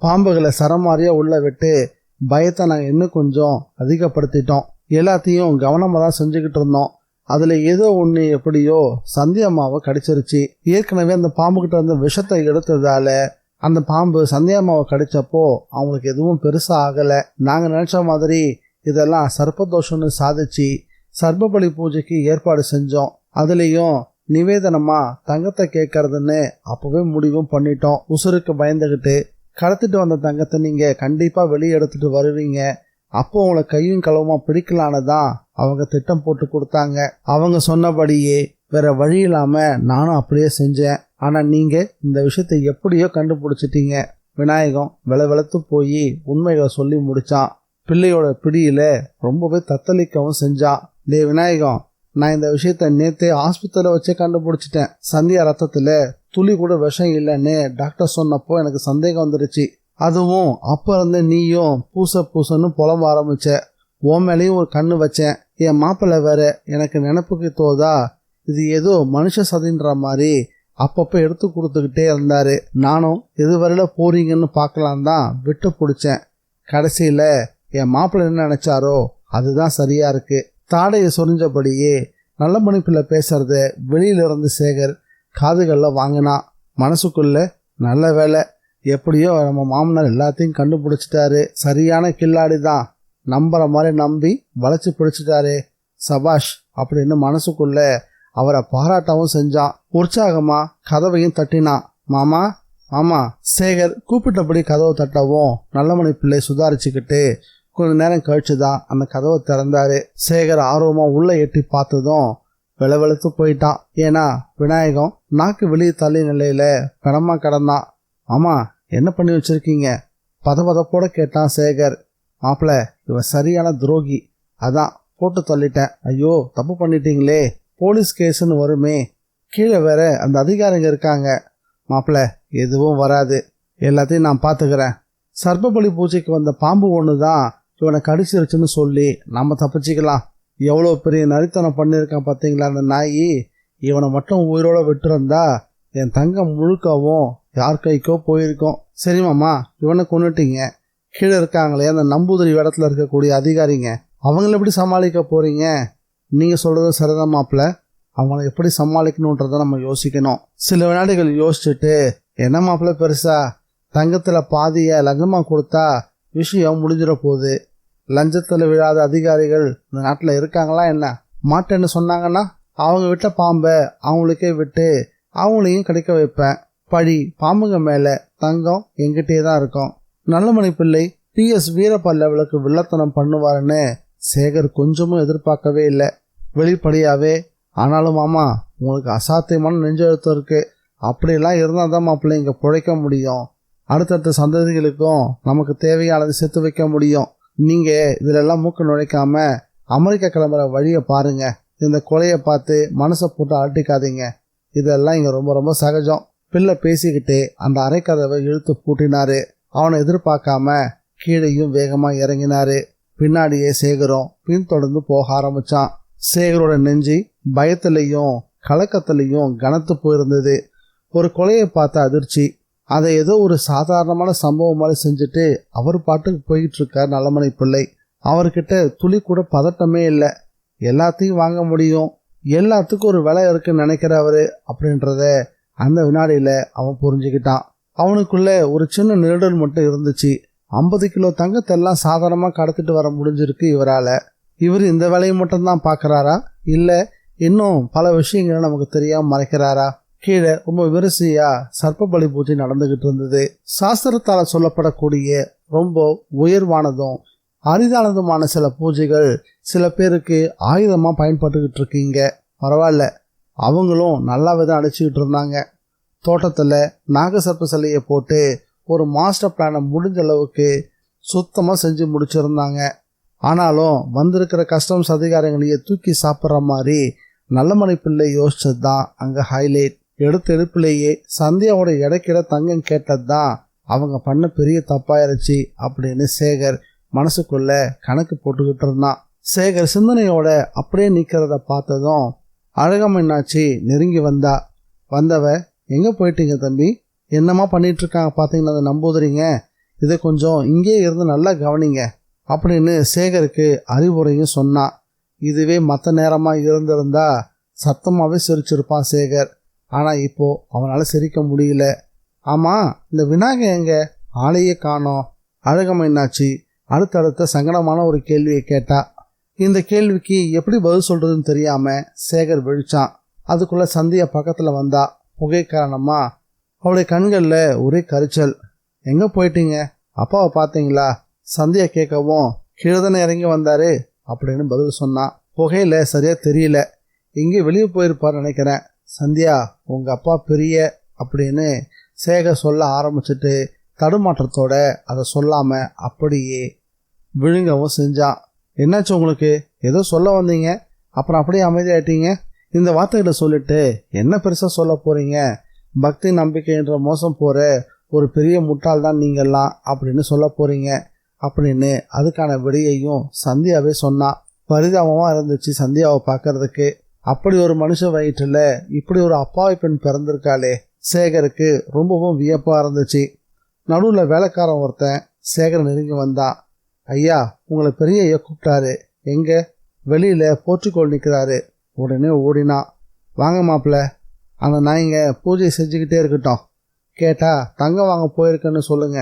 பாம்புகளை சரமாரியா உள்ள விட்டு பயத்தை நாங்கள் இன்னும் கொஞ்சம் அதிகப்படுத்திட்டோம். எல்லாத்தையும் கவனமாக தான் செஞ்சுக்கிட்டு இருந்தோம். அதில் ஏதோ ஒன்று எப்படியோ சந்தியாமாவை கடிச்சிருச்சு. ஏற்கனவே அந்த பாம்புக்கிட்ட இருந்த விஷத்தை எடுத்ததால அந்த பாம்பு சந்தியாமாவை கடிச்சப்போ அவங்களுக்கு எதுவும் பெருசாக ஆகலை. நாங்கள் நினச்ச மாதிரி இதெல்லாம் சர்ப்பதோஷம்னு சாதிச்சு சர்ப்பபலி பூஜைக்கு ஏற்பாடு செஞ்சோம். அதுலேயும் நிவேதனமா தங்கத்தை கேட்கறதுன்னு அப்பவே முடிவும் பண்ணிட்டோம். உசுருக்கு பயந்துகிட்டு கடத்திட்டு வந்த தங்கத்தை நீங்க கண்டிப்பா வெளியே எடுத்துட்டு வருவீங்க, அப்போ உங்களை கையும் களவுமா பிடிக்கலான்னு தான் அவங்க திட்டம் போட்டு கொடுத்தாங்க. அவங்க சொன்னபடியே வேற வழி இல்லாம நானும் அப்படியே செஞ்சேன். ஆனா நீங்க இந்த விஷயத்தை எப்படியோ கண்டுபிடிச்சிட்டீங்க. விநாயகம் வெளவெளத்து போய் உண்மைகளை சொல்லி முடிச்சான். பிள்ளையோட பிடியில ரொம்பவே தத்தளிக்கவும் செஞ்சான். டே விநாயகம், நான் இந்த விஷயத்த நேத்தே ஆஸ்பத்திரியில வச்சே கண்டுபிடிச்சிட்டேன். சந்தியா ரத்தத்துல துளி கூட விஷம் இல்லைன்னு டாக்டர் சொன்னப்போ எனக்கு சந்தேகம் வந்துருச்சு. அதுவும் அப்ப இருந்து நீயும் பூசன்னு புலம்ப ஆரம்பிச்ச. உன் மேலேயும் ஒரு கண்ணு வச்சேன். என் மாப்பிள்ளை வேற எனக்கு நினைப்புக்கு தோதா இது ஏதோ மனுஷ சதின்ற மாதிரி அப்பப்ப எடுத்து கொடுத்துக்கிட்டே இருந்தாரு. நானும் எதுவரையில போறீங்கன்னு பார்க்கலாம் தான் விட்டு பிடிச்சேன். கடைசியில என் மாப்பிள்ளை என்ன நினைச்சாரோ அதுதான் சரியா இருக்கு. தாடையை சொரிஞ்சபடியே நல்ல மணிப்புல பேசுறத வெளியில இருந்து சேகர் காதுகள்ல வாங்கினான். மனசுக்குள்ள நல்ல வேலை, எப்படியோ நம்ம மாமனார் எல்லாத்தையும் கண்டுபிடிச்சிட்டாரு. சரியான கில்லாடி தான், நம்புற மாதிரி நம்பி வளைச்சு பிடிச்சிட்டாரு. சபாஷ் அப்படின்னு மனசுக்குள்ள அவரை பாராட்டவும் செஞ்சான். உற்சாகமா கதவையும் தட்டினான். மாமா மாமா. சேகர் கூப்பிட்டபடி கதவை தட்டவும் நல்லமணி பிள்ளை சுதாரிச்சுக்கிட்டு கொஞ்ச நேரம் கழிச்சுதான் அந்த கதவை திறந்தாரு. சேகர் ஆர்வமா உள்ள எட்டி பார்த்ததும் வெளவெளுத்து போயிட்டான். ஏன்னா விநாயகம் நாக்கு வெளியே தள்ளி நிலையில பிணமா கிடந்தான். ஆமா, என்ன பண்ணி வச்சிருக்கீங்க? பதப்போட கேட்டான் சேகர். மாப்பிள்ள, இவன் சரியான துரோகி, அதான் போட்டு தள்ளிட்டேன். ஐயோ, தப்பு பண்ணிட்டீங்களே, போலீஸ் கேஸ்ன்னு வருமே. கீழே வேற அந்த அதிகாரிங்க இருக்காங்க. மாப்பிள்ள, எதுவும் வராது, எல்லாத்தையும் நான் பாத்துக்கிறேன். சர்ப்பபலி பூஜைக்கு வந்த பாம்பு ஒண்ணுதான் இவனை கடிச்சிருச்சுன்னு சொல்லி நம்ம தப்பிச்சுக்கலாம். எவ்வளோ பெரிய நரித்தனம் பண்ணியிருக்கான் பார்த்தீங்களா அந்த நாயி. இவனை மட்டும் உயிரோட விட்டுருந்தா என் தங்கம் முழுக்கவும் யார் கைக்கோ போயிருக்கோம். சரி மாமா, இவனை கொண்டுட்டீங்க. கீழே இருக்காங்களே அந்த நம்பூதிரி இடத்துல இருக்கக்கூடிய அதிகாரிங்க, அவங்கள எப்படி சமாளிக்க போறீங்க? நீங்க சொல்றது சரிதான் மாப்பிள்ள, அவங்கள எப்படி சமாளிக்கணுன்றத நம்ம யோசிக்கணும். சில வினாடிகள் யோசிச்சுட்டு, என்ன மாப்பிள்ள பெருசா, தங்கத்துல பாதிய லஞ்சமா கொடுத்தா விஷயம் முடிஞ்சிட போகுது. லஞ்சத்துல விழாத அதிகாரிகள் இந்த நாட்டுல இருக்காங்களா என்ன? மாட்டேன்னு சொன்னாங்கன்னா அவங்க விட்ட பாம்பை அவங்களுக்கே விட்டு அவங்களையும் கிடைக்க வைப்பேன். பழி பாம்புங்க மேல, தங்கம் எங்கிட்டே தான் இருக்கும். நல்லமணி பிள்ளை PS வீரப்பா லெவலுக்கு வில்லத்தனம் பண்ணுவாருன்னு சேகர் கொஞ்சமும் எதிர்பார்க்கவே இல்லை. வெளிப்படையாவே, ஆனாலும் மாமா உங்களுக்கு அசாத்தியமான நெஞ்செழுத்தம் இருக்கு, அப்படியெல்லாம் இருந்தால் தான் மாப்பிள்ளை இங்கே பிழைக்க முடியும். அடுத்தடுத்த சந்ததிகளுக்கும் நமக்கு தேவையானதை சேர்த்து வைக்க முடியும். நீங்க இதுல எல்லாம் மூக்க நுழைக்காம அமெரிக்கா கிளம்புற வழியை பாருங்க. இந்த கொலையை பார்த்து மனசை போட்டு அழட்டிக்காதீங்க. இதெல்லாம் இங்க ரொம்ப ரொம்ப சகஜம். பிள்ளை பேசிக்கிட்டே அந்த அரைக்கதவை இழுத்து பூட்டினாரு. அவனை எதிர்பார்க்காம கீழையும் வேகமா இறங்கினாரு. பின்னாடியே சேகரும் பின்தொடர்ந்து போக ஆரம்பிச்சான். சேகரோட நெஞ்சி பயத்திலையும் கலக்கத்திலையும் கனத்து போயிருந்தது. ஒரு கொலையை பார்த்த அதிர்ச்சி, அதை ஏதோ ஒரு சாதாரணமான சம்பவம் மாதிரி செஞ்சுட்டு அவர் பாட்டுக்கு போயிட்டு இருக்கார் நல்லமணி பிள்ளை. அவர்கிட்ட துளி கூட பதட்டமே இல்லை. எல்லாத்தையும் வாங்க முடியும், எல்லாத்துக்கும் ஒரு விலை இருக்குன்னு நினைக்கிறவரு அப்படின்றத அந்த வினாடியில அவன் புரிஞ்சுக்கிட்டான். அவனுக்குள்ள ஒரு சின்ன நெருடல் மட்டும் இருந்துச்சு. 50 கிலோ தங்கத்தெல்லாம் சாதாரணமா கடத்திட்டு வர முடிஞ்சிருக்கு இவரால. இவர் இந்த வேலையை மட்டும்தான் பாக்குறாரா, இல்ல இன்னும் பல விஷயங்களை நமக்கு தெரியாம மறைக்கிறாரா? கீழே ரொம்ப விரிசையா சர்ப்பபலி பூஜை நடந்துகிட்டு இருந்தது. சாஸ்திரத்தால சொல்லப்படக்கூடிய ரொம்ப உயர்வானதும் அரிதானதுமான சில பூஜைகள் சில பேருக்கு ஆயுதமா பயன்பட்டுக்கிட்டு இருக்கீங்க. பரவாயில்ல, அவங்களும் நல்லாவே தான் அடிச்சுக்கிட்டு இருந்தாங்க. தோட்டத்துல நாகசர்ப்ப சிலையை போட்டு ஒரு மாஸ்டர் பிளானை முடிஞ்ச அளவுக்கு சுத்தமாக செஞ்சு முடிச்சிருந்தாங்க. ஆனாலும் வந்திருக்கிற கஸ்டம்ஸ் அதிகாரிகளையே தூக்கி சாப்பிட்ற மாதிரி நல்லமணி பிள்ளை யோசிச்சது தான் அங்கே ஹைலைட். எடுத்த எடுப்புலேயே சந்தியாவோட இடைக்கிட தங்கம் கேட்டது தான் அவங்க பண்ண பெரிய தப்பாயிருச்சு அப்படின்னு சேகர் மனசுக்குள்ள கணக்கு போட்டுக்கிட்டு இருந்தான். சேகர் சிந்தனையோட அப்படியே நிற்கிறத பார்த்ததும் அழகம்மைனாச்சி நெருங்கி வந்தவ எங்கே போயிட்டீங்க தம்பி, என்னம்மா பண்ணிட்டு இருக்காங்க பார்த்தீங்கன்னா அதை நம்புதுறீங்க, இதை கொஞ்சம் இங்கே இருந்து நல்லா கவனிங்க அப்படின்னு சேகருக்கு அறிவுரையும் சொன்னான். இதுவே மற்ற நேரமாக இருந்திருந்தா சத்தமாகவே சிரிச்சிருப்பான் சேகர். ஆனால் இப்போ அவனால் சிரிக்க முடியல. ஆமாம், இந்த விநாயகர் எங்கே, ஆளையே காணோம். அழகம்மைனாச்சி அடுத்தடுத்த சங்கடமான ஒரு கேள்வியை கேட்டா. இந்த கேள்விக்கு எப்படி பதில் சொல்றதுன்னு தெரியாம சேகர் விழிச்சான். அதுக்குள்ள சந்தியா பக்கத்துல வந்தா. புகை காரணமா அவளுடைய கண்கள்ல ஒரே கரிச்சல். எங்க போயிட்டீங்க, அப்பாவை பார்த்தீங்களா? சந்தியா கேட்கவும் கீழே தானே இறங்கி வந்தாரு அப்படின்னு பதில் சொன்னான். புகையில சரியா தெரியல, எங்கே வெளியே போயிருப்பார் நினைக்கிறேன். சந்தியா உங்க அப்பா பெரிய அப்படின்னு சேகர் சொல்ல ஆரம்பிச்சுட்டு தடுமாற்றத்தோட அதை சொல்லாம அப்படியே விழுங்கவும் செஞ்சான். என்னாச்சு உங்களுக்கு, ஏதோ சொல்ல வந்தீங்க, அப்புறம் அப்படியே அமைதியாயிட்டீங்க. இந்த வார்த்தைகளை சொல்லிட்டு என்ன பெருசாக சொல்ல போறீங்க, பக்தி நம்பிக்கை என்ற மோசம் போகிற ஒரு பெரிய முட்டாள் தான் நீங்கள்லாம் அப்படின்னு சொல்ல போறீங்க அப்படின்னு அதுக்கான விடையையும் சந்தியாவே சொன்னான். பரிதாபமாக இருந்துச்சு சந்தியாவை பார்க்கறதுக்கு. அப்படி ஒரு மனுஷ வயிற்றில் இப்படி ஒரு அப்பாவி பெண் பிறந்திருக்காளே. சேகருக்கு ரொம்பவும் வியப்பாக இருந்துச்சு. நடுவில் வேலைக்காரன் ஒருத்தன் சேகர் நெருங்கி வந்தான். ஐயா, உங்களை பெரிய ஐயா கூப்பிட்டாரு, எங்க வெளியில் போர்ச்சுக்கோள் நிற்கிறாரு. உடனே ஓடினான். வாங்க மாப்பிள்ள, அந்த நாய்ங்க பூஜை செஞ்சுக்கிட்டே இருக்கட்டும். கேட்டால் தங்கம் வாங்க போயிருக்குன்னு சொல்லுங்க,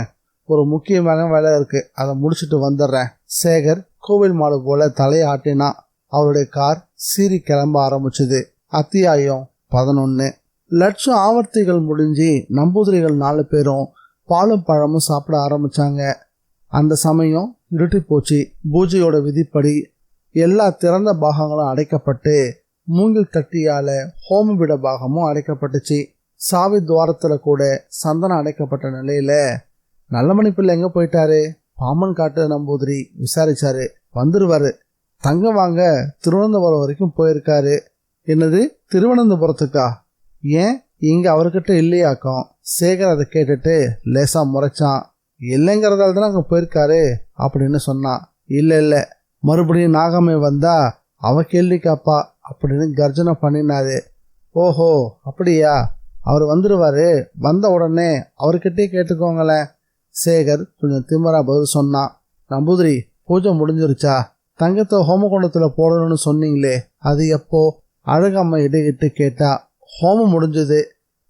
ஒரு முக்கியமான வேலை இருக்குது, அதை முடிச்சுட்டு வந்துடுறேன். சேகர் கோவில் மாடு போல தலையை ஆட்டினான். அவருடைய கார் சீறி கிளம்ப ஆரம்பிச்சுது. அத்தியாயம் 11. லட்சம் ஆவர்த்திகள் முடிஞ்சு நம்பூதிரிகள் 4 பேரும் பாலும் பழமும் சாப்பிட ஆரம்பிச்சாங்க. அந்த சமயம் இருட்டி போச்சு. பூஜையோட விதிப்படி எல்லா திறந்த பாகங்களும் அடைக்கப்பட்டு மூங்கில் தட்டியால ஹோமபிட பாகமும் அடைக்கப்பட்டுச்சு. சாவி துவாரத்துல கூட சந்தனம் அடைக்கப்பட்ட நிலையில நல்லமணி பிள்ளை எங்க போயிட்டாரு, பாம்பன் காட்டு நம்பூதிரி விசாரிச்சாரு. வந்துருவாரு, தங்கம் வாங்க திருவனந்தபுரம் வரைக்கும் போயிருக்காரு. என்னது, திருவனந்தபுரத்துக்கா? ஏன் இங்க அவர்கிட்ட இல்லையாக்கும்? சேகர் அதை கேட்டுட்டு லேசா முறைச்சான். இல்லைங்கிறதால தானே அங்கே போயிருக்காரு அப்படின்னு சொன்னான். இல்லை, மறுபடியும் நாகம்மை வந்தா அவ கேள்வி காப்பா அப்படின்னு கர்ஜனை பண்ணினாரு. ஓஹோ அப்படியா, அவர் வந்துடுவாரு, வந்த உடனே அவர்கிட்டே கேட்டுக்கோங்களேன். சேகர் கொஞ்சம் திமிரா பதில் சொன்னான். நம்பூதிரி, பூஜை முடிஞ்சிருச்சா? தங்கத்தை ஹோமகுண்டத்தில் போடணும்னு சொன்னீங்களே, அது எப்போ? அழகம்மா இடையிட்டு கேட்டா. ஹோமம் முடிஞ்சது,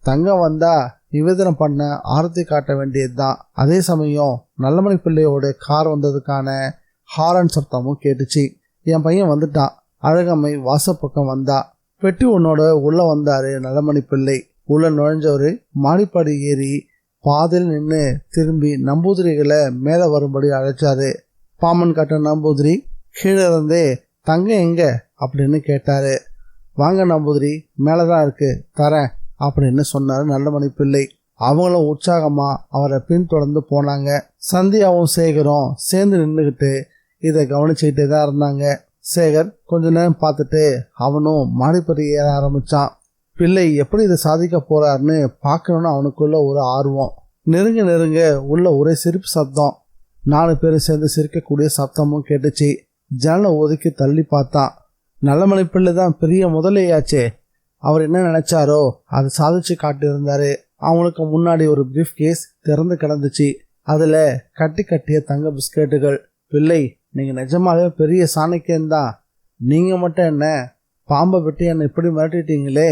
தங்கம் வந்தா நிவேதனம் பண்ண ஆரத்தி காட்ட வேண்டியது தான். அதே சமயம் நல்லமணி பிள்ளையோட கார் வந்ததுக்கான ஹாரன் சத்தமும் கேட்டுச்சு. என் பையன் வந்துட்டான். அழகம்மை வாசப்பக்கம் வந்தா. பெட்டி உன்னோட உள்ள வந்தாரு நல்லமணி பிள்ளை. உள்ள நுழைஞ்சவரு மாடிப்பாடி ஏறி பாதையில் நின்று திரும்பி நம்பூதிரிகளை மேலே வரும்படி அழைச்சாரு. பாம்பன் காட்ட நம்பூதிரி கீழே இருந்தே தங்கம் எங்க அப்படின்னு கேட்டாரு. வாங்க நம்பூதிரி, மேலதான் இருக்கு, தரேன் அப்படின்னு சொன்னாரு நல்லமணி பிள்ளை. அவங்களும் உற்சாகமா அவரை பின்தொடர்ந்து போனாங்க. சந்தியாவும் சேகரும் சேர்ந்து நின்றுகிட்டு இதை கவனிச்சுக்கிட்டே தான் இருந்தாங்க. சேகர் கொஞ்ச நேரம் பார்த்துட்டு அவனும் மாடிப்படி ஏற ஆரம்பிச்சான். பிள்ளை எப்படி இதை சாதிக்க போறாருன்னு பார்க்கணும்னு அவனுக்குள்ள ஒரு ஆர்வம். நெருங்க உள்ள ஒரே சிரிப்பு சப்தம். 4 பேரும் சேர்ந்து சிரிக்கக்கூடிய சப்தமும் கேட்டுச்சு. ஜன்னலை ஒதுக்கி தள்ளி பார்த்தான். நல்லமணி பிள்ளை தான் பெரிய முதலையாச்சே. அவர் என்ன நினைச்சாரோ அதை சாதிச்சு காட்டியிருந்தாரு. அவங்களுக்கு முன்னாடி ஒரு பிரீஃப் கேஸ் திறந்து கிடந்துச்சு. அதுல கட்டிய தங்க பிஸ்கெட்டுகள். பிள்ளை, நீங்க நிஜமாவே பெரிய சாணக்கியன்தான். நீங்க மட்டும் என்ன, பாம்பை விட்டு என்னை இப்படி மிரட்டிட்டீங்களே,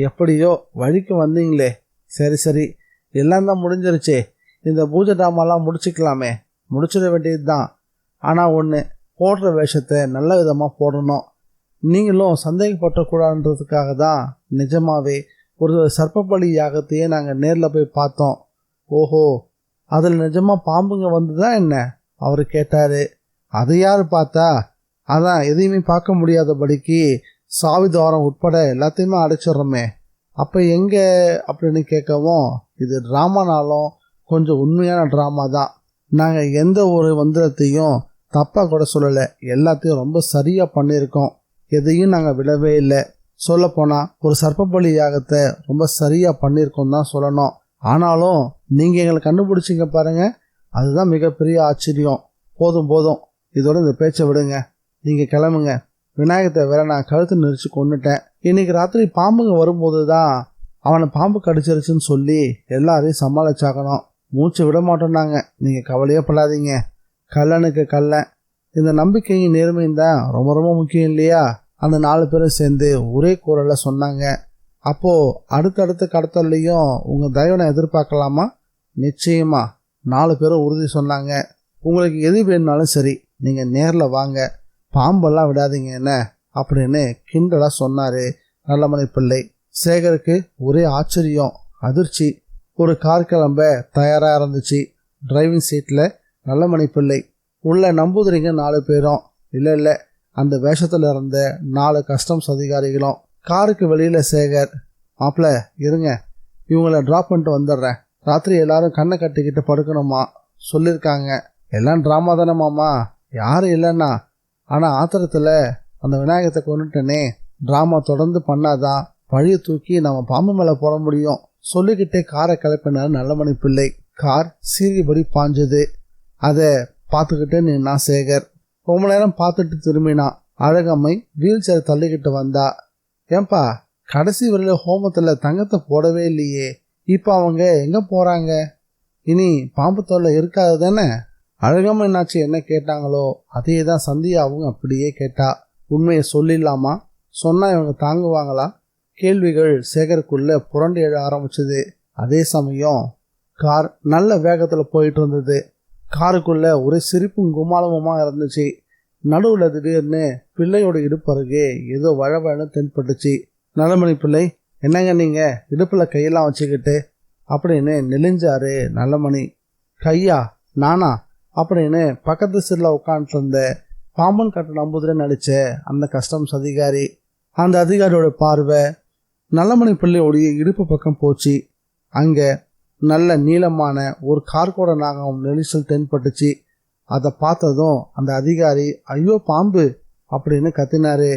எப்படியோ வழிக்கு வந்தீங்களே. சரி எல்லாம் தான் முடிஞ்சிருச்சே, இந்த பூஜை டாமாலாம் முடிச்சுக்கலாமே. முடிச்சிட வேண்டியது தான். ஆனால் ஒன்று, போடுற வேஷத்தை நல்ல விதமாக போடணும். நீங்களும் சந்தேகப்படக்கூடாதுன்றதுக்காக தான் நிஜமாவே ஒரு சர்ப்பபலி யாகத்தையே நாங்கள் நேரில் போய் பார்த்தோம். ஓஹோ, அதில் நிஜமாக பாம்புங்க வந்துதா என்ன? அவர் கேட்டார். அதை யார் பார்த்தா? அதான் எதையுமே பார்க்க முடியாதபடிக்கு சாவித்வாரம் உட்பட எல்லாத்தையுமே அடைச்சிட்றோமே. அப்போ எங்கே அப்படின்னு கேட்கவும், இது ட்ராமானாலும் கொஞ்சம் உண்மையான ட்ராமா தான். நாங்கள் எந்த ஒரு மந்திரத்தையும் தப்பாக கூட சொல்லலை, எல்லாத்தையும் ரொம்ப சரியாக பண்ணியிருக்கோம். எதையும் நாங்கள் விடவே இல்லை. சொல்லப்போனால் ஒரு சர்ப்பபலி யாகத்தை ரொம்ப சரியாக பண்ணியிருக்கோம் தான் சொல்லணும். ஆனாலும் நீங்கள் எங்களை கண்டுபிடிச்சிங்க பாருங்கள், அதுதான் மிகப்பெரிய ஆச்சரியம். போதும் போதும், இதோட இந்த பேச்சை விடுங்க, நீங்கள் கிளம்புங்க. விநாயகத்தை வேற நான் கழுத்து நெரிச்சு கொண்டுட்டேன். இன்னைக்கு ராத்திரி பாம்புங்க வரும்போது தான் அவனை பாம்பு கடிச்சிருச்சுன்னு சொல்லி எல்லாரையும் சமாளிச்சாக்கணும். மூச்சு விட மாட்டோம்னாங்க. நீங்கள் கவலையே படாதீங்க. கல்லனுக்கு கல்லன், இந்த நம்பிக்கையும் நேர்மையும் தான் ரொம்ப ரொம்ப முக்கியம் இல்லையா? அந்த 4 பேரும் சேர்ந்து ஒரே குரலில் சொன்னாங்க. அப்போது அடுத்தடுத்த கடத்தல்லையும் உங்கள் தயவனை எதிர்பார்க்கலாமா? நிச்சயமா, 4 பேரும் உறுதி சொன்னாங்க. உங்களுக்கு எது வேணுனாலும் சரி, நீங்கள் நேரில் வாங்க, பாம்பெல்லாம் விடாதீங்க என்ன அப்படின்னு கிண்டலாக சொன்னார் நல்லமணி பிள்ளை. சேகருக்கு ஒரே ஆச்சரியம், அதிர்ச்சி. ஒரு கார் கிளம்ப தயாராக இருந்துச்சு. டிரைவிங் சீட்டில் நல்லமணி பிள்ளை, உள்ள நம்பூதிரிங்க 4 பேரும். இல்லை, அந்த வேஷத்தில் இருந்த 4 கஸ்டம்ஸ் அதிகாரிகளும். காருக்கு வெளியில் சேகர், மாப்பிள்ள இருங்க, இவங்கள ட்ராப் பண்ணிட்டு வந்துடுறேன். ராத்திரி எல்லாரும் கண்ணை கட்டிக்கிட்டு படுக்கணுமா சொல்லியிருக்காங்க. எல்லாம் ட்ராமா தானே மாமா, யாரும் இல்லைன்னா. ஆனால் ஆத்திரத்தில் அந்த விநாயகத்தை கொண்டுட்டனே, ட்ராமா தொடர்ந்து பண்ணாதான் பழிய தூக்கி நம்ம பாம்பு மேலே போட முடியும் சொல்லிக்கிட்டே காரை கிளப்பினார் நல்லமணி பிள்ளை. கார் சீறிபடி பாஞ்சது. அதை பார்த்துக்கிட்டே நின்னா சேகர். ரொம்ப நேரம் பார்த்துட்டு திரும்பினான். அழகம்மை வீல் சேர் தள்ளிக்கிட்டு வந்தா. ஏன்பா, கடைசி வரையில் ஹோமத்தில் தங்கத்தை போடவே இல்லையே, இப்போ அவங்க எங்கே போகிறாங்க? இனி பாம்பு தொல்லை இருக்காது தானே? அழகம்மை என்னாச்சு என்ன கேட்டாங்களோ அதே தான் சந்தியாவும் அப்படியே கேட்டா. உண்மையை சொல்லிடலாமா? சொன்னால் இவங்க தாங்குவாங்களா? கேள்விகள் சேகருக்குள்ளே புரண்டு எழ ஆரம்பிச்சது. அதே சமயம் கார் நல்ல வேகத்தில் போயிட்டு இருந்தது. காருக்குள்ளே ஒரே சிரிப்பும் குமாலமுமா இருந்துச்சு. நடுவில் திடீர்னு பிள்ளையோட இடுப்பருகே ஏதோ வழவழன்னு தென்பட்டுச்சு. நல்லமணி பிள்ளை, என்னங்க நீங்கள் இடுப்பில் கையெல்லாம் வச்சுக்கிட்டு அப்படின்னு நெளிஞ்சாரு நல்லமணி. கையா? நானா? அப்படின்னு பக்கத்து சீட்டில் உட்காந்துட்டு இருந்த பாம்பன் கட்ட நம்புதிரை நடித்த அந்த கஸ்டம்ஸ் அதிகாரி. அந்த அதிகாரியோட பார்வை நல்லமணி பிள்ளையோடைய இடுப்பு பக்கம் போச்சு. அங்கே நல்ல நீளமான ஒரு கார்கோட நாகம் நெரிசல் தென்பட்டுச்சு. அதை பார்த்ததும் அந்த அதிகாரி ஐயோ பாம்பு அப்படின்னு கத்தினாரு.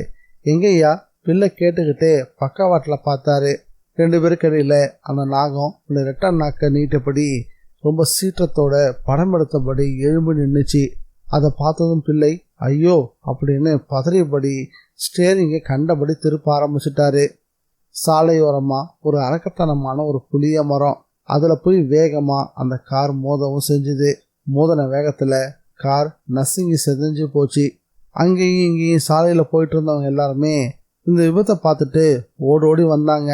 எங்கய்யா? பிள்ளை கேட்டுக்கிட்டே பக்கவாட்டில் பார்த்தாரு. 2 பேருக்கு இடையில அந்த நாகம் இந்த ரெட்டை நாக்கை நீட்டபடி ரொம்ப சீற்றத்தோட படம் எடுத்தபடி எழும்பி நின்றுச்சு. அதை பார்த்ததும் பிள்ளை ஐயோ அப்படின்னு பதறியபடி ஸ்டேரிங்கை கண்டபடி திருப்ப ஆரம்பிச்சிட்டாரு. சாலையோரமாக ஒரு அரக்கத்தனமான ஒரு புளிய மரம், அதில் போய் வேகமாக அந்த கார் மோதவும் செஞ்சுது. மோதன வேகத்தில் கார் நசுங்கி செதஞ்சு போச்சு. அங்கேயும் இங்கேயும் சாலையில் போயிட்டு இருந்தவங்க எல்லாருமே இந்த விபத்தை பார்த்துட்டு ஓடோடி வந்தாங்க.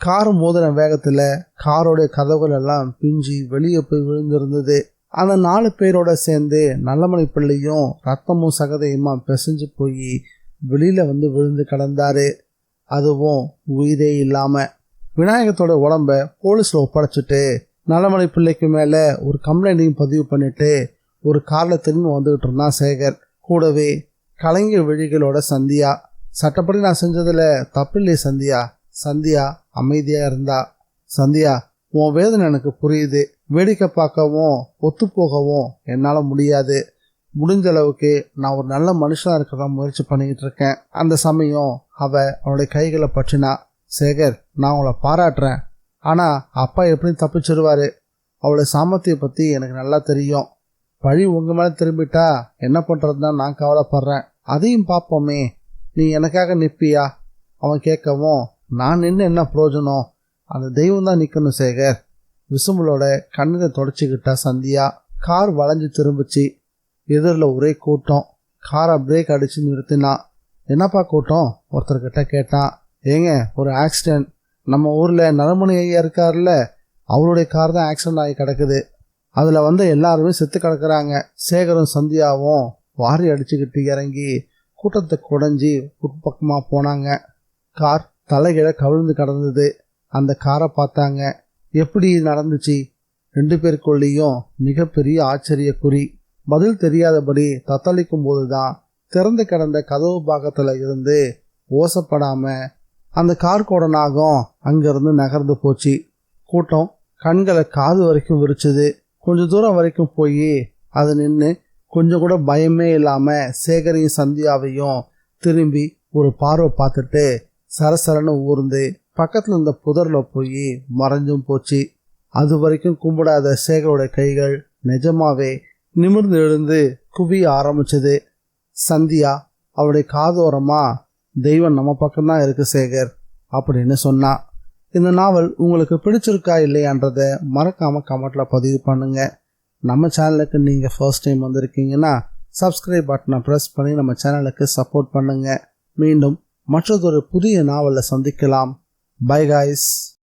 கார் மோதன வேகத்தில் காரோடைய கதவுகள் எல்லாம் பிஞ்சி வெளியே போய் விழுந்திருந்தது. அந்த 4 பேரோட சேர்ந்து நல்லமணி பிள்ளையும் ரத்தமும் சகதையுமா பிசைஞ்சு போய் வெளியில் வந்து விழுந்து கிடந்தாரு. அதுவும் உயிரே இல்லாமல். விநாயகத்தோட உடம்ப போலீஸில் ஒப்படைச்சிட்டு நல்லமணி பிள்ளைக்கு மேலே ஒரு கம்ப்ளைண்ட்டையும் பதிவு பண்ணிட்டு ஒரு காரில் திரும்பி வந்துக்கிட்டு இருந்தான் சேகர். கூடவே கலைஞர் விழிகளோட சந்தியா. சட்டப்படி நான் செஞ்சதில் தப்பில்லையே சந்தியா. சந்தியா அமைதியாக இருந்தா. சந்தியா, உன் வேதனை எனக்கு புரியுது. வேடிக்கை பார்க்கவும் ஒத்துப்போகவும் என்னால் முடியாது. முடிஞ்ச அளவுக்கு நான் ஒரு நல்ல மனுஷனாக இருக்கிறதா முயற்சி பண்ணிக்கிட்டு இருக்கேன். அந்த சமயம் அவளுடைய கைகளை பற்றினா. சேகர், நான் அவளை பாராட்டுறேன். ஆனால் அப்பா எப்படி தப்பிச்சிருவாரு? அவளை சாமர்த்தியை பற்றி எனக்கு நல்லா தெரியும். பழி உங்கள் மேலே திரும்பிட்டா என்ன பண்ணுறது தான் நான் கவலைப்படுறேன். அதையும் பார்ப்போமே, நீ எனக்காக நிற்பியா? அவன் கேட்கவும், நான் நின்று என்ன பிரயோஜனம்? அந்த தெய்வம் தான் நிற்கணும் சேகர். விசும்பலோட கண்ணை தொடச்சிக்கிட்டா சந்தியா. கார் வளைஞ்சு திரும்பிச்சு. எதிரில் ஒரே கூட்டம். காரை பிரேக் அடித்து நிறுத்தினா. என்னப்பா கூட்டம்? ஒருத்தர்கிட்ட கேட்டான். ஏங்க, ஒரு ஆக்சிடெண்ட். நம்ம ஊரில் நலமணி ஐயா இருக்கார்ல, அவருடைய கார் தான் ஆக்சிடெண்ட் ஆகி கிடக்குது. அதில் வந்து எல்லாருமே செத்து கிடக்குறாங்க. சேகரும் சந்தியாவும் வாரி அடிச்சுக்கிட்டு இறங்கி கூட்டத்தை குடைஞ்சி உட்பக்கமாக போனாங்க. கார் தலைகீழ கவிழ்ந்து கிடந்தது. அந்த காரை பார்த்தாங்க. எப்படி நடந்துச்சு? 2 பேருக்குள்ளேயும் மிகப்பெரிய ஆச்சரிய குறி. பதில் தெரியாதபடி தத்தளிக்கும் போது தான் திறந்து கிடந்த கதவு பாகத்தில் இருந்து ஓசப்படாம அந்த கார்கோட நாகம் அங்கிருந்து நகர்ந்து போச்சு. கூட்டம் கண்களை காது வரைக்கும் விரிச்சுது. கொஞ்ச தூரம் வரைக்கும் போய் அது நின்று கொஞ்சம் கூட பயமே இல்லாமல் சேகரையும் சந்தியாவையும் திரும்பி ஒரு பார்வை பார்த்துட்டு சரசரன்னு ஊர்ந்து பக்கத்தில் இருந்த புதரில் போய் மறைஞ்சும் போச்சு. அது வரைக்கும் கும்பிடாத சேகரோட கைகள் நிஜமாவே நிமிர்ந்து எழுந்து குவிய ஆரம்பிச்சது. சந்தியா அவருடைய காதோரமா தெய்வம் நம்ம பக்கம்தான் இருக்கு சேகர் அப்படின்னு சொன்னா. இந்த நாவல் உங்களுக்கு பிடிச்சிருக்கா இல்லையான்றதை மறக்காம கமெண்ட்ல பதிவு பண்ணுங்க. நம்ம சேனலுக்கு நீங்க ஃபர்ஸ்ட் டைம் வந்திருக்கீங்கன்னா சப்ஸ்கிரைப் பட்டனை ப்ரெஸ் பண்ணி நம்ம சேனலுக்கு சப்போர்ட் பண்ணுங்க. மீண்டும் மற்றதொரு புதிய நாவலில் சந்திக்கலாம். By guys.